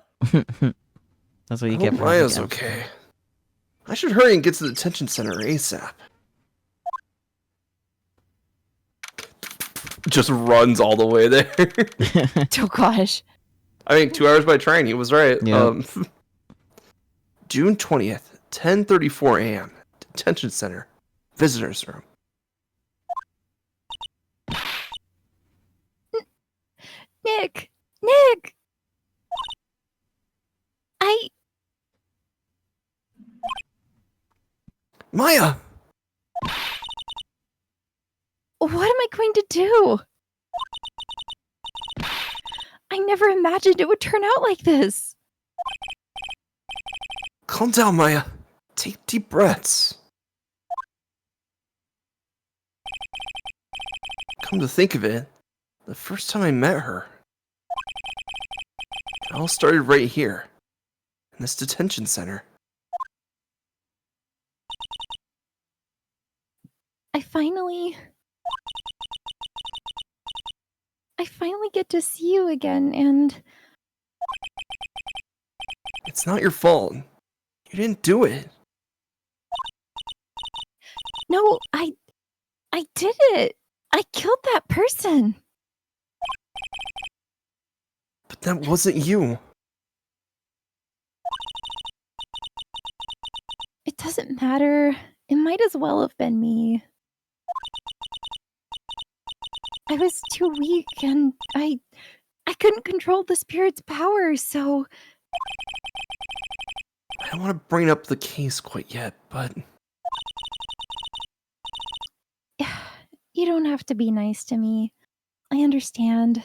That's what you I get hope for Maya's having okay. I should hurry and get to the detention center ASAP. Just runs all the way there. Oh gosh. I mean, 2 hours by train. He was right. Yeah. June 20th, 10:34 a.m. Detention center, visitors room. Nick! Maya! What am I going to do? I never imagined it would turn out like this. Calm down, Maya. Take deep breaths. Come to think of it, the first time I met her, it all started right here, in this detention center. I finally get to see you again, and It's not your fault. You didn't do it. no, I did it. I killed that person. But that wasn't you. It doesn't matter. It might as well have been me. I was too weak, and I couldn't control the spirit's power, so I don't want to bring up the case quite yet, but you don't have to be nice to me. I understand.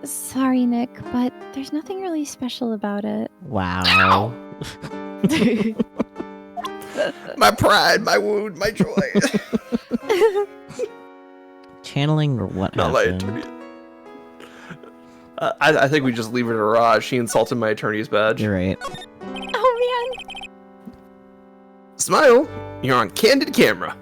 Sorry, Nick, but there's nothing really special about it. Wow. My pride, my wound, my joy. Channeling or what Not my happened? attorney. I think we just leave it to Raj. She insulted my attorney's badge. You're right. Oh man. Smile, you're on candid camera.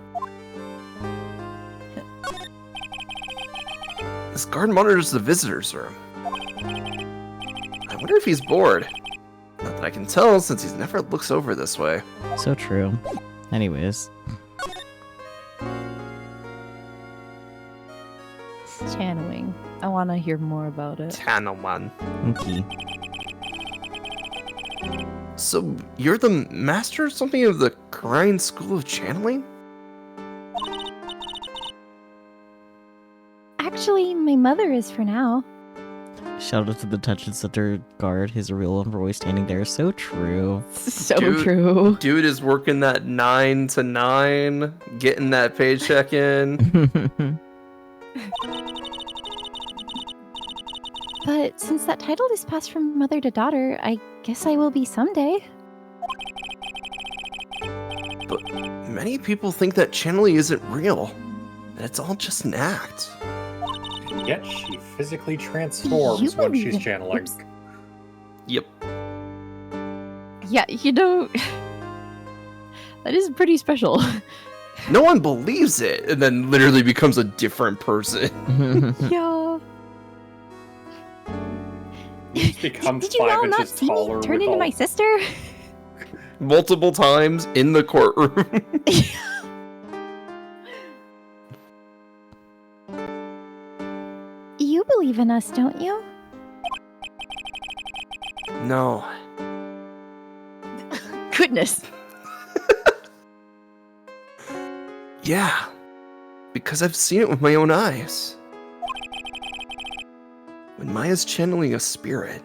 This guard monitors the visitors room. I wonder if he's bored. Not that I can tell, since he never looks over this way. So true. Anyways. Channeling. I want to hear more about it. Tanaman. Okay. So, you're the master or something of the Korean School of Channeling? Actually, my mother is for now. Shout out to the detention center guard. His real voice standing there. So true. So Dude. true. Dude is working that 9 to 9, getting that paycheck in. But since that title is passed from mother to daughter, I guess I will be someday. But many people think that channeling isn't real, that it's all just an act. Yet she physically transforms when she's believe- channeling. Oops. Yep. Yeah, you know, that is pretty special. No one believes it, and then literally becomes a different person. Yeah. You just become Did you 5 all not inches see taller me turn with into all- my sister? Multiple times in the courtroom. You believe in us, don't you? No. Goodness. Yeah. Because I've seen it with my own eyes. When Maya's channeling a spirit,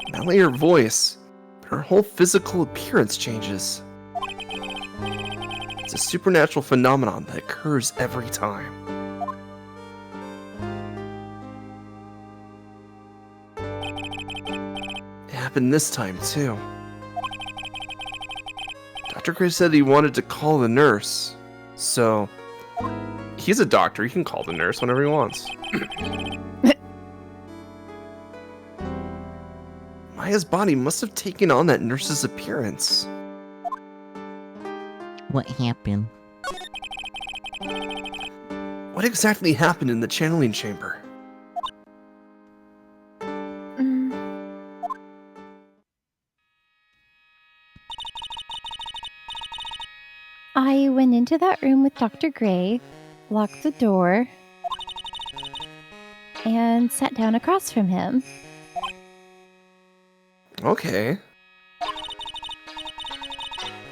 not only her voice, but her whole physical appearance changes. It's a supernatural phenomenon that occurs every time. It happened this time, too. Dr. Gray said he wanted to call the nurse, so he's a doctor. He can call the nurse whenever he wants. Maya's body must have taken on that nurse's appearance. What happened? What exactly happened in the channeling chamber? I went into that room with Dr. Gray, locked the door, and sat down across from him. Okay.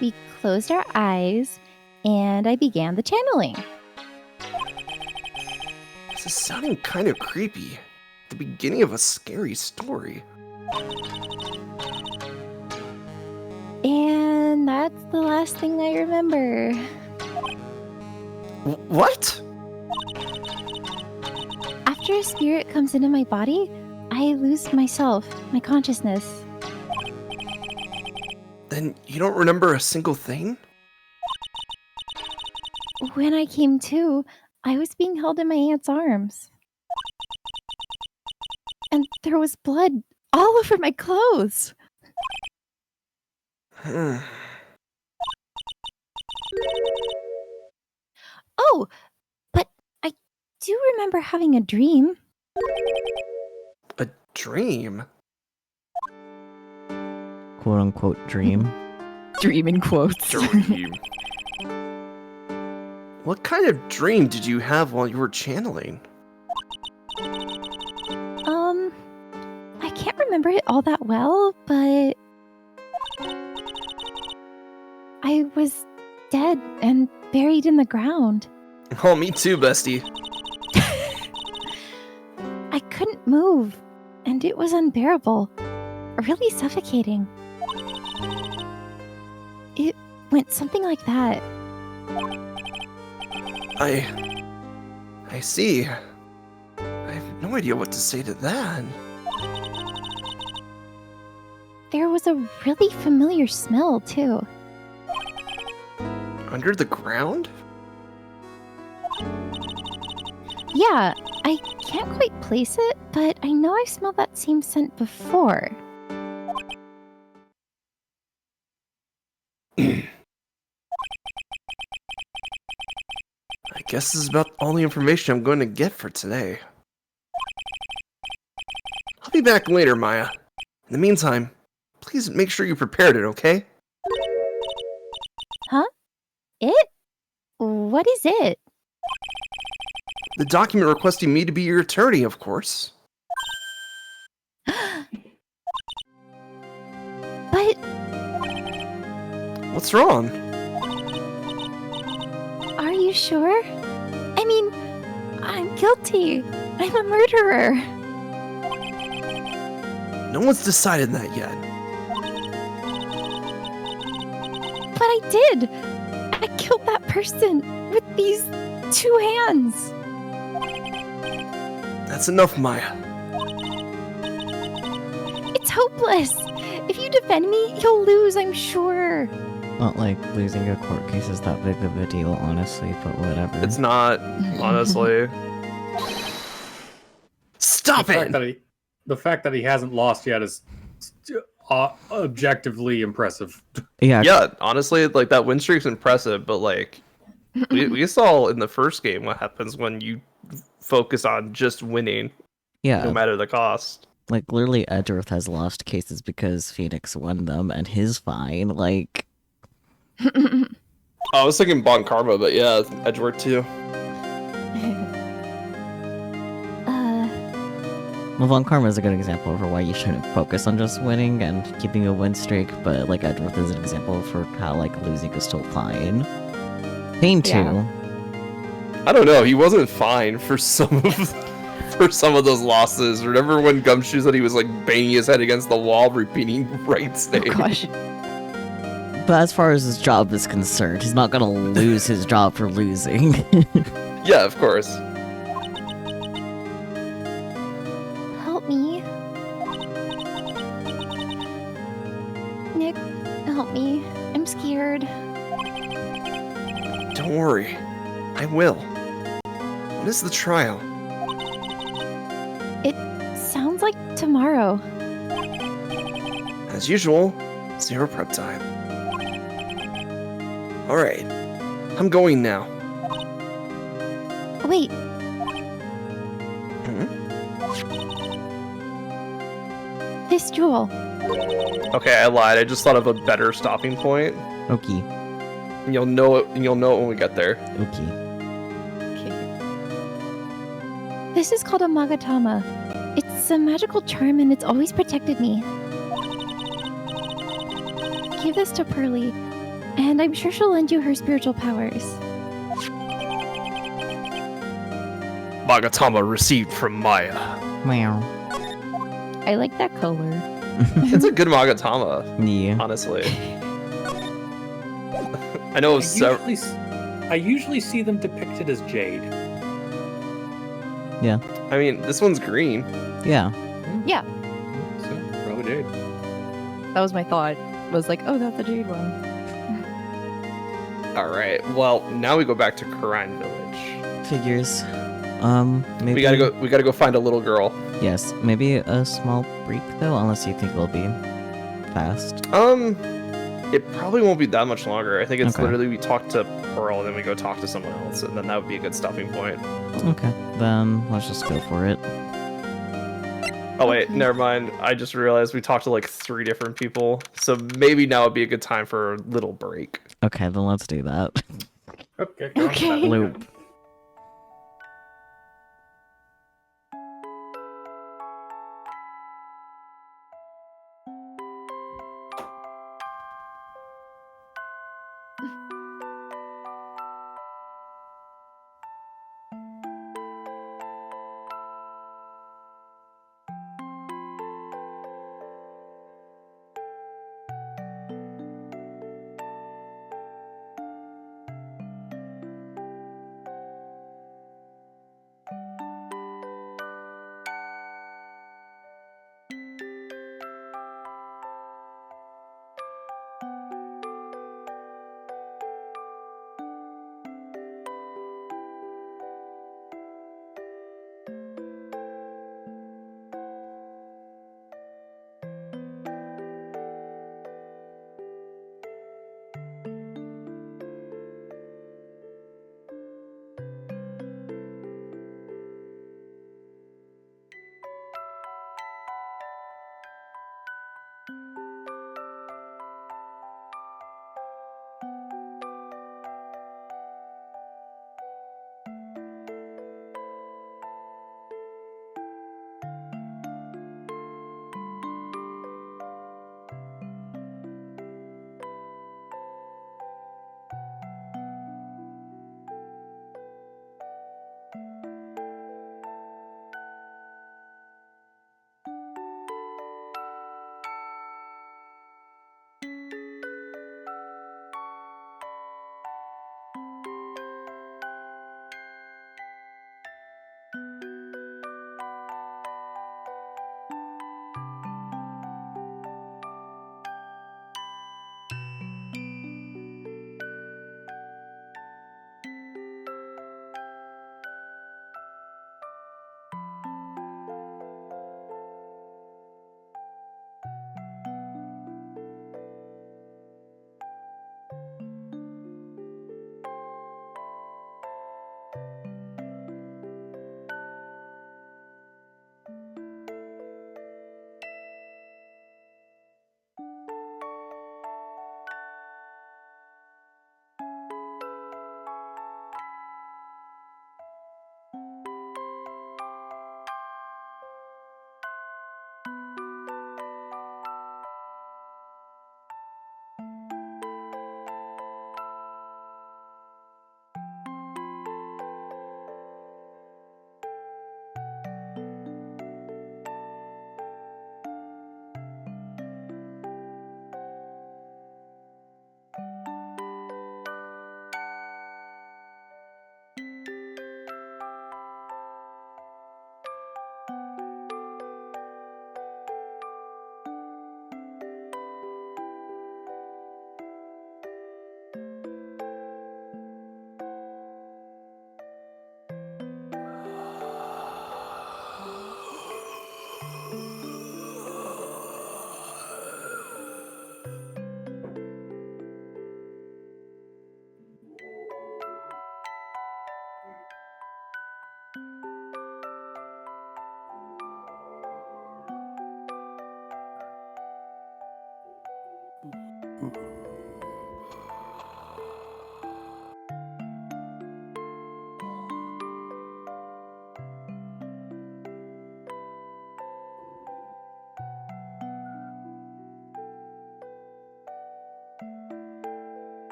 We closed our eyes, and I began the channeling. This is sounding kind of creepy. The beginning of a scary story. And that's the last thing I remember. What? After a spirit comes into my body, I lose myself, my consciousness. Then you don't remember a single thing? When I came to, I was being held in my aunt's arms. And there was blood all over my clothes. Oh, but I do remember having a dream. A dream? Quote unquote dream. Dream in quotes. Dream. What kind of dream did you have while you were channeling? I can't remember it all that well, but I was dead and buried in the ground. Oh, me too, bestie. I couldn't move, and it was unbearable, really suffocating. It went something like that. I see. I have no idea what to say to that. there was a really familiar smell, too. Under the ground? Yeah, I can't quite place it, but I know I've smelled that same scent before. I guess this is about all the information I'm going to get for today. I'll be back later, Maya. In the meantime, please make sure you prepared it, okay? Huh? It? What is it? The document requesting me to be your attorney, of course. But What's wrong? are you sure? I mean, I'm guilty. I'm a murderer. No one's decided that yet. But I did. I killed that person with these 2 hands. That's enough, Maya. It's hopeless. If you defend me, you'll lose, I'm sure. Not like losing a court case is that big of a deal, honestly, but whatever. It's not, honestly. Stop it! The fact that he hasn't lost yet is objectively impressive. Yeah, Yeah, honestly, like that win streak's impressive, but like we saw in the first game what happens when you focus on just winning, yeah. no matter the cost. Like, literally, Edgeworth has lost cases because Phoenix won them, and he's fine. Like, I was thinking Bon Karma, but yeah, Edgeworth too. well, Von Karma is a good example for why you shouldn't focus on just winning and keeping a win streak, but, like, Edgeworth is an example for how, like, losing is still fine. Pain too. Yeah. I don't know, he wasn't fine for some of those losses. Remember when Gumshoe said he was like banging his head against the wall, repeating Wright's name? Oh gosh. But as far as his job is concerned, he's not gonna lose his job for losing. Yeah, of course. Help me. Nick, help me. I'm scared. Don't worry, I will. When is the trial? Sounds like tomorrow. As usual, 0 prep time. Alright, I'm going now. Wait, Hmm? this jewel. Okay, I lied. I just thought of a better stopping point. Okay, And you'll know it when we get there. okay. This is called a Magatama. It's a magical charm and it's always protected me. Give this to Pearly, and I'm sure she'll lend you her spiritual powers. Magatama received from Maya. Meow. I like that color. It's a good Magatama, Yeah. honestly. I know several. I usually see them depicted as jade. I mean, this one's green. Yeah. So, probably jade. That was my thought. Was like, oh, that's a jade one. All right. Well, now we go back to Karine Village. Figures. Maybe. We gotta go find a little girl. Yes, maybe a small break though, unless you think it'll be fast. It probably won't be that much longer. I think it's Okay. literally we talk to Pearl and then we go talk to someone else, and then that would be a good stopping point. Okay, then let's just go for it. Oh wait, Okay. never mind. I just realized we talked to like 3 different people, so maybe now would be a good time for a little break. Okay, then let's do that. Okay. go on with Okay. that. Loop.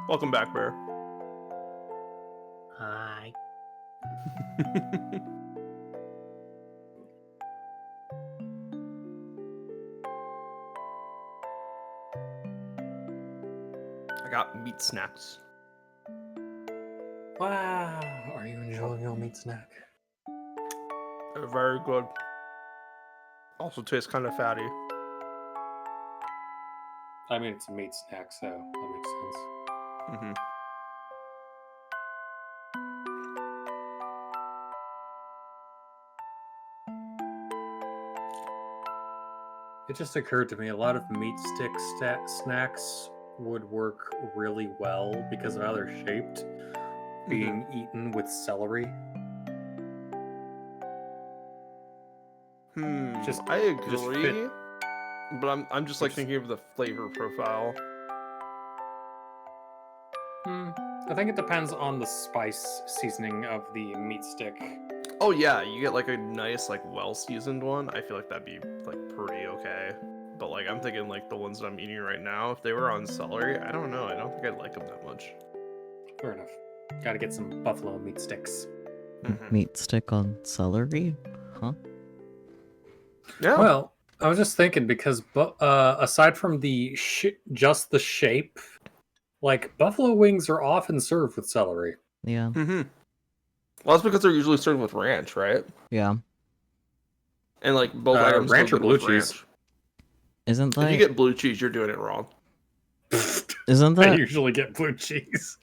Welcome back, Bear. Hi. I got meat snacks. Wow. Are you enjoying your meat snack? They're very good. Also tastes kind of fatty. I mean, it's a meat snack, so that makes sense. Mm-hmm. It just occurred to me a lot of meat stick snacks would work really well because of how they're shaped, being eaten with celery. I agree. just fit. But I'm just like thinking of the flavor profile. I think it depends on the spice seasoning of the meat stick. Oh yeah, you get like a nice, like well-seasoned one. I feel like that'd be like pretty okay. But like I'm thinking like the ones that I'm eating right now, if they were on celery, I don't know. I don't think I'd like them that much. Fair enough. Gotta get some buffalo meat sticks. Meat stick on celery? Huh? Yeah. Well, I was just thinking because aside from the just the shape, like buffalo wings are often served with celery. Yeah. Well, that's because they're usually served with ranch, right? Yeah. And like both items ranch go or good blue with cheese? ranch. Isn't If you that get blue cheese, you're doing it wrong. isn't I that usually get blue cheese.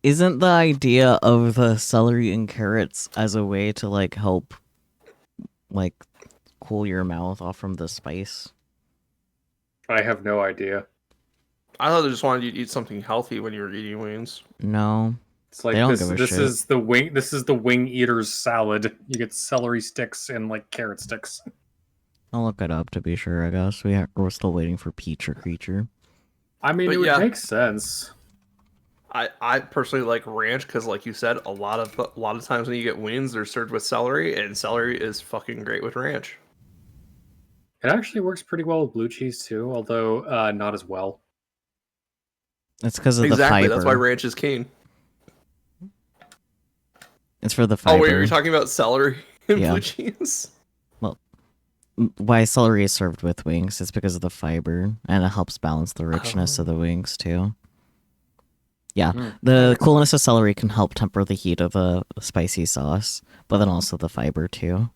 isn't the idea of the celery and carrots as a way to like help like cool your mouth off from the spice? I have no idea. I thought they just wanted you to eat something healthy when you were eating wings. No. It's like They don't this. give a This shit. is the wing. This is the wing eater's salad. You get celery sticks and like carrot sticks. I'll look it up to be sure, I guess. We're still waiting for Peach or Creature. I mean, But it would yeah. make sense. I personally like ranch because, like you said, a lot of times when you get wings, they're served with celery, and celery is fucking great with ranch. It actually works pretty well with blue cheese too, although not as well. It's because of the Exactly, fiber. that's why ranch is king. It's for the fiber. Oh wait, you're talking about celery and Yeah. blue cheese? Why celery is served with wings? It's because of the fiber, and it helps balance the richness of the wings too. Yeah, the coolness of celery can help temper the heat of a spicy sauce, but then also the fiber too.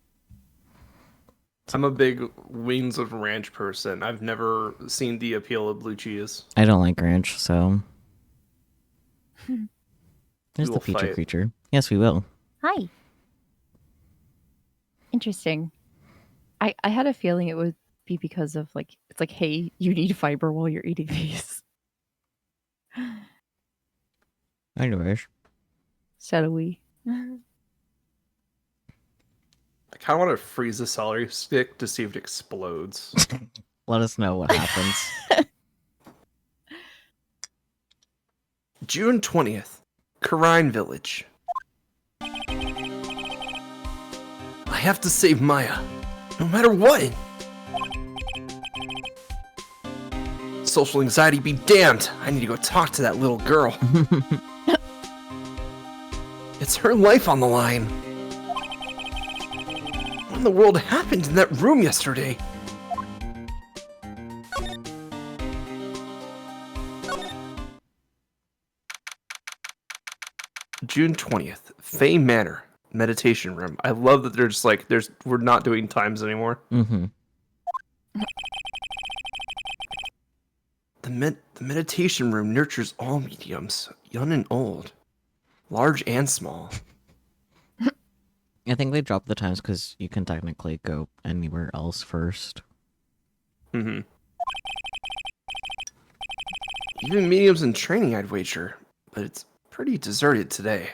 I'm a big wings with ranch person. I've never seen the appeal of blue cheese. I don't like ranch, so there's We the will Peach or fight. Creature. Yes, we will. Hi. Interesting. I had a feeling it would be because of like it's like, hey, you need fiber while you're eating these. Anyways, Shall we? I kind of want to freeze the celery stick to see if it explodes. let us know what happens. June 20th, Karine Village. I have to save Maya, no matter what. Social anxiety be damned. I need to go talk to that little girl. It's her life on the line. What in the world happened in that room yesterday? June 20th, Fay Manor, meditation room. I love that they're just like, we're not doing times anymore. Mm-hmm. The meditation room nurtures all mediums, young and old, large and small. I think they dropped the times because you can technically go anywhere else first. Mm-hmm. Even mediums in training, I'd wager, but it's pretty deserted today.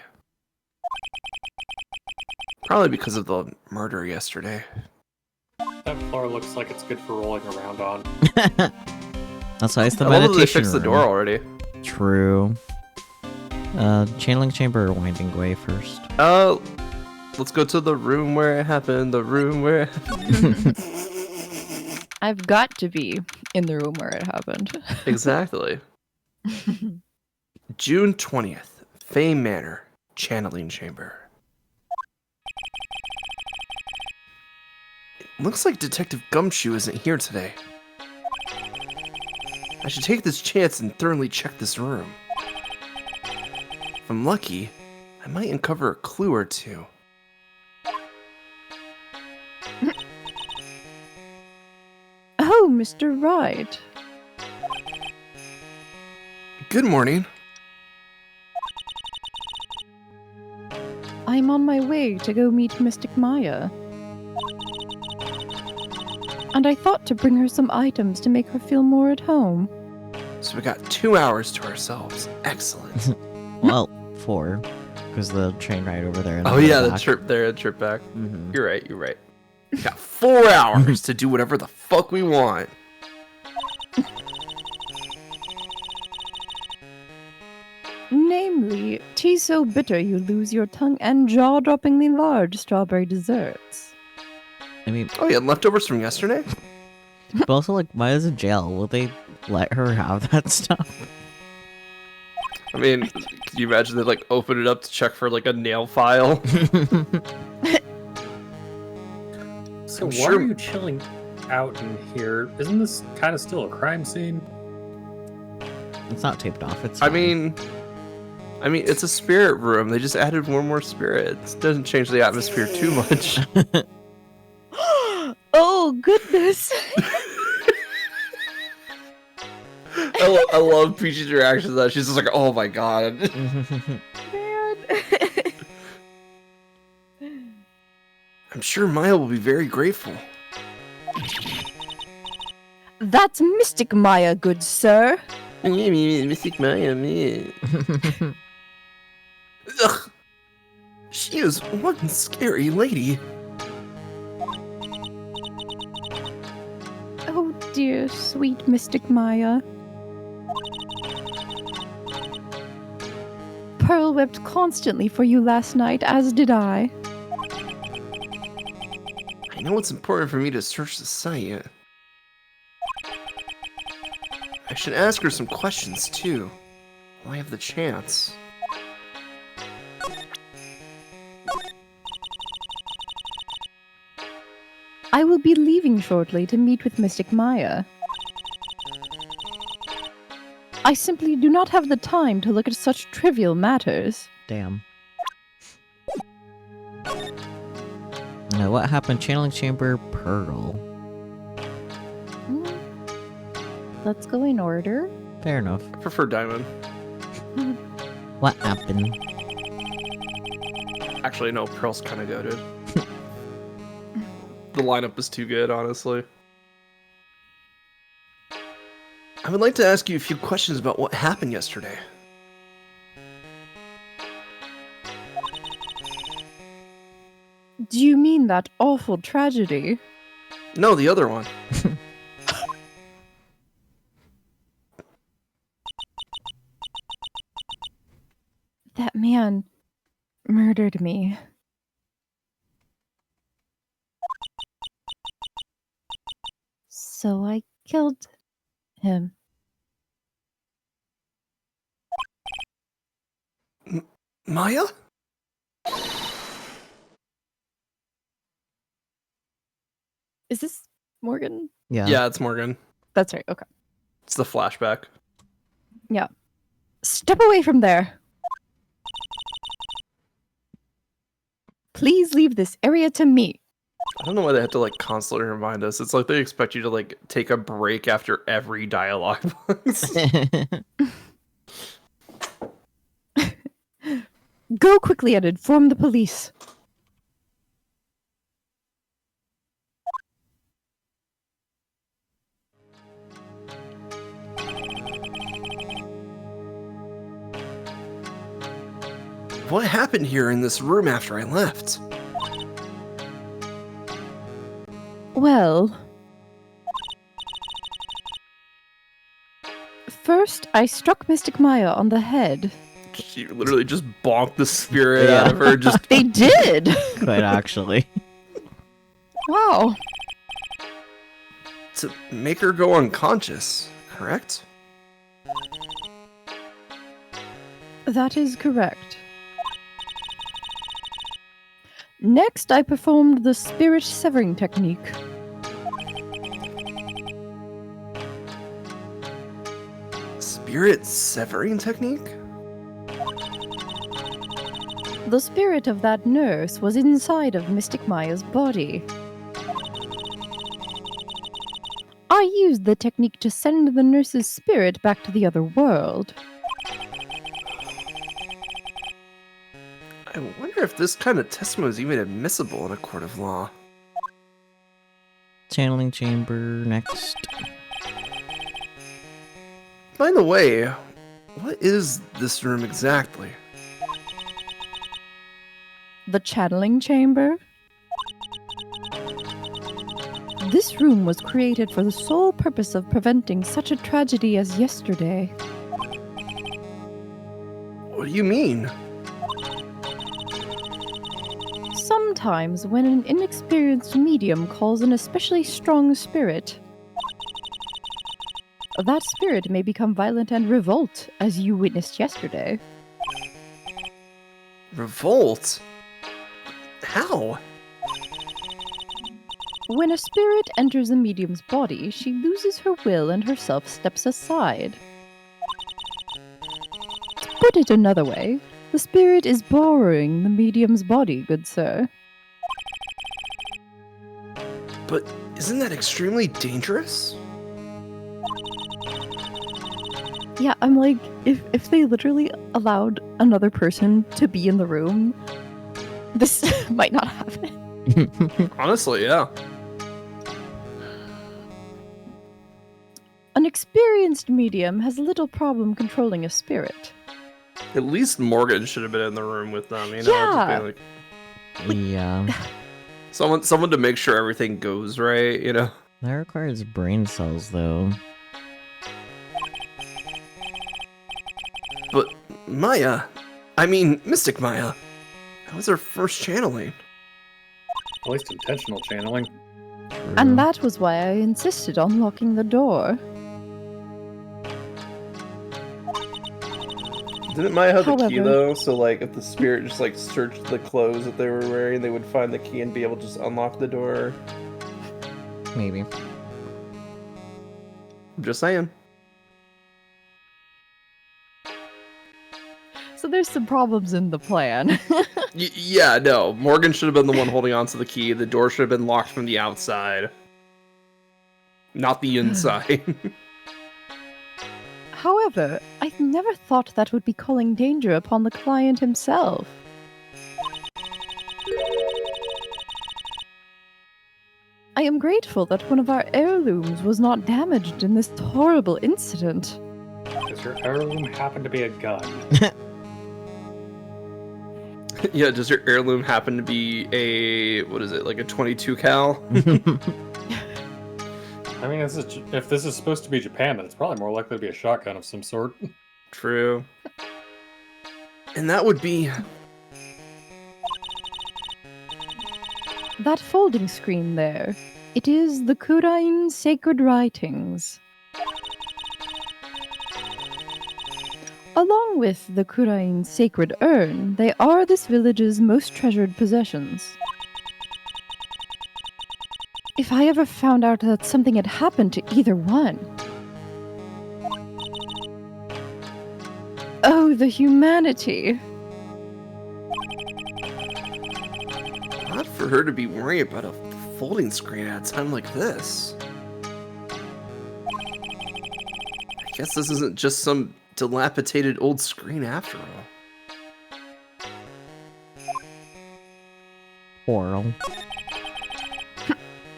Probably because of the murder yesterday. That floor looks like it's good for rolling around on. That's why it's the I love that they meditation fixed the room. door already. True. Channeling chamber or winding way first? Let's go to the room where it happened. The room where it happened. I've got to be in the room where it happened. Exactly. June 20th, Fame Manor, channeling chamber. It looks like Detective Gumshoe isn't here today. I should take this chance and thoroughly check this room. If I'm lucky, I might uncover a clue or two. Oh, Mr. Wright. Good morning. I'm on my way to go meet Mystic Maya. And I thought to bring her some items to make her feel more at home. So we got 2 hours to ourselves. Excellent. Well, 4. Because the train ride over there. And Oh then yeah, the back. trip there, the trip back. Mm-hmm. You're right. We got 4 hours to do whatever the fuck we want. Namely, tea so bitter you lose your tongue and jaw-droppingly large strawberry desserts. I mean, Oh yeah, leftovers from yesterday? but also, like, Maya's in jail. Will they let her have that stuff? I mean, can you imagine they like open it up to check for like a nail file? So I'm why sure- are you chilling out in here? Isn't this kind of still a crime scene? It's not taped off. It's I fine. mean, it's a spirit room. They just added one more spirit. It doesn't change the atmosphere too much. Oh, goodness! I love Peachy's reaction to that. She's just like, oh my god. Man. I'm sure Maya will be very grateful. That's Mystic Maya, good sir. Mystic Maya, me. Ugh. She is one scary lady. Oh dear, sweet Mystic Maya. Pearl wept constantly for you last night, as did I. I know it's important for me to search the site. I should ask her some questions too, while I have the chance. I will be leaving shortly to meet with Mystic Maya. I simply do not have the time to look at such trivial matters. Damn. Now, what happened? Channeling chamber, Pearl. Let's go in order. Fair enough. I prefer Diamond. What happened? Actually, no, Pearl's kind of goated. The lineup is too good, honestly. I would like to ask you a few questions about what happened yesterday. Do you mean that awful tragedy? No, the other one. That man murdered me. So I killed him. Maya? Is this Morgan? Yeah. Yeah, it's Morgan. That's right, okay. It's the flashback. Step away from there. Please leave this area to me. I don't know why they have to like constantly remind us. It's like they expect you to like take a break after every dialogue box. Go quickly and inform the police. What happened here in this room after I left? Well, first I struck Mystic Maya on the head. She literally just bonked the spirit Yeah. out of her. Just They did! Quite actually. Wow. to make her go unconscious, correct? That is correct. Next, I performed the spirit severing technique. Spirit severing technique? The spirit of that nurse was inside of Mystic Maya's body. I used the technique to send the nurse's spirit back to the other world. I wonder if this kind of testimony is even admissible in a court of law. Channeling chamber next. By the way, what is this room exactly? The channeling chamber? This room was created for the sole purpose of preventing such a tragedy as yesterday. What do you mean? Sometimes, when an inexperienced medium calls an especially strong spirit, that spirit may become violent and revolt, as you witnessed yesterday. Revolt? How? When a spirit enters a medium's body, she loses her will and herself steps aside. To put it another way, the spirit is borrowing the medium's body, good sir. But isn't that extremely dangerous? Yeah, I'm like, if they literally allowed another person to be in the room, this might not happen. Honestly, yeah. An experienced medium has little problem controlling a spirit. At least Morgan should have been in the room with them, you know? Yeah. Just being like, Yeah. someone to make sure everything goes right, you know? That requires brain cells, though. But Maya, I mean Mystic Maya, that was her first channeling. At least intentional channeling. True. And that was why I insisted on locking the door. Didn't Maya have the key However- though? So like, if the spirit just like searched the clothes that they were wearing, they would find the key and be able to just unlock the door. Maybe. I'm just saying. So there's some problems in the plan. Yeah, no. Morgan should have been the one holding onto the key. The door should have been locked from the outside, not the inside. However, I never thought that would be calling danger upon the client himself. I am grateful that one of our heirlooms was not damaged in this horrible incident. Does your heirloom happen to be a gun? Yeah, does your heirloom happen to be a, what is it, like a 22 cal? I mean, if this is supposed to be Japan, then it's probably more likely to be a shotgun of some sort. True. And that would be... That folding screen there, it is the Kurain Sacred Writings. Along with the Kurain Sacred Urn, they are this village's most treasured possessions. If I ever found out that something had happened to either one... Oh, the humanity! for her to be worried about a folding screen at a time like this. I guess this isn't just some dilapidated old screen after all. Oral.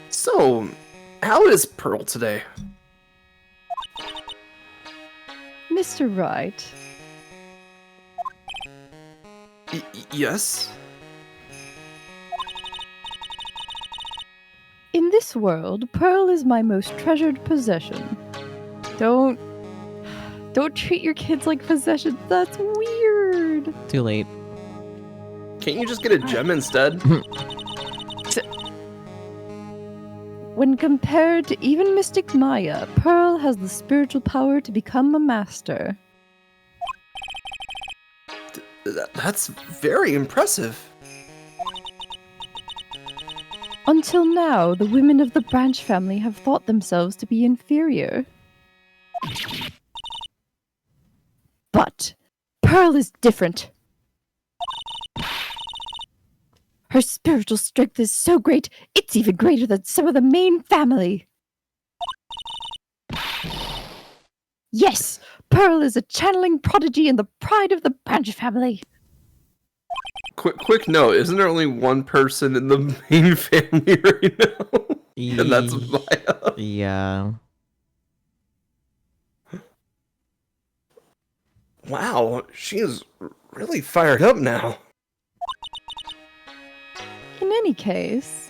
So, how is Pearl today? Mr. Wright, Yes? in this world, Pearl is my most treasured possession. Don't treat your kids like possessions. That's weird. Too late. Can't you just get a gem instead? When compared to even Mystic Maya, Pearl has the spiritual power to become a master. That's very impressive. Until now, the women of the Branch family have thought themselves to be inferior. But Pearl is different. Her spiritual strength is so great, it's even greater than some of the main family. Yes, Pearl is a channeling prodigy and the pride of the Branch family. Quick note, isn't there only one person in the main family right now? And that's Maya. Yeah. Wow, she is really fired up now. In any case,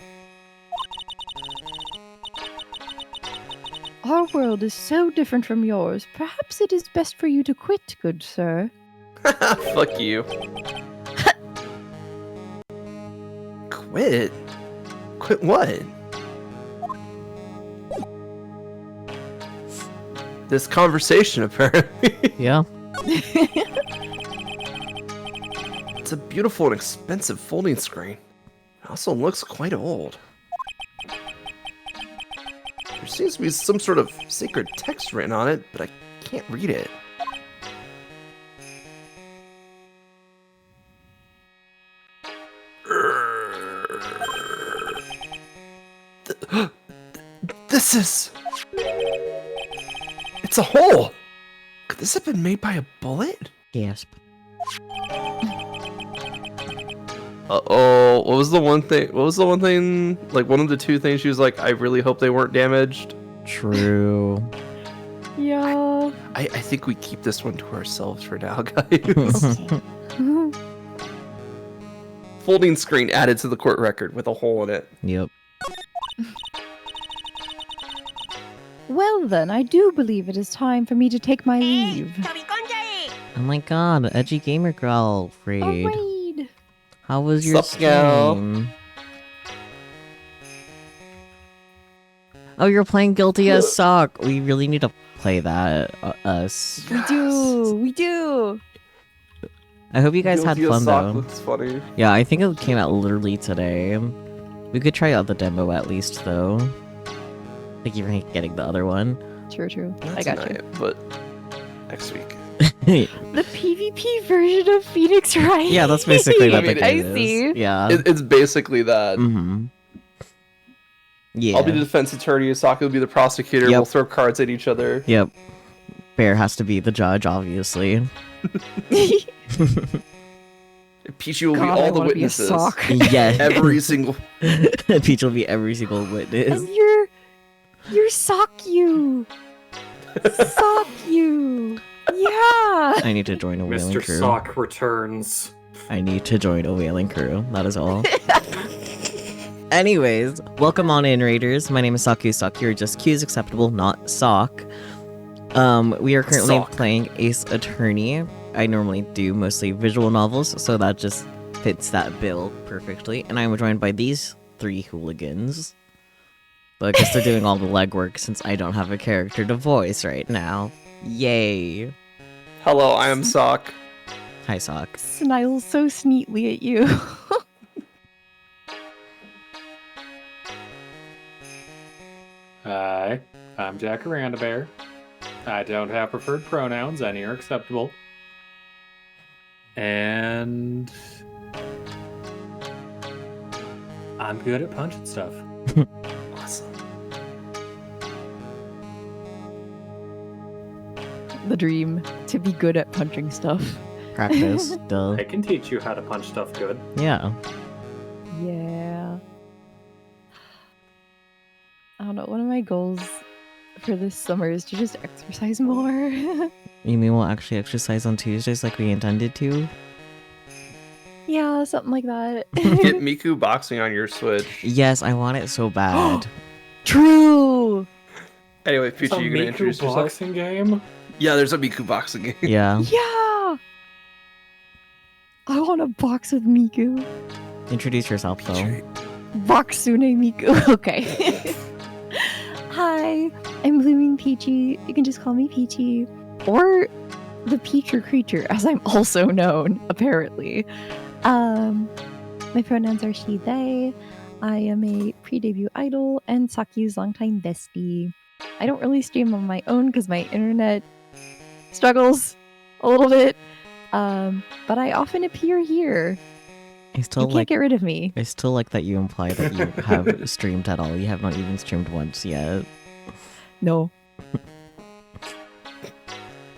our world is so different from yours. Perhaps it is best for you to quit, good sir. Fuck you. Quit? Quit what? This conversation, apparently. Yeah. It's a beautiful and expensive folding screen. It also looks quite old. There seems to be some sort of sacred text written on it, but I can't read it. This is... It's a hole! Could this have been made by a bullet? Gasp. Uh-oh, what was the one thing, like one of the two things she was like, I really hope they weren't damaged? True. Yeah. I think we keep this one to ourselves for now, guys. Folding screen added to the court record with a hole in it. Yep. Well then, I do believe it is time for me to take my leave. Oh my god, edgy gamer girl, Raid. A raid! How was your Sup, gal? stream? Oh, you're playing Guilty as Sock. We really need to play that, us. We do! I hope you guys had Guilty as fun Sock though. looks funny. Yeah, I think it came out literally today. We could try out the demo at least though. Like even getting the other one. True. Not I got tonight, but next week. you. The PvP version of Phoenix Wright. Yeah, that's basically what I the mean, game I is. see. Yeah. It's basically that. Mm-hmm. Yeah. I'll be the defense attorney, Asaka will be the prosecutor, Yep. we'll throw cards at each other. Yep. Bear has to be the judge, obviously. Peachy will be God, I all the wanna be a witnesses. sock. Yeah. Every single... Peach will be every single witness. And you're sock you. Sock you. Yeah. I need to join a whaling Mr. crew. Sock returns. I need to join a whaling crew. That is all. Anyways, welcome on in, Raiders. My name is Saku. You're just Q is acceptable, not Sock. We are currently Sock. playing Ace Attorney. I normally do mostly visual novels, so that just fits that bill perfectly. And I'm joined by these three hooligans. But I guess they're doing all the legwork since I don't have a character to voice right now. Yay. Hello, I am Sock. Hi, Sock. Snile so sneetly at you. Hi, I'm Jacaranda Bear. I don't have preferred pronouns, any are acceptable. And I'm good at punching stuff. Awesome. The dream to be good at punching stuff. Practice, duh. I can teach you how to punch stuff good. Yeah. Yeah. I don't know. One of my goals for this summer is to just exercise more. You mean we'll actually exercise on Tuesdays like we intended to? Yeah, something like that. Get Miku boxing on your Switch. Yes, I want it so bad. True. Anyway, It's Peachy, a you gonna Miku introduce yourself? boxing game? Yeah, there's a Miku boxing game. Yeah. Yeah. I want to box with Miku. Introduce yourself, though. Peachy. Boxune Miku. Okay. Hi, I'm Blooming Peachy. You can just call me Peachy. Or the Peacher Creature, as I'm also known, apparently. My pronouns are she, they. I am a pre-debut idol and Sakyu's longtime bestie. I don't really stream on my own because my internet struggles a little bit. But I often appear here. I still You can't get rid of me. I still like that you imply that you have streamed at all. You have not even streamed once yet. No.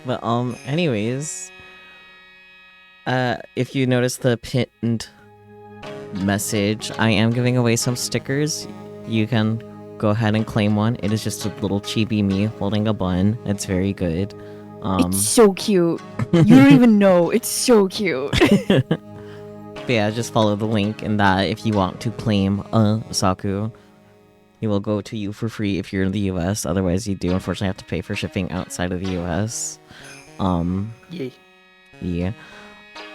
But anyways, if you notice the pinned message, I am giving away some stickers. You can go ahead and claim one. It is just a little chibi me holding a bun. It's very good. It's so cute. You don't even know. It's so cute. But yeah, just follow the link in that if you want to claim a Saku. It will go to you for free if you're in the US. Otherwise, you do unfortunately have to pay for shipping outside of the US. Yay. Yeah.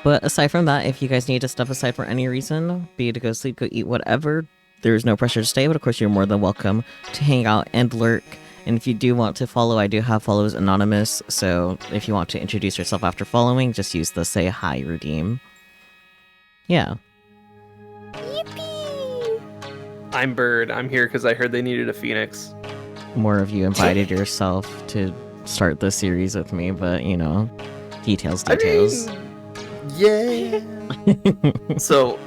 But aside from that, if you guys need to step aside for any reason, be it to go sleep, go eat, whatever, there's no pressure to stay, but of course you're more than welcome to hang out and lurk. And if you do want to follow, I do have follows anonymous, so if you want to introduce yourself after following, just use the say hi redeem. Yeah. I'm Bird. I'm here because I heard they needed a phoenix. More of you invited yourself to start the series with me, but you know, details. Yeah. So,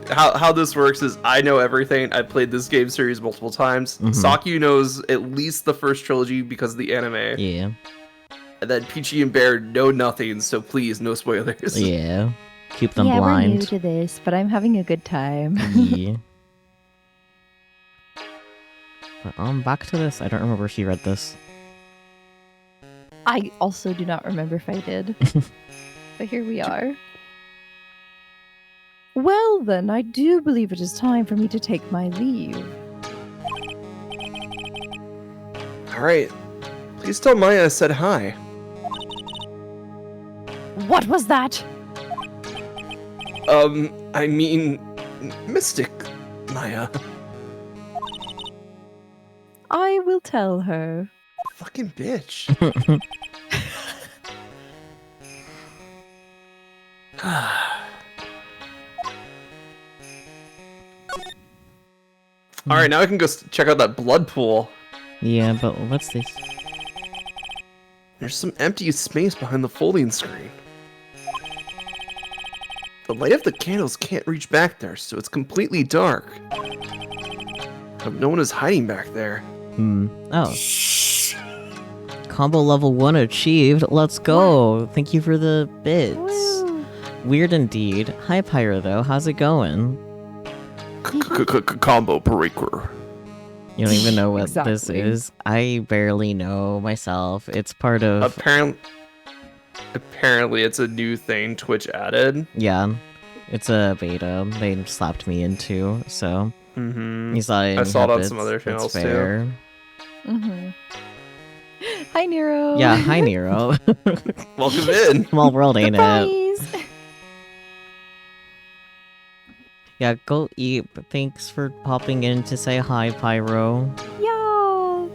how this works is I know everything. I played this game series multiple times. Mhm. Sakyu knows at least the first trilogy because of the anime. Yeah. And then Peachy and Bear know nothing, so please, no spoilers. Yeah. Keep them We're new blind. to this, but I'm having a good time. Yeah. But back to this. I don't remember if she read this. I also do not remember if I did. But here we are. Well then, I do believe it is time for me to take my leave. Alright. Please tell Maya I said hi. What was that? I mean, Mystic Maya. I will tell her. Fucking bitch. Alright, now I can go check out that blood pool. Yeah, but what's this? There's some empty space behind the folding screen. The light of the candles can't reach back there, so it's completely dark. But no one is hiding back there. Oh. Combo level 1 achieved. Let's go. Thank you for the bits. Woo. Weird indeed. Hi, Pyro, though. How's it going? Combo breaker. You don't even know what Exactly. this is. I barely know myself. It's part of... Apparently it's a new thing Twitch added. Yeah. It's a beta they slapped me into, so... Mm-hmm. You saw it in I saw it on Habits, some other that's channels, too. fair. Mm-hmm. Hi, Nero. Yeah, hi, Nero. Welcome in. Small world, ain't it? Surprise. Yeah, go eat. But thanks for popping in to say hi, Pyro. Yeah.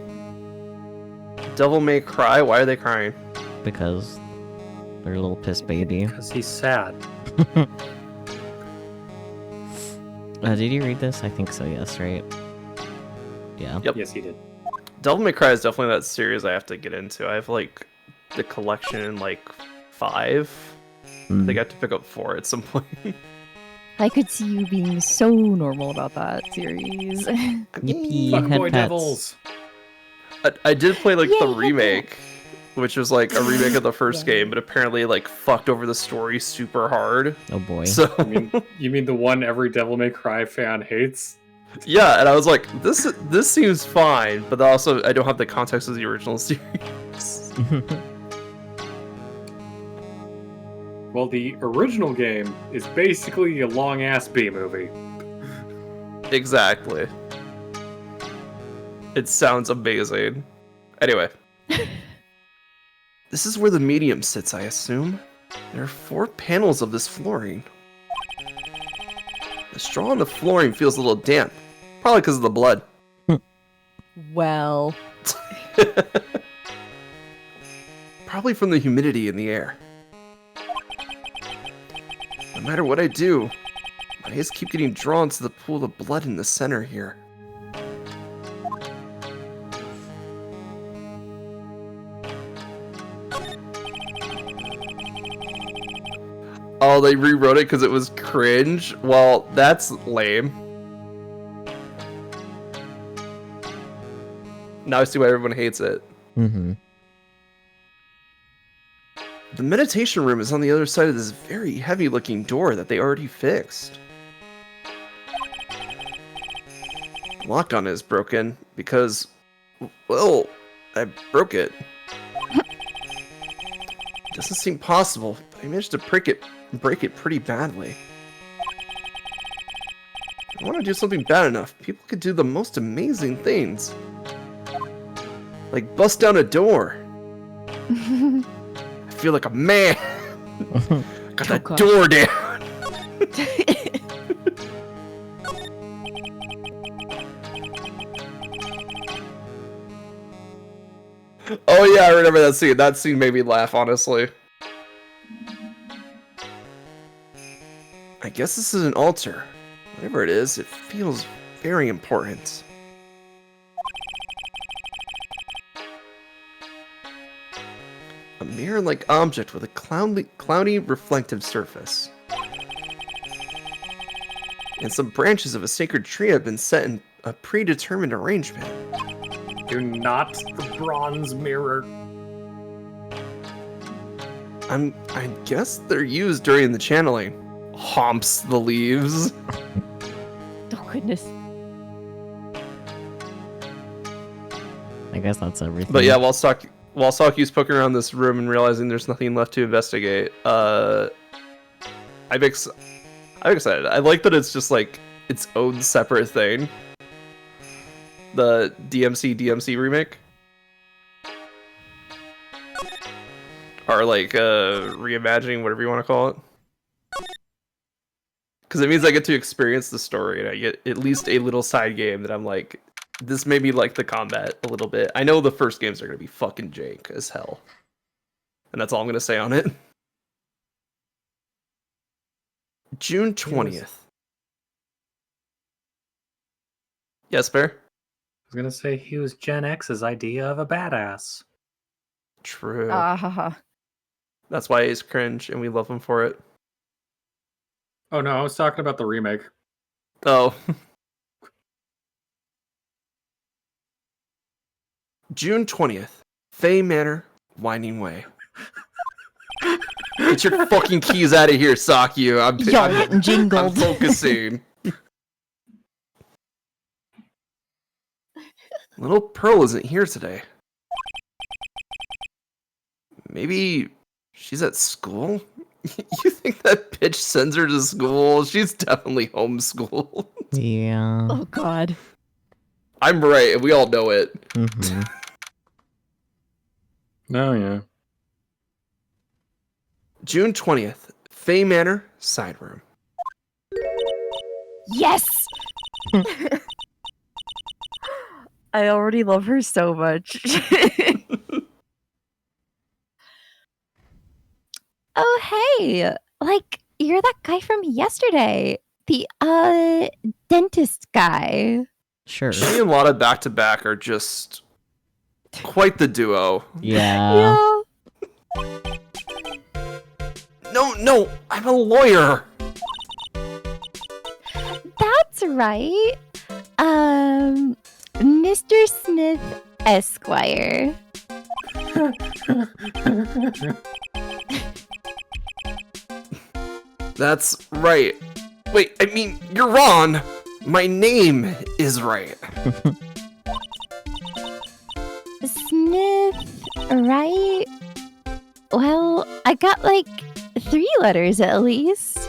Devil May Cry? Why are they crying? Because they're a little piss baby. Because he's sad. Did you read this? I think so, yes, right? Yeah. Yep. Yes, he did. Devil May Cry is definitely that series I have to get into. I have like the collection in like 5. I think I have to pick up 4 at some point. I could see you being so normal about that series. Yippee, Fuck head boy pets. devils. I did play like Yay, the head remake, which was like a remake of the first Yeah. game, but apparently like fucked over the story super hard. Oh boy. So You mean the one every Devil May Cry fan hates? yeah, and I was like, this seems fine, but also I don't have the context of the original series. Well, the original game is basically a long-ass B-movie. Exactly. It sounds amazing. Anyway. This is where the medium sits, I assume. There are 4 panels of this flooring. The straw on the flooring feels a little damp. Probably because of the blood. Well, Probably from the humidity in the air. No matter what I do, my eyes keep getting drawn to the pool of blood in the center here. Oh, they rewrote it because it was cringe? Well, that's lame. Now I see why everyone hates it. Mm-hmm. The meditation room is on the other side of this very heavy-looking door that they already fixed. The lock on it is broken because, well, I broke it. Doesn't seem possible, but I managed to break it pretty badly. I want to do something bad enough. People could do the most amazing things. Like bust down a door. I feel like a man. Got that God. door down. Oh yeah, I remember that scene. That scene made me laugh, honestly. I guess this is an altar. Whatever it is, it feels very important. A mirror-like object with a cloudy reflective surface. And some branches of a sacred tree have been set in a predetermined arrangement. Do not the bronze mirror. I guess they're used during the channeling. Humps the leaves. oh goodness. I guess that's everything. But yeah, while Saki's poking around this room and realizing there's nothing left to investigate, I'm excited. I like that it's just like its own separate thing. The DMC remake. Or like reimagining, whatever you want to call it. Because it means I get to experience the story and I get at least a little side game that I'm like, this made me like the combat a little bit. I know the first games are going to be fucking jank as hell. And that's all I'm going to say on it. June 20th. Yes, Bear? I was gonna say he was Gen X's idea of a badass. True. Ah ha ha. That's why he's cringe and we love him for it. Oh no, I was talking about the remake. Oh. June 20th. Fay Manor, Winding Way. Get your fucking keys out of here, Sakyu. I'm getting jingled. I'm focusing. Little Pearl isn't here today. Maybe she's at school? You think that bitch sends her to school? She's definitely homeschooled. Yeah. Oh god. I'm right, and we all know it. Mm-hmm. Oh yeah. June 20th. Fay Manor, side room. Yes! I already love her so much. oh, hey! Like, you're that guy from yesterday. The, dentist guy. Sure. She and Lotta back to back are just quite the duo. Yeah. No, I'm a lawyer. That's right. Mr. Smith Esquire. That's right. Wait, I mean, you're wrong. My name is right. Smith, right? Well, I got like 3 letters at least.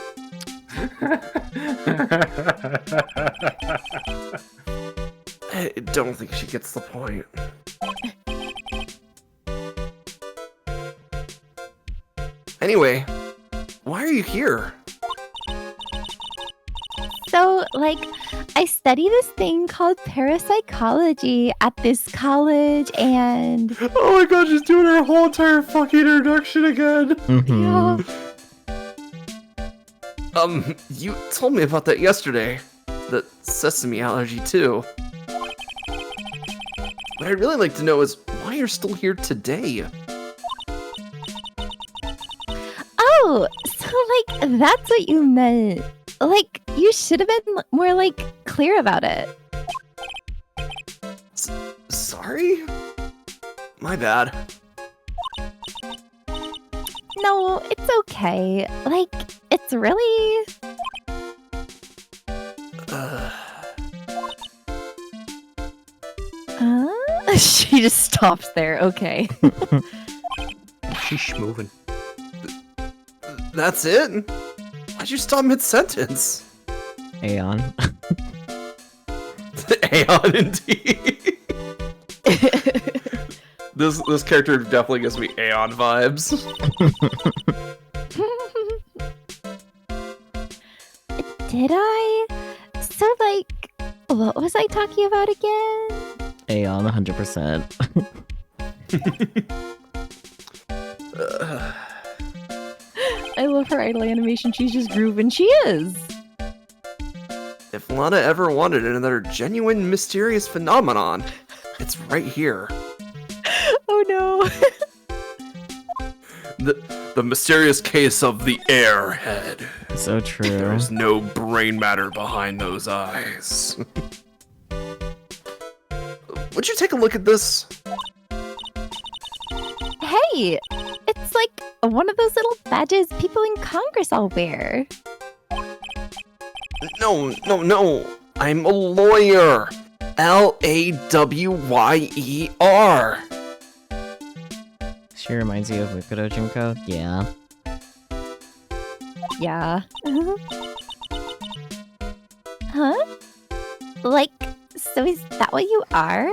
I don't think she gets the point. Anyway, why are you here? So, like, I study this thing called parapsychology at this college, and Oh my god, she's doing her whole entire fucking introduction again. Mhm. You told me about that yesterday. The sesame allergy, too. What I'd really like to know is why you're still here today. oh, so like that's what you meant. Like, you should have been more like clear about it. Sorry? My bad. No, it's okay. Like, it's really. She just stops there. Okay. Sheesh, moving. That's it? Why'd you stop mid-sentence? Aeon. Aeon, indeed. This character definitely gives me Aeon vibes. Did I? So, like, what was I talking about again? Aeon, 100%. I love her idle animation. She's just grooving. She is. If Lana ever wanted another genuine mysterious phenomenon, it's right here. Oh no. The mysterious case of the airhead. So true. There's no brain matter behind those eyes. Would you take a look at this? Hey, it's like one of those little badges people in Congress all wear. No. I'm a lawyer. Lawyer. She reminds you of Wikudo Junko? Yeah. Yeah. Huh? Like, so is that what you are?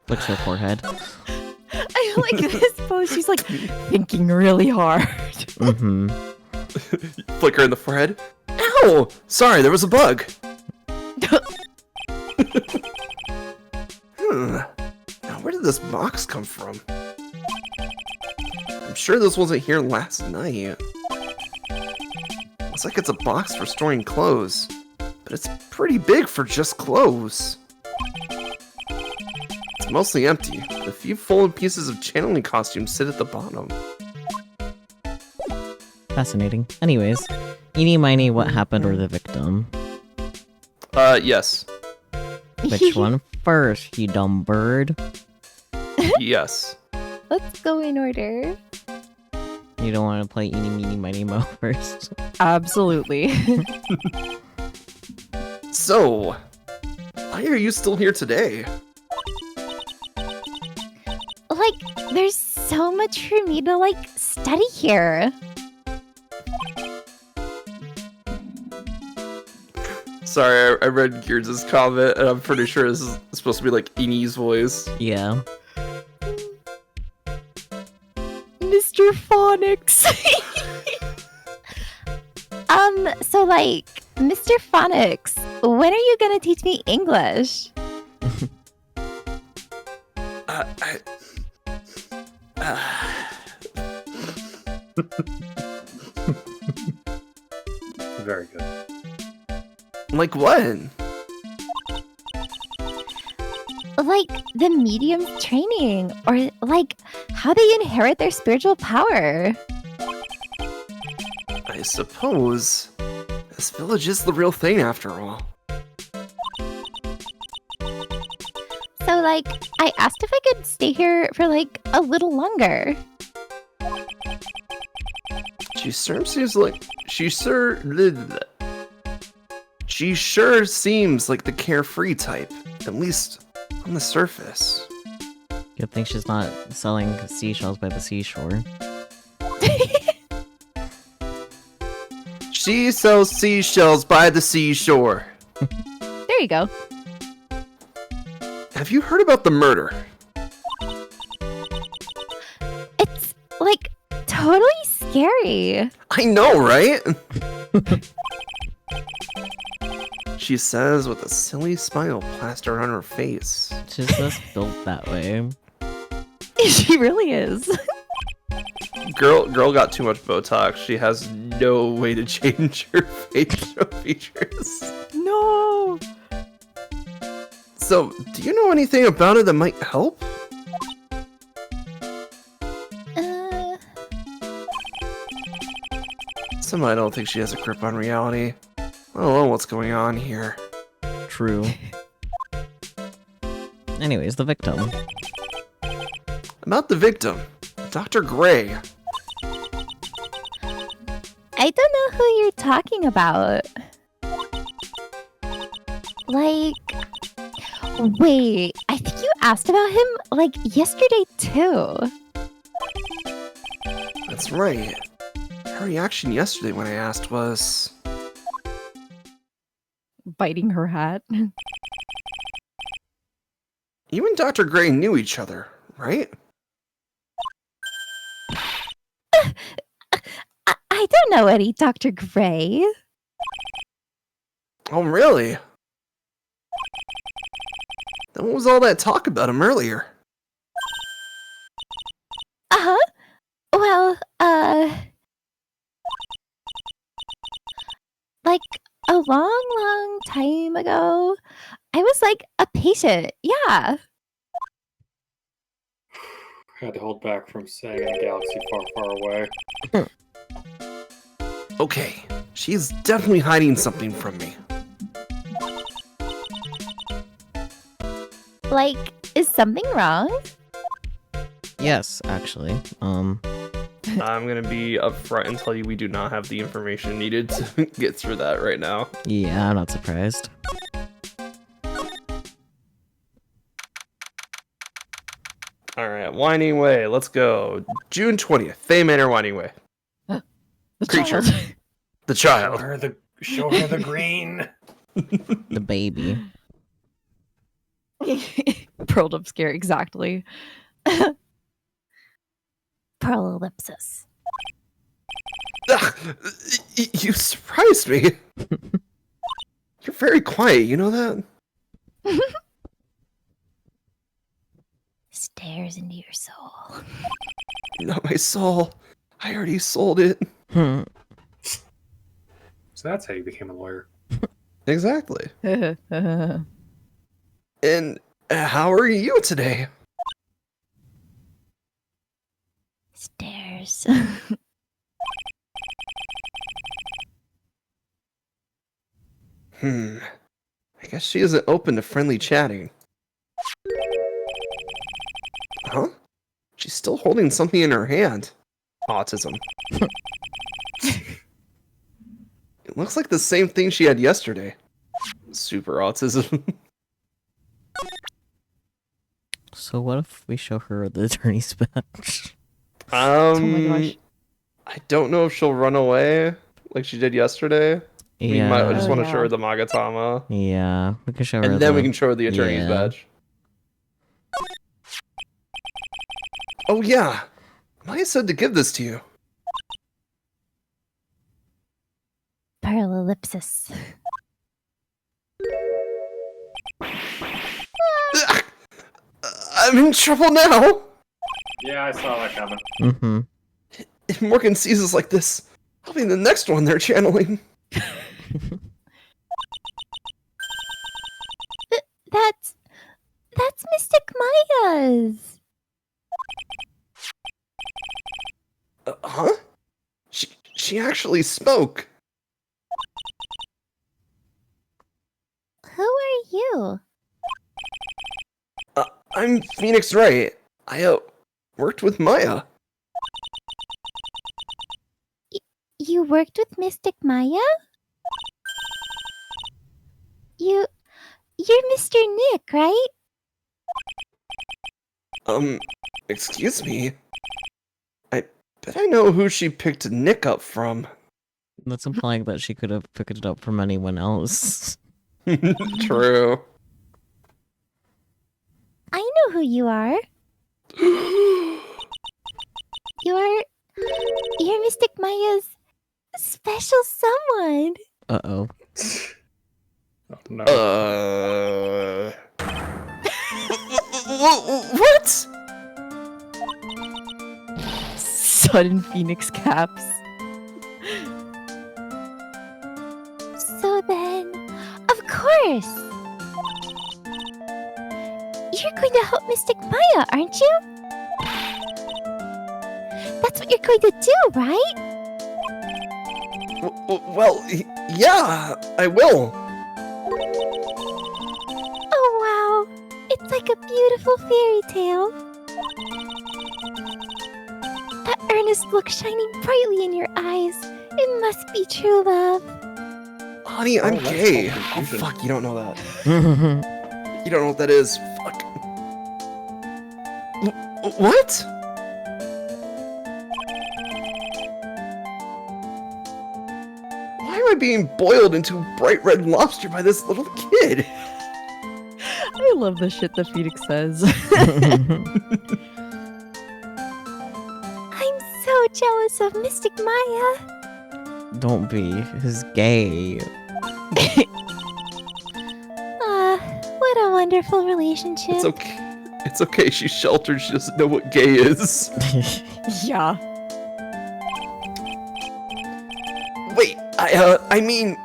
Licks her forehead. I like this pose. She's like thinking really hard. Mm-hmm. Flicker in the forehead. Ow! Sorry, there was a bug. Now, where did this box come from? I'm sure this wasn't here last night. Looks like it's a box for storing clothes, but it's pretty big for just clothes. It's mostly empty. A few folded pieces of channeling costumes sit at the bottom. Fascinating. Anyways, eeny miny, what happened or the victim? Yes. Which one first, you dumb bird? Yes. Let's go in order. You don't want to play eeny meeny miny mo first? Absolutely. So, why are you still here today? Like, there's so much for me to, like, study here. Sorry, I read Gears' comment, and I'm pretty sure this is supposed to be like Ini's voice. Yeah. Mr. Phonics. So, like, Mr. Phonics, when are you gonna teach me English? Very good. Like what? Like, the medium's training, or, like, how they inherit their spiritual power. I suppose this village is the real thing after all. So, like, I asked if I could stay here for, like, a little longer. She sure seems like she sure seems like the carefree type, at least on the surface. Good thing she's not selling seashells by the seashore. She sells seashells by the seashore. There you go. Have you heard about the murder? It's, like, totally scary. I know, right? She says with a silly smile plastered on her face. She's just built that way. She really is. Girl got too much Botox. She has no way to change her facial features. No. So, do you know anything about it that might help? Somehow I don't think she has a grip on reality. I don't know what's going on here. True. Anyways, the victim. About the victim, Dr. Gray. I don't know who you're talking about. Like, wait, I think you asked about him, like, yesterday, too. That's right. Her reaction yesterday when I asked was... Biting her hat. You and Dr. Gray knew each other, right? I don't know any Dr. Gray. Oh, really? Then what was all that talk about him earlier? Uh-huh. Well, like, a long time ago, I was, like, a patient. Yeah. Had to hold back from saying a galaxy far, far away. Okay, she's definitely hiding something from me. Like, is something wrong? Yes, actually. I'm gonna be upfront and tell you we do not have the information needed to get through that right now. Yeah, I'm not surprised. Alright, Winding Way, let's go. June 20th, Fay Manor, Winding Way. The Creature. child. The Show child. her the green. The baby. Pearled up scare, exactly. Parallelipsis. Ugh, you surprised me. You're very quiet, you know that? Stares into your soul. Not my soul. I already sold it. Hmm. So that's how you became a lawyer. Exactly. And how are you today? Stares. I guess she isn't open to friendly chatting. Huh? She's still holding something in her hand. Autism. It looks like the same thing she had yesterday. Super autism. So what if we show her the attorney's badge? Oh my gosh. I don't know if she'll run away like she did yesterday. We Yeah. might just Oh, want to yeah. show her the Magatama. Yeah, we can show her And then we the- can show her the attorney's yeah. badge. Oh yeah. Maya said to give this to you. Parallelipsis. Ugh! I'm in trouble now. Yeah, I saw that coming. Mm-hmm. If Morgan sees us like this, I'll be the next one they're channeling. That's Mystic Maya's. Huh? She She actually spoke. Who are you? I'm Phoenix Wright. I worked with Maya. You worked with Mystic Maya? You're Mr. Nick, right? Excuse me. I bet I know who she picked Nick up from. That's implying that she could have picked it up from anyone else. True. I know who you are. You're Mystic Maya's special someone. Uh-oh. Oh, no. What? Sudden Phoenix caps. So then, of course. You're going to help Mystic Maya, aren't you? That's what you're going to do, right? Well, yeah, I will. Oh, wow. It's like a beautiful fairy tale. That earnest look shining brightly in your eyes. It must be true love. Honey, I'm that's gay. so Oh, confusing. fuck, you don't know that. You don't know what that is. Fuck. What? Why am I being boiled into bright red lobster by this little kid? I love the shit that Phoenix says. I'm so jealous of Mystic Maya. Don't be. He's gay. What a wonderful relationship. It's okay. It's okay, she's sheltered, she doesn't know what gay is. Yeah. Wait, I mean,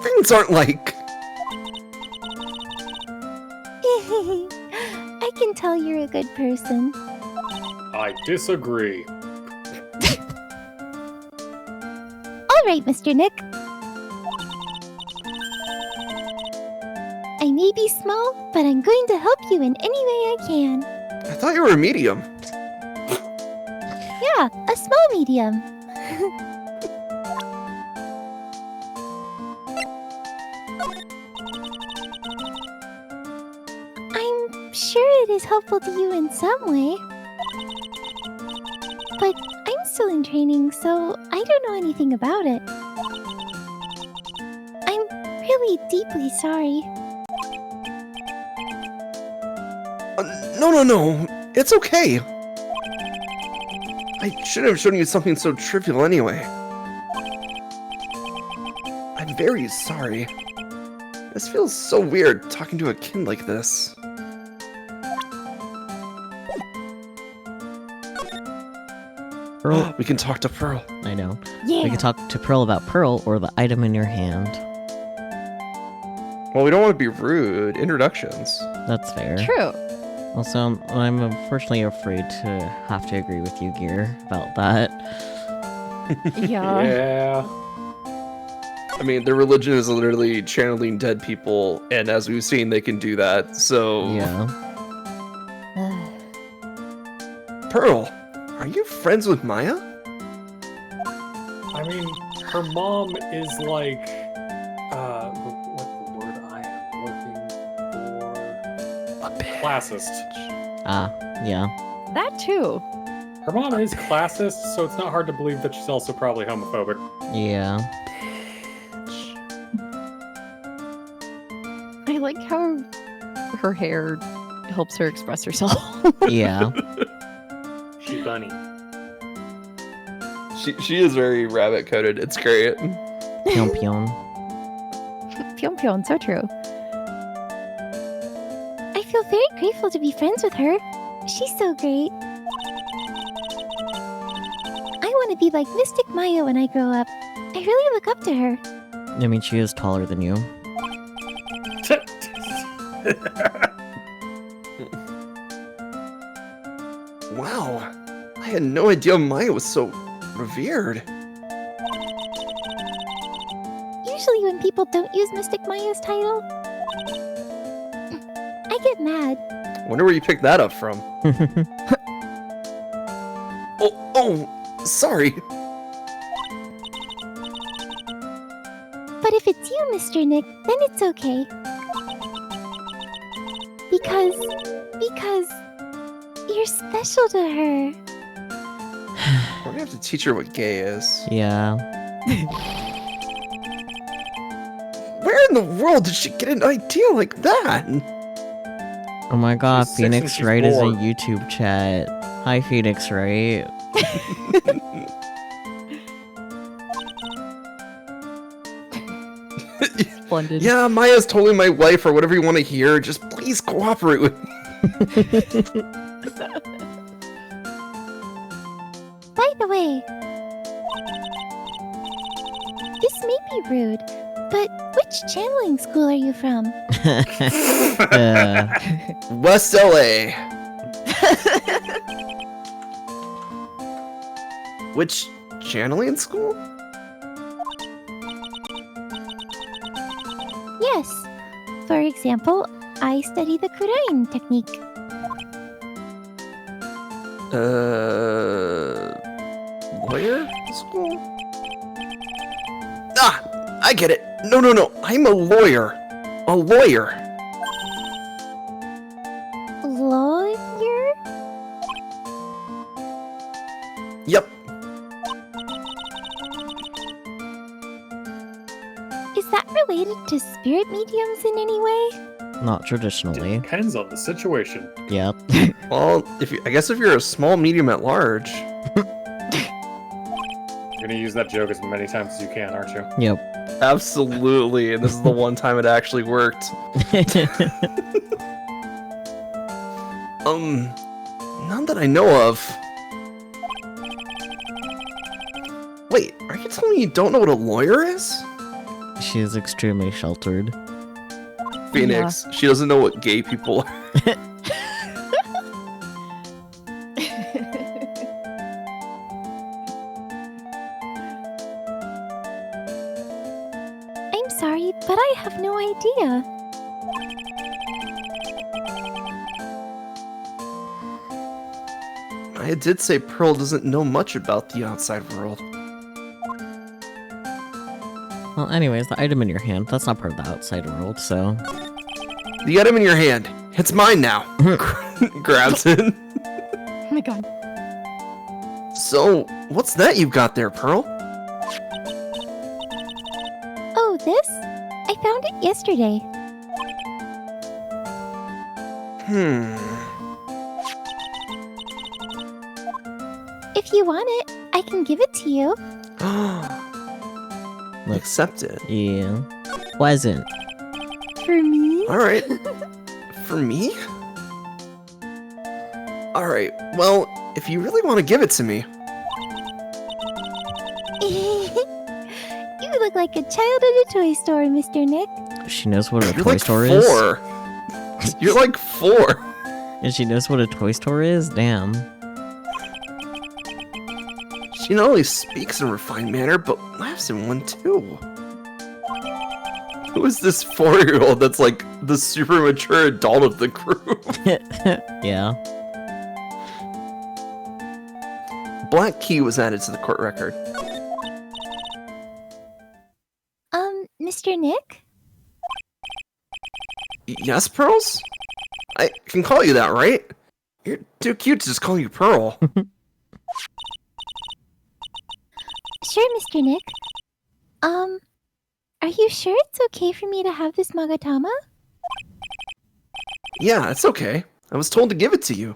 things aren't like... I can tell you're a good person. I disagree. All right, Mr. Nick. I may be small, but I'm going to help you in any way I can. I thought you were a medium. Yeah, a small medium. I'm sure it is helpful to you in some way. But I'm still in training, so I don't know anything about it. I'm really deeply sorry. No. It's okay. I shouldn't have shown you something so trivial anyway. I'm very sorry. This feels so weird, talking to a kid like this. Pearl. We can talk to Pearl. I know. Yeah. We can talk to Pearl about Pearl or the item in your hand. Well, we don't want to be rude. Introductions. That's fair. True. Also, I'm unfortunately afraid to have to agree with you, Gear, about that. Yeah. Yeah. I mean, their religion is literally channeling dead people, and as we've seen, they can do that, so... Yeah. Pearl, are you friends with Maya? I mean, her mom is like, what's the word I am looking for? Classist. Ah, yeah. That too. Her mom is classist, so it's not hard to believe that she's also probably homophobic. Yeah. I like how her hair helps her express herself. Yeah. She bunny. She is very rabbit-coated. It's great. Pion pion. Pion pion, so true. I feel very grateful to be friends with her. She's so great. I want to be like Mystic Maya when I grow up. I really look up to her. I mean, she is taller than you. Wow. I had no idea Maya was so revered. Usually when people don't use Mystic Maya's title, I get mad. Wonder where you picked that up from. Oh, sorry. But if it's you, Mr. Nick, then it's okay. Because you're special to her. We're gonna have to teach her what gay is. Yeah. Where in the world did she get an idea like that? Oh my god, She's 6 and Phoenix she's Wright is in bored. YouTube chat. Hi, Phoenix Wright. Splendid. Yeah, Maya's totally my wife or whatever you want to hear. Just please cooperate with me. By the way, this may be rude, but which channeling school are you from? West LA. Which channeling school? Yes. For example, I study the Kurain technique. Lawyer school? Ah, I get it. No. I'm a lawyer. A lawyer. Lawyer? Yep. Is that related to spirit mediums in any way? Not traditionally. Depends on the situation. Yep. Well, I guess if you're a small medium at large. You're gonna use that joke as many times as you can, aren't you? Yep. Absolutely, and this is the one time it actually worked. None that I know of. Wait, are you telling me you don't know what a lawyer is? She is extremely sheltered. Phoenix, she doesn't know what gay people are. I'm sorry, but I have no idea. I did say Pearl doesn't know much about the outside world. Well, anyways, the item in your hand, that's not part of the outside world, so... The item in your hand, it's mine now. Grabs it. Oh my god. So, what's that you've got there, Pearl? Oh, this? I found it yesterday. If you want it, I can give it to you. Accept it. Yeah. Pleasant. For me? Alright. For me? Alright, well, if you really want to give it to me. You look like a child at a toy store, Mr. Nick. She knows what a You're toy like store 4. You're like 4. And she knows what a toy store is? Damn. She not only speaks in a refined manner, but laughs in one too. Who is this 4-year-old that's like the super mature adult of the group? Yeah. Black key was added to the court record. Mr. Nick? Yes, Pearls? I can call you that, right? You're too cute to just call you Pearl. Sure, Mr. Nick. Are you sure it's okay for me to have this Magatama? Yeah, it's okay. I was told to give it to you.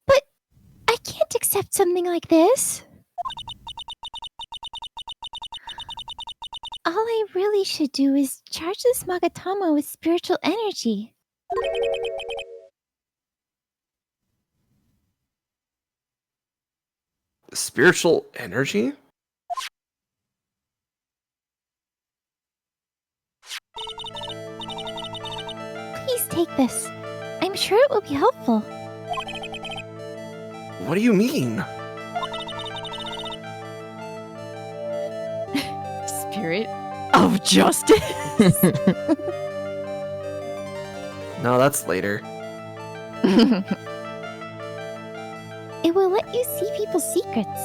But I can't accept something like this. All I really should do is charge this Magatama with spiritual energy. Spiritual energy? Please take this. I'm sure it will be helpful. What do you mean? spirit of justice. No, that's later. It will let you see people's secrets.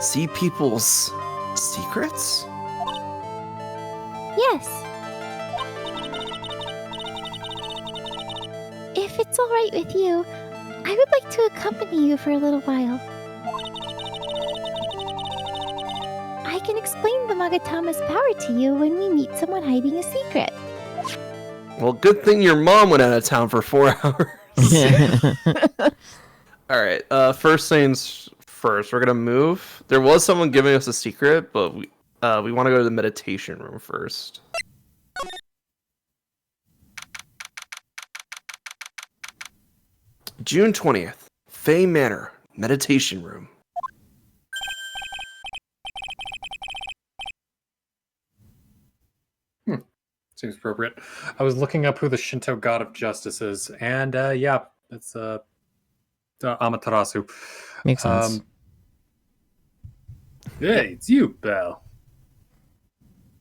See people's secrets? Yes. If it's alright with you, I would like to accompany you for a little while. I can explain the Magatama's power to you when we meet someone hiding a secret. Well, good thing your mom went out of town for 4 hours. All right. First things first. We're gonna move. There was someone giving us a secret, but we want to go to the meditation room first. June 20th, Fay Manor, meditation room. Seems appropriate. I was looking up who the Shinto god of justice is, and yeah, it's Amaterasu. Makes sense. Hey, it's you, pal.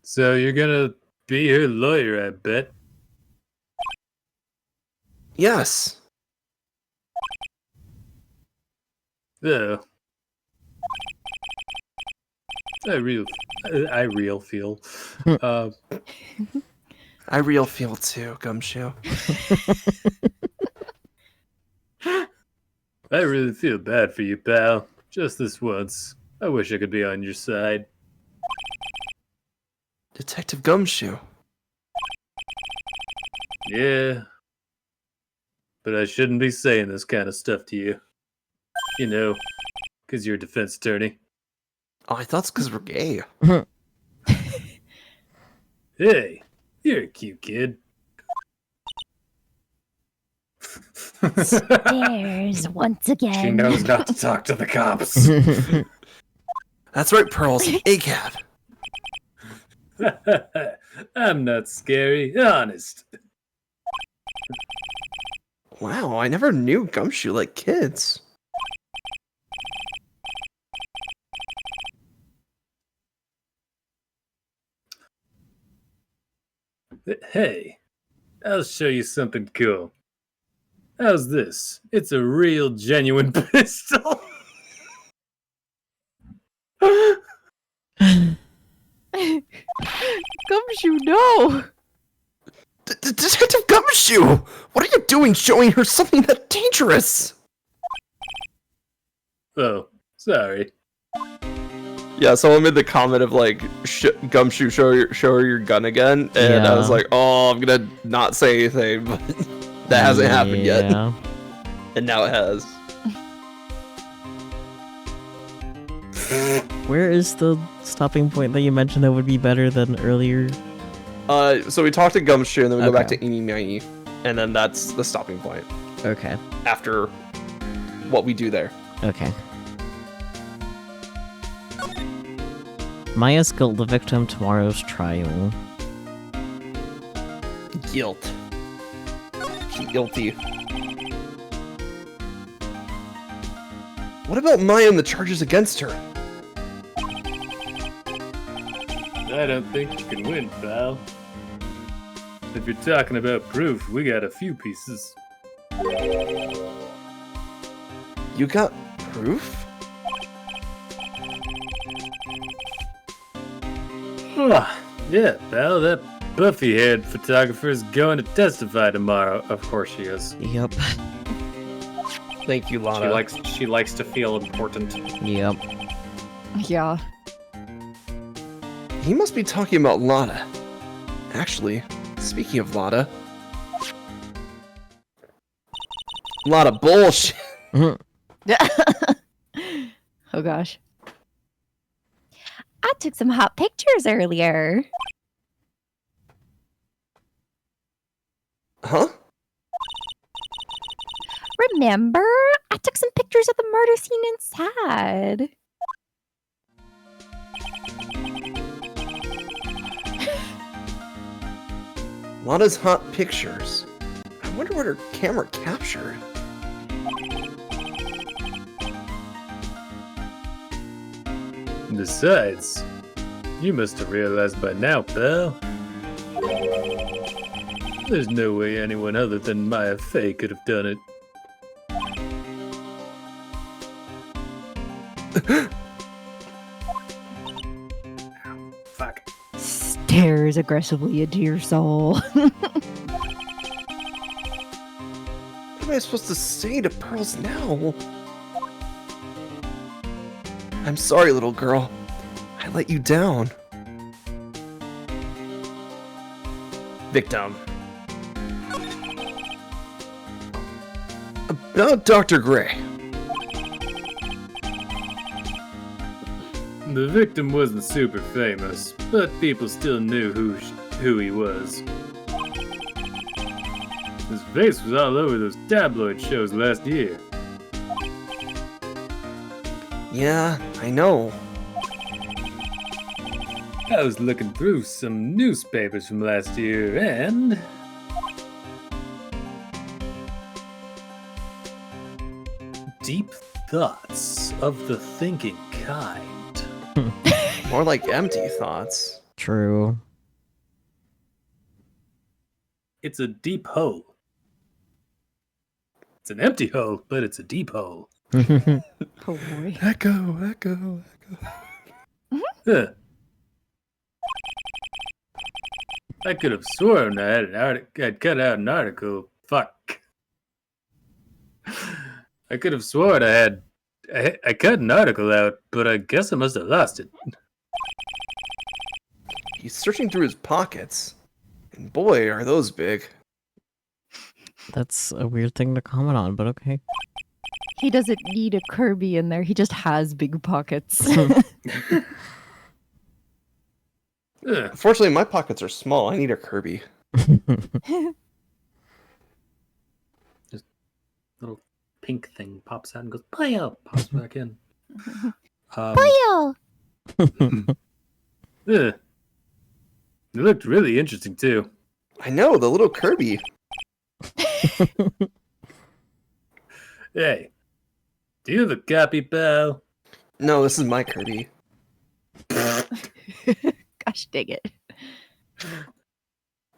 So you're gonna be her lawyer, I bet. Yes. Oh. I real feel. I real feel too, Gumshoe. I really feel bad for you, pal. Just this once. I wish I could be on your side. Detective Gumshoe. Yeah. But I shouldn't be saying this kind of stuff to you. You know, because you're a defense attorney. Oh, I thought it's because we're gay. Hey, you're a cute kid. There's once again. She knows not to talk to the cops. That's right, Pearls. ACAB. I'm not scary, honest. Wow, I never knew Gumshoe liked kids. Hey, I'll show you something cool. How's this? It's a real, genuine pistol. Gumshoe, no! Detective Gumshoe! What are you doing showing her something that dangerous? Oh, sorry. Yeah, someone made the comment of like, Gumshoe, show her your gun again, and I was Yeah. like, oh, I'm gonna not say anything, but that hasn't happened yet, Yeah. and now it has. Where is the stopping point that you mentioned that would be better than earlier? So we talked to Gumshoe, and then we go back to Okay. Eeny Meeny, and then that's the stopping point Okay. after what we do there. Okay. Maya's guilt, the victim, tomorrow's trial. Guilt. She's guilty. What about Maya and the charges against her? I don't think you can win, pal. If you're talking about proof, we got a few pieces. You got proof? Yeah, pal, that buffy-haired photographer's going to testify tomorrow. Of course she is. Yep. Thank you, Lana. She likes to feel important. Yep. Yeah. He must be talking about Lana. Actually, speaking of Lana... Lot of bullshit. Oh gosh. I took some hot pictures earlier. Huh? Remember? I took some pictures of the murder scene inside. Lana's hot pictures. I wonder what her camera captured. Besides, You must have realized by now, pal. There's no way anyone other than Maya Fey could have done it. Fuck. Stares aggressively into your soul. What am I supposed to say to Pearls now? I'm sorry, little girl. I let you down. Victim. About Dr. Gray. The victim wasn't super famous, but people still knew who he was. His face was all over those tabloid shows last year. Yeah, I know. I was looking through some newspapers from last year and... Deep thoughts of the thinking kind. More like empty thoughts. True. It's a deep hole. It's an empty hole, but it's a deep hole. Oh boy. Echo. Huh. I could have sworn I had I'd cut out an article. Fuck. I could have sworn I cut an article out, but I guess I must have lost it. He's searching through his pockets. And boy, are those big. That's a weird thing to comment on, but okay. He doesn't need a Kirby in there. He just has big pockets. Unfortunately, my pockets are small. I need a Kirby. Little pink thing pops out and goes, Pio! Pops back in. Boyo! It looked really interesting, too. I know, the little Kirby. Hey, do you have a copy, pal? No, this is my Kirby. Gosh dang it.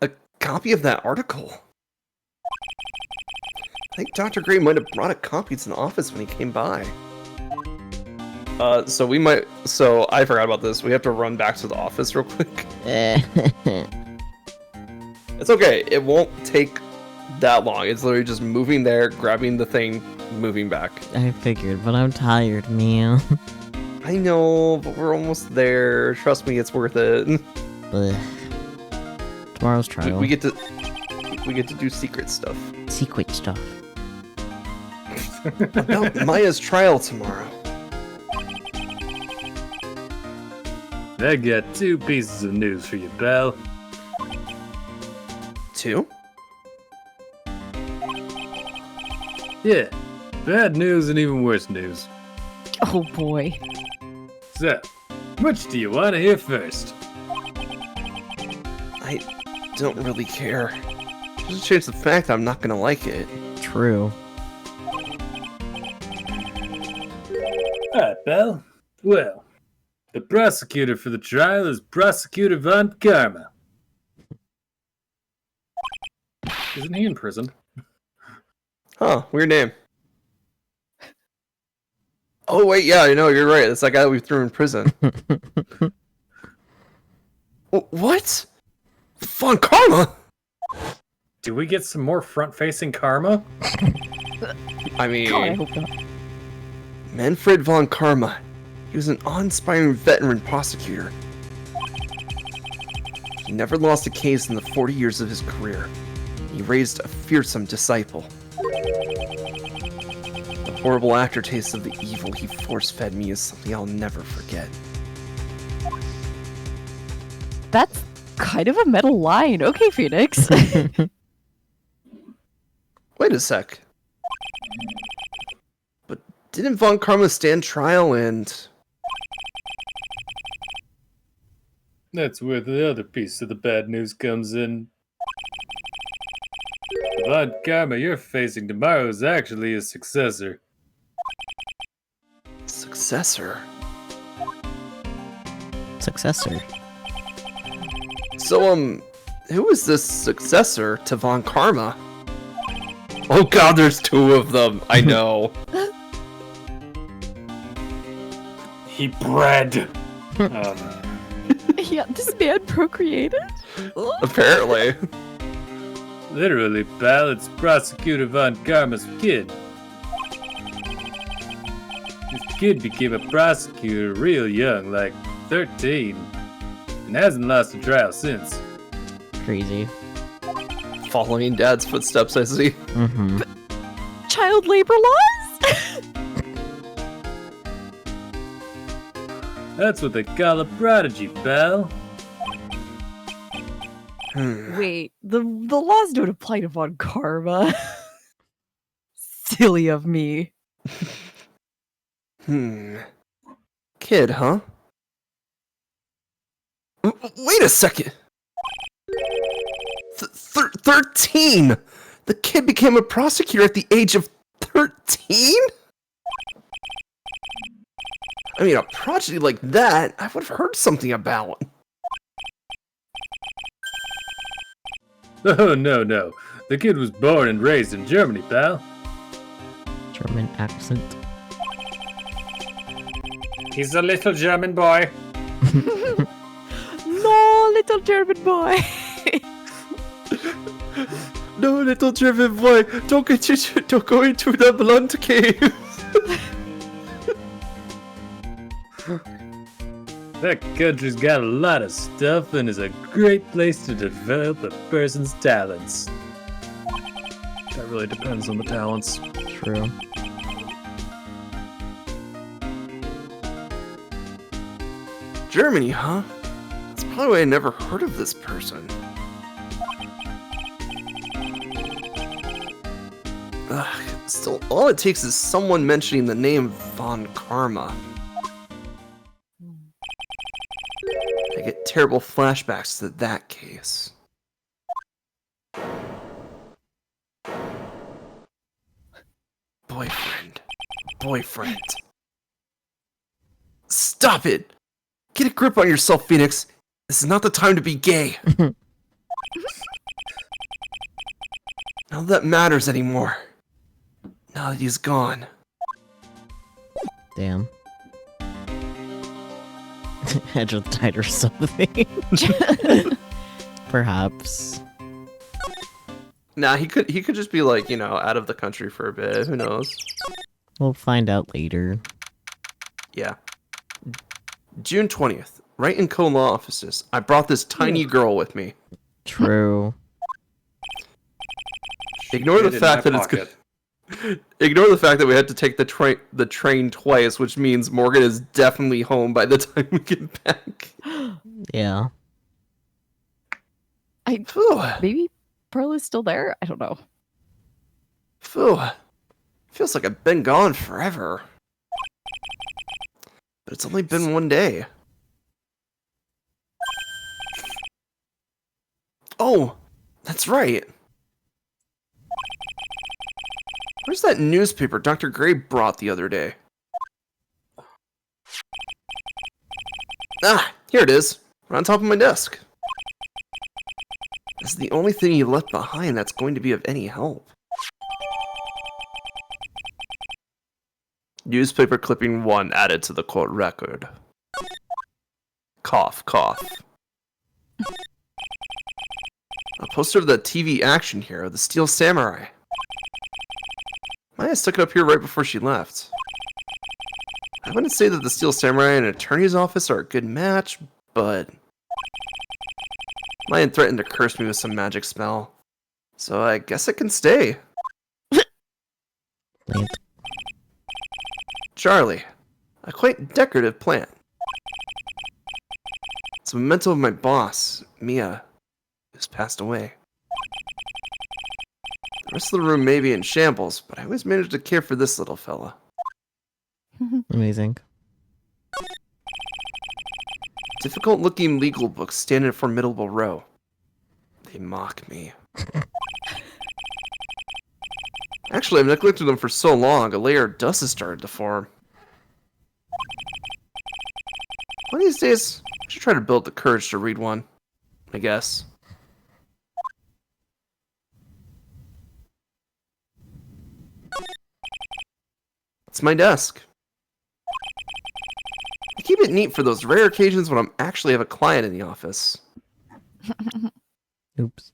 A copy of that article. I think Dr. Gray might have brought a copy to the office when he came by. So I forgot about this. We have to run back to the office real quick. It's okay. It won't take that long. It's literally just moving there, grabbing the thing, moving back. I figured, but I'm tired, man. I know, but we're almost there. Trust me, it's worth it. Ugh. Tomorrow's trial. We get to do secret stuff. Secret stuff. About Maya's trial tomorrow. I got 2 pieces of news for you, pal. 2? Yeah, bad news and even worse news. Oh boy. So, which do you want to hear first? I don't really care. Just change the fact I'm not gonna like it. True. Alright, pal. Well, the prosecutor for the trial is Prosecutor Von Karma. Isn't he in prison? Huh, weird name. Oh wait, yeah, I know, you're right. That's that guy that we threw in prison. What? Von Karma? Do we get some more front-facing karma? I mean, God, I hope not. Manfred von Karma. He was an awe-inspiring veteran prosecutor. He never lost a case in the 40 years of his career. He raised a fearsome disciple. The horrible aftertaste of the evil he force-fed me is something I'll never forget. That's kind of a metal line. Okay, Phoenix. Wait a sec. But didn't von Karma stand trial and... That's where the other piece of the bad news comes in. The Von Karma you're facing tomorrow is actually his successor. Successor? successor. So, who is this successor to Von Karma? Oh god, there's two of them. I know. He bred. Yeah, this man procreated? Apparently. Literally, pal, it's Prosecutor Von Karma's kid. This kid became a prosecutor real young, like 13, and hasn't lost a trial since. Crazy. Following in Dad's footsteps, I see. Mm-hmm. Child labor laws? That's what they call a prodigy, pal. Wait, the laws don't apply to Von Karma. Silly of me. Kid, huh? Wait a second! 13! The kid became a prosecutor at the age of 13? I mean, a prodigy like that, I would have heard something about. Oh, no. The kid was born and raised in Germany, pal. German accent. He's a little German boy. No, little German boy. No, little German boy, don't go into the blunt cave. That country's got a lot of stuff and is a great place to develop a person's talents. That really depends on the talents. True. Germany, huh? That's probably why I never heard of this person. Ugh, still, all it takes is someone mentioning the name Von Karma. I get terrible flashbacks to that case. Boyfriend. Stop it! Get a grip on yourself, Phoenix. This is not the time to be gay. None of that matters anymore. Now that he's gone. Damn. Edge of the tide or something. Perhaps. Nah, he could just be like, you know, out of the country for a bit. Who knows? We'll find out later. Yeah. June 20th, right in co-law offices. I brought this tiny girl with me. True. Ignore the fact that Ignore the fact that we had to take the train twice, which means Morgan is definitely home by the time we get back. Yeah. Maybe Pearl is still there? I don't know. Feels like I've been gone forever. But it's only been one day. Oh, that's right. Where's that newspaper Dr. Gray brought the other day? Ah, here it is. Right on top of my desk. This is the only thing you left behind that's going to be of any help. Newspaper clipping 1 added to the court record. Cough, cough. A poster of the TV action hero, the Steel Samurai. Maya stuck it up here right before she left. I wouldn't say that the Steel Samurai and an attorney's office are a good match, but Maya threatened to curse me with some magic spell. So I guess it can stay. Plant. Charlie, a quite decorative plant. It's a memento of my boss, Mia, who's passed away. The rest of the room may be in shambles, but I always managed to care for this little fella. Amazing. Difficult-looking legal books stand in a formidable row. They mock me. Actually, I've neglected them for so long, a layer of dust has started to form. One of these days, I Should try to build the courage to read one, I guess. It's my desk. I keep it neat for those rare occasions when I actually have a client in the office. Oops.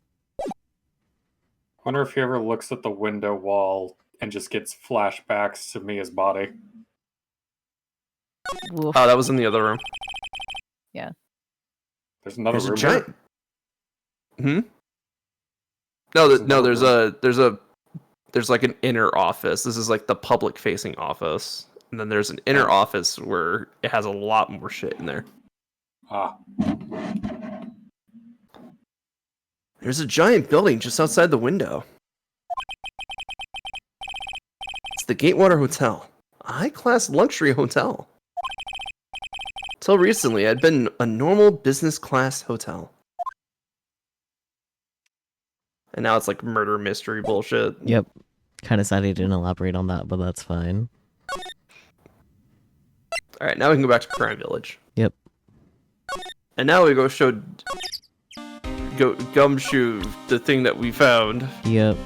Wonder if he ever looks at the window wall and just gets flashbacks to Mia's body. Woof. Oh, that was in the other room. There's another There's a room giant. here? No, There's no. another There's like an inner office. This is like the public-facing office, and then there's an inner office where it has a lot more shit in there. Ah. There's a giant building just outside the window. It's the Gatewater Hotel, a high-class luxury hotel. Till recently, I'd been a normal business class hotel. And now it's like murder mystery bullshit. Yep. Kind of sad he didn't elaborate on that, but that's fine. Alright, now we can go back to Crime Village. Yep. And now we go show Gumshoe the thing that we found. Yep.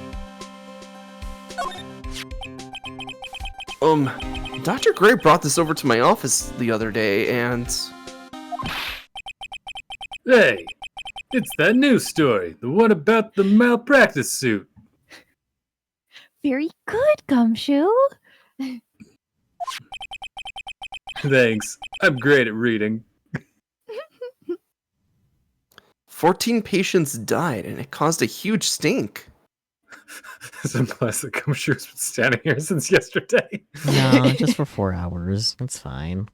Dr. Gray brought this over to my office the other day, and... Hey, it's that news story, the one about the malpractice suit. Very good, Gumshoe. Thanks, I'm great at reading. 14 patients died, and it caused a huge stink. Some classic Gumshoe's been standing here since yesterday. No, just for 4 hours. It's fine.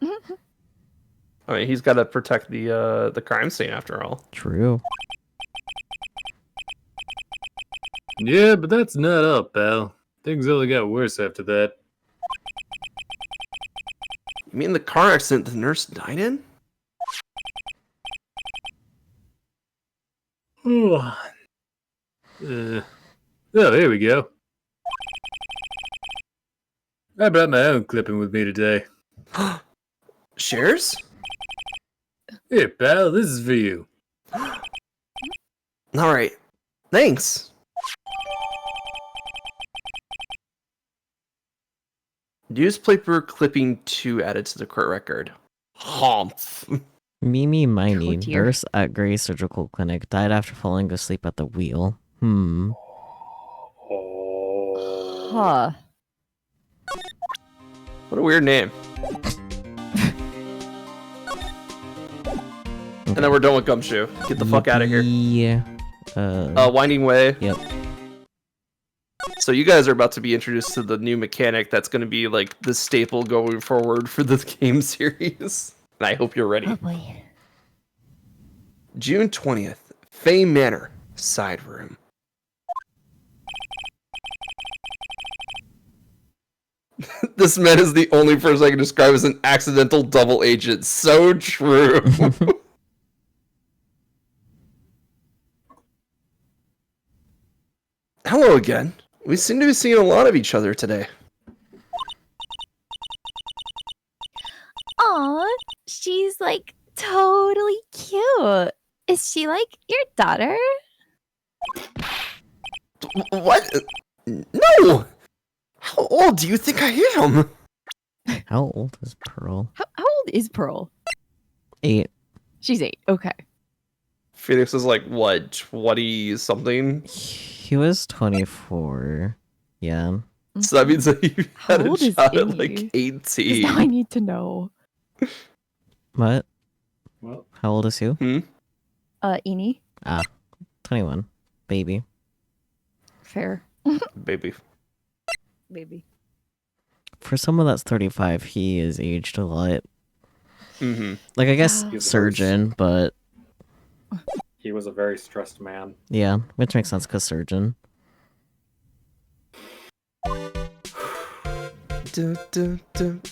I mean, he's got to protect the crime scene after all. True. Yeah, but that's not all, pal. Things only got worse after that. You mean the car accident the nurse died in? Oh, here we go. I brought my own clipping with me today. Shares? Here, pal, this is for you. Alright. Thanks. Newspaper clipping 2 added to the court record. Humph. Mimi Miney, Oh, dear. nurse at Gray Surgical Clinic, died after falling asleep at the wheel. Oh. Huh. What a weird name. And then we're done with Gumshoe. Get the fuck out of here. Yeah. Winding Way. Yep. So you guys are about to be introduced to the new mechanic that's going to be like the staple going forward for the game series. And I hope you're ready. Oh boy. June 20th, Fay Manor, side room. This man is the only person I can describe as an accidental double agent. So true. Hello again. We seem to be seeing a lot of each other today. Aw, she's like totally cute. Is she like your daughter? What? No! How old do you think I am? How old is Pearl? How old is Pearl? 8. She's 8. Okay. Phoenix is like, what, 20-something? He was 24. Yeah. So that means that you How had a old is child at Indy? like 'Cause 18. now I need to know. What? Well, How old is who? Eni. 21. Baby. Fair. Baby. Baby. For someone that's 35, he is aged a lot. Mm-hmm. Like, I guess He's a surgeon, but he was a very stressed man. yeah, which makes sense because surgeon.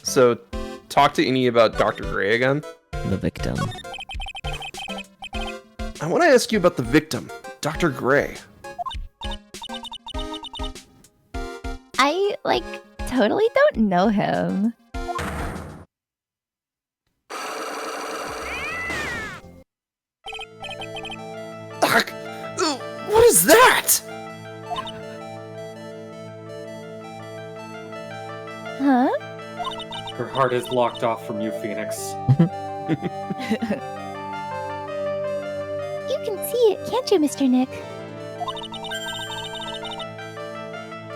So, talk to Innie about Dr. Gray again. The victim. I want to ask you about the victim, Dr. Gray. I like totally don't know him. is that? Huh? Her heart is locked off from you, Phoenix. You can see it, can't you, Mr. Nick?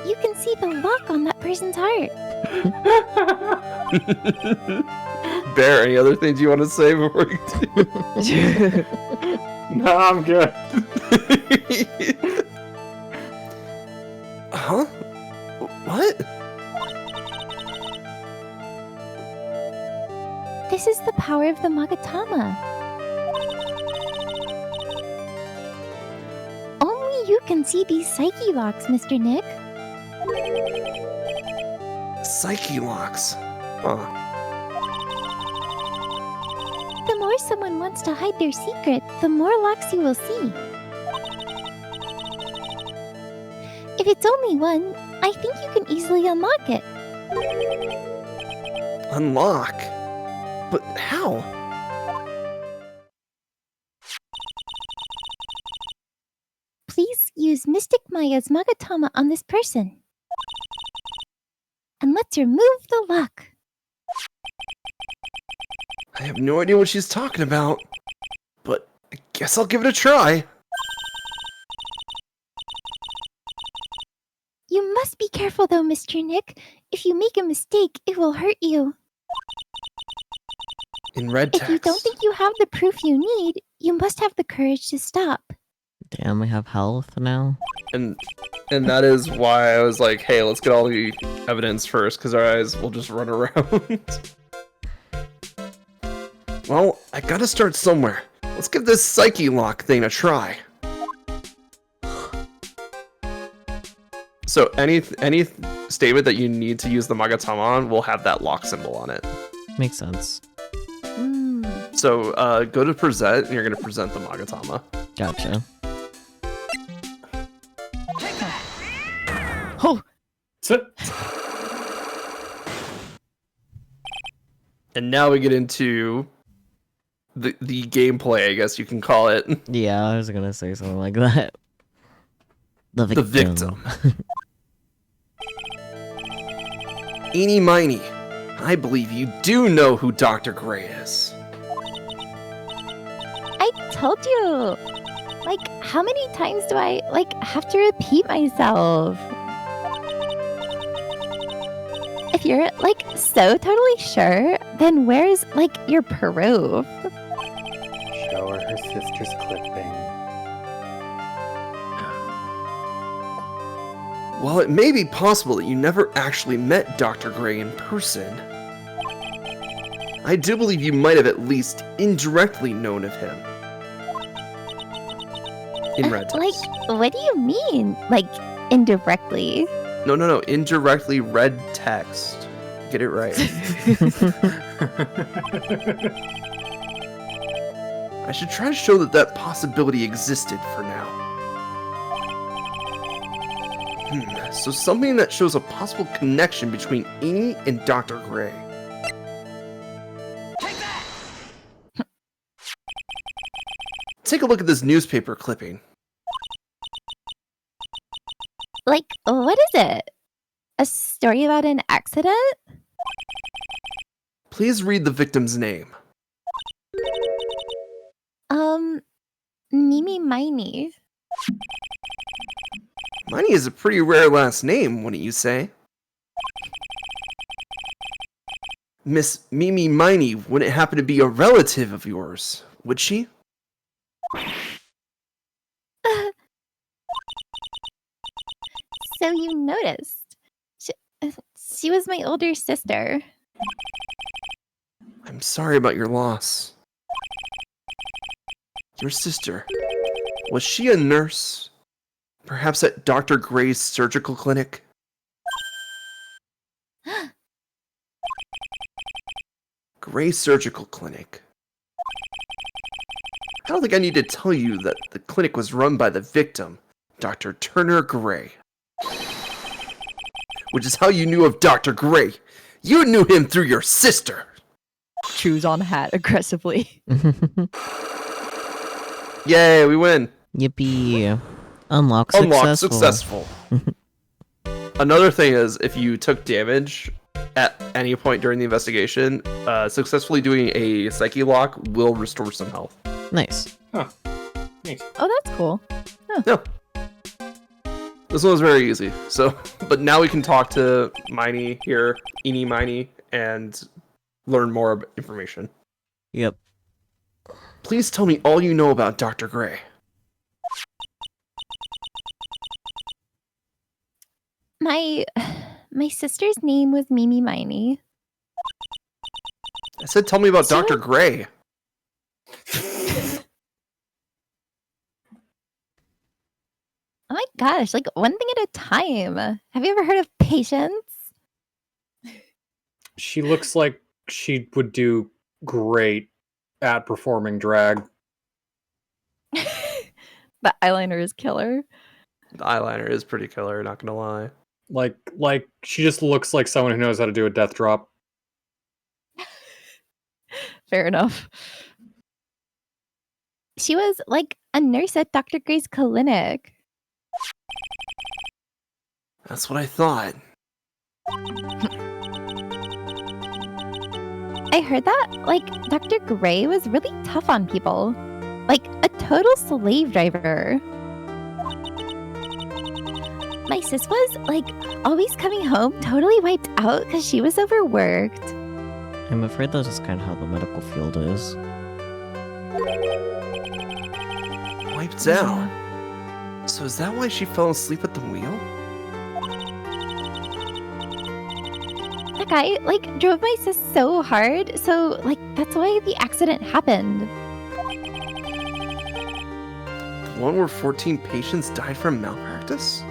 You can see the lock on that person's heart. Bear, any other things you want to say before you do? No, I'm good. Huh? What? This is the power of the Magatama. Only you can see these psyche locks, Mr. Nick. Psyche locks. Huh. The more someone wants to hide their secret, the more locks you will see. If it's only one, I think you can easily unlock it. Unlock? But how? Please use Mystic Maya's Magatama on this person. And let's remove the lock. I have no idea what she's talking about, but I guess I'll give it a try. You must be careful though, Mr. Nick. If you make a mistake, it will hurt you. In red text. If you don't think you have the proof you need, you must have the courage to stop. Damn, we have health now. And that is why I was like, hey, let's get all the evidence first, because our eyes will just run around. Well, I gotta start somewhere. Let's give this psyche lock thing a try. So any statement that you need to use the Magatama on will have that lock symbol on it. Makes sense. So go to present, and you're gonna present the Magatama. Gotcha. And now we get into the gameplay, I guess you can call it. Yeah, I was gonna say something like that. The victim. The victim. Eeny miny, I believe you do know who Dr. Gray is. I told you. Like, how many times do I, have to repeat myself? If you're, so totally sure, then where's, your proof? Show her her sister's clipping. While it may be possible that you never actually met Dr. Gray in person, I do believe you might have at least indirectly known of him. In red text. What do you mean? Indirectly? No, indirectly red text. Get it right. I should try to show that possibility existed for now. So something that shows a possible connection between Amy and Dr. Gray. Take a look at this newspaper clipping. What is it? A story about an accident? Please read the victim's name. Mimi Miney. Miney is a pretty rare last name, wouldn't you say? Miss Mimi Miney wouldn't happen to be a relative of yours, would she? So you noticed. She was my older sister. I'm sorry about your loss. Your sister, was she a nurse? Perhaps at Dr. Gray's surgical clinic? Gray Surgical Clinic. I don't think I need to tell you that the clinic was run by the victim, Dr. Turner Gray. Which is how you knew of Dr. Gray. You knew him through your sister. Chews on hat aggressively. Yay, we win. Yippee. Unlock Unlocked successful. successful. Another thing is, if you took damage at any point during the investigation, successfully doing a psyche lock will restore some health. Nice. Neat. Oh, that's cool. Yeah. This one was very easy. So, but now we can talk to Miney here, Eeny Miney, and learn more information. Yep. Please tell me all you know about Dr. Gray. My sister's name was Mimi Miney. I said tell me about So- Dr. Gray. Oh my gosh, like one thing at a time. Have you ever heard of Patience? She looks like she would do great at performing drag. The eyeliner is killer. The eyeliner is pretty killer, not gonna lie. Like she just looks like someone who knows how to do a death drop. Fair enough. She was like a nurse at Dr. Gray's clinic. That's what I thought. I heard that, like, Dr. Gray was really tough on people. Like, a total slave driver. My sis was, like, always coming home totally wiped out because she was overworked. I'm afraid that's just kind of how the medical field is. Wiped out. So is that why she fell asleep at the wheel? That guy, like, drove my sis so hard, so, like, that's why the accident happened. The one where 14 patients died from malpractice?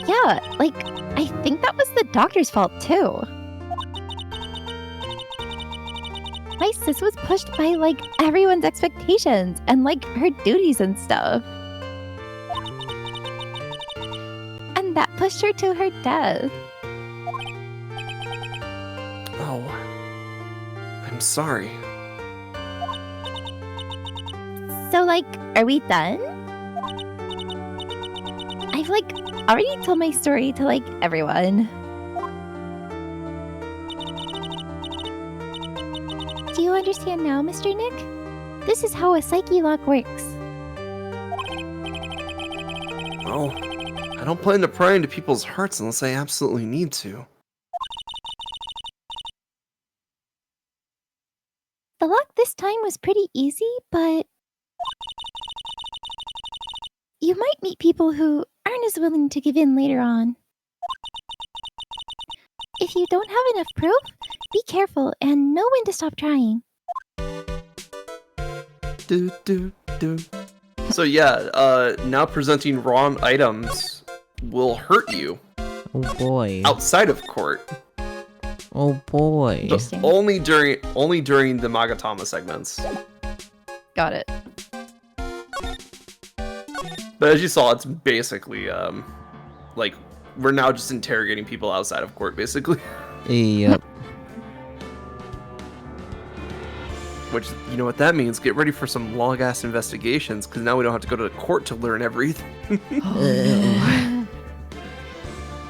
Yeah, like, I think that was the doctor's fault, too. My sis was pushed by, like, everyone's expectations and, like, her duties and stuff. And that pushed her to her death. Oh. I'm sorry. So, like, are we done? I've, like, already told my story to, like, everyone. Do you understand now, Mr. Nick? This is how a psyche lock works. Well, I don't plan to pry into people's hearts unless I absolutely need to. The lock this time was pretty easy, but you might meet people who aren't as willing to give in later on. If you don't have enough proof, be careful and know when to stop trying. Do, do, do. So yeah, now presenting wrong items will hurt you Oh boy. outside of court, Oh boy. but Interesting. only during the Magatama segments. Got it. But as you saw, it's basically like we're now just interrogating people outside of court, basically. Yep. Which, you know what that means? Get ready for some long ass investigations, because now we don't have to go to the court to learn everything.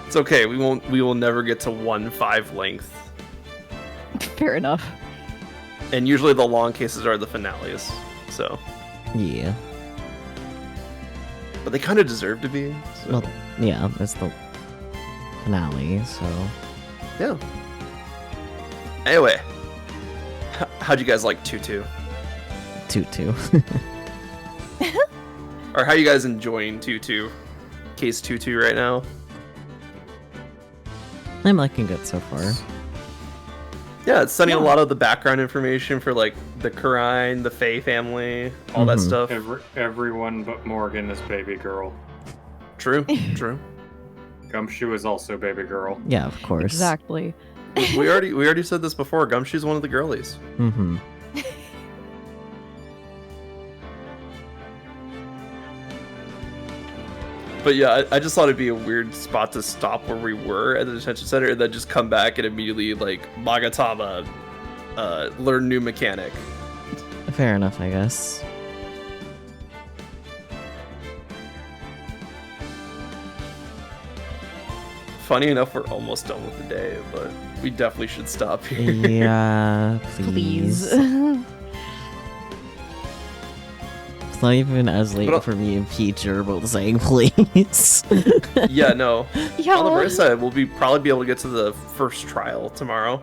It's okay. We will never get to 1-5 length. Fair enough. And usually the long cases are the finales. So, Yeah. but they kind of deserve to be. So. Well, yeah, it's the finale, so. Yeah. Anyway, how'd you guys like Tutu? Tutu. Or how you guys enjoying Tutu? Case Tutu right now? I'm liking it so far. Yeah, it's sending a Yeah. lot of the background information for like the Karine, the Faye family, all that Mhm. stuff. Everyone but Morgan is baby girl. True, true. Gumshoe is also baby girl. Yeah, of course. Exactly. we already said this before. Gumshoe's one of the girlies. Mm-hmm. But yeah, I just thought it'd be a weird spot to stop where we were at the detention center and then just come back and immediately like Magatama learn new mechanic. Fair enough, I guess. funny enough, we're almost done with the day, but we definitely should stop here. Yeah, please. It's not even as late But- for me and Peach are both saying please. Yeah, no. Yeah. On the bright side, we'll probably be able to get to the first trial tomorrow.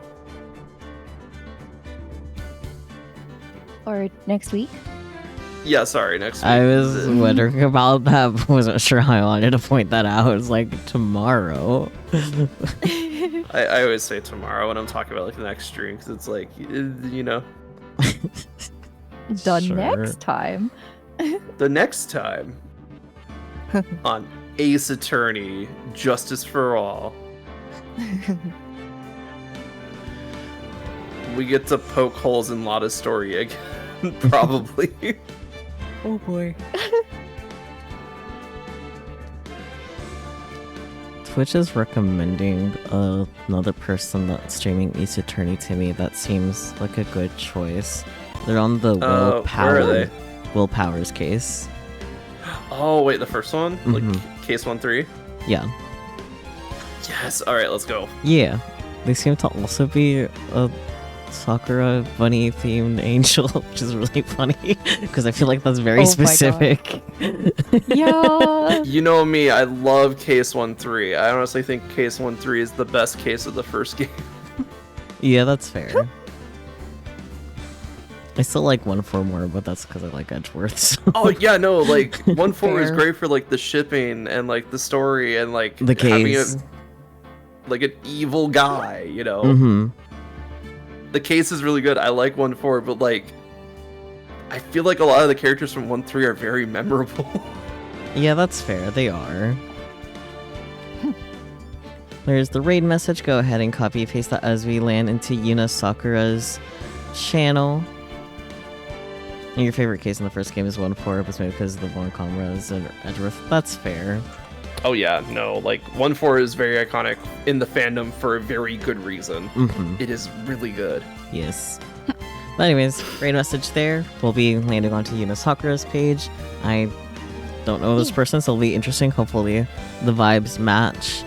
Or next week. Yeah, sorry, next week. I was wondering about that, but wasn't sure how I wanted to point that out. It's like tomorrow. I always say tomorrow when I'm talking about like the next stream, because it's like, you know, The Sure. next time. the next time on Ace Attorney, Justice for All, we get to poke holes in Lotta's story again, probably. Oh boy. Twitch is recommending another person that's streaming Ace Attorney to me. That seems like a good choice. They're on the Where are they? Will Powers case. Oh, wait, the first one? Mhm. Like, case 1-3? Yeah. Yes, alright, let's go. Yeah. They seem to also be a Sakura bunny themed angel, which is really funny because I feel like that's very Oh my God. specific. Yeah. You know me, I love case 1-3. I honestly think case 1-3 is the best case of the first game. Yeah, that's fair. I still like 1-4 more, but that's because I like Edgeworth. So. Oh yeah, no, like 1-4 is Fair. great for like the shipping and like the story and like The having case. like an evil guy, you know. Mm-hmm. The case is really good. I like 1-4, but like I feel like a lot of the characters from 1-3 are very memorable. Yeah, that's fair. They are. There's the raid message. Go ahead and copy paste that as we land into Yuna Sakura's channel. And your favorite case in the first game is 1-4, but maybe because of the Born Comrades and Edgeworth. That's fair. Oh yeah, no, like 1-4 is very iconic in the fandom for a very good reason. Mm-hmm. It is really good. Yes. But anyways, raid message there. We'll be landing onto Yuna Sakura's page. I don't know this person, so it'll be interesting. Hopefully the vibes match.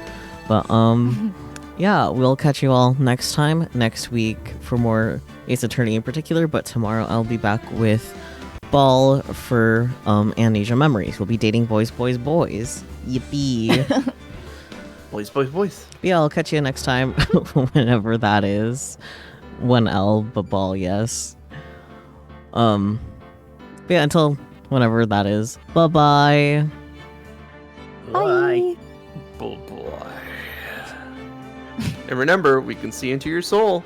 But yeah, we'll catch you all next time, next week, for more Ace Attorney in particular, but tomorrow I'll be back with Ball for Amnesia Memories. We'll be dating boys, boys, boys. Yippee. Boys, boys, boys. But yeah, I'll catch you next time, whenever that is. 1L, but Ball, yes. But yeah, until whenever that is. Bye-bye. Bye. Boy. And remember, we can see into your soul.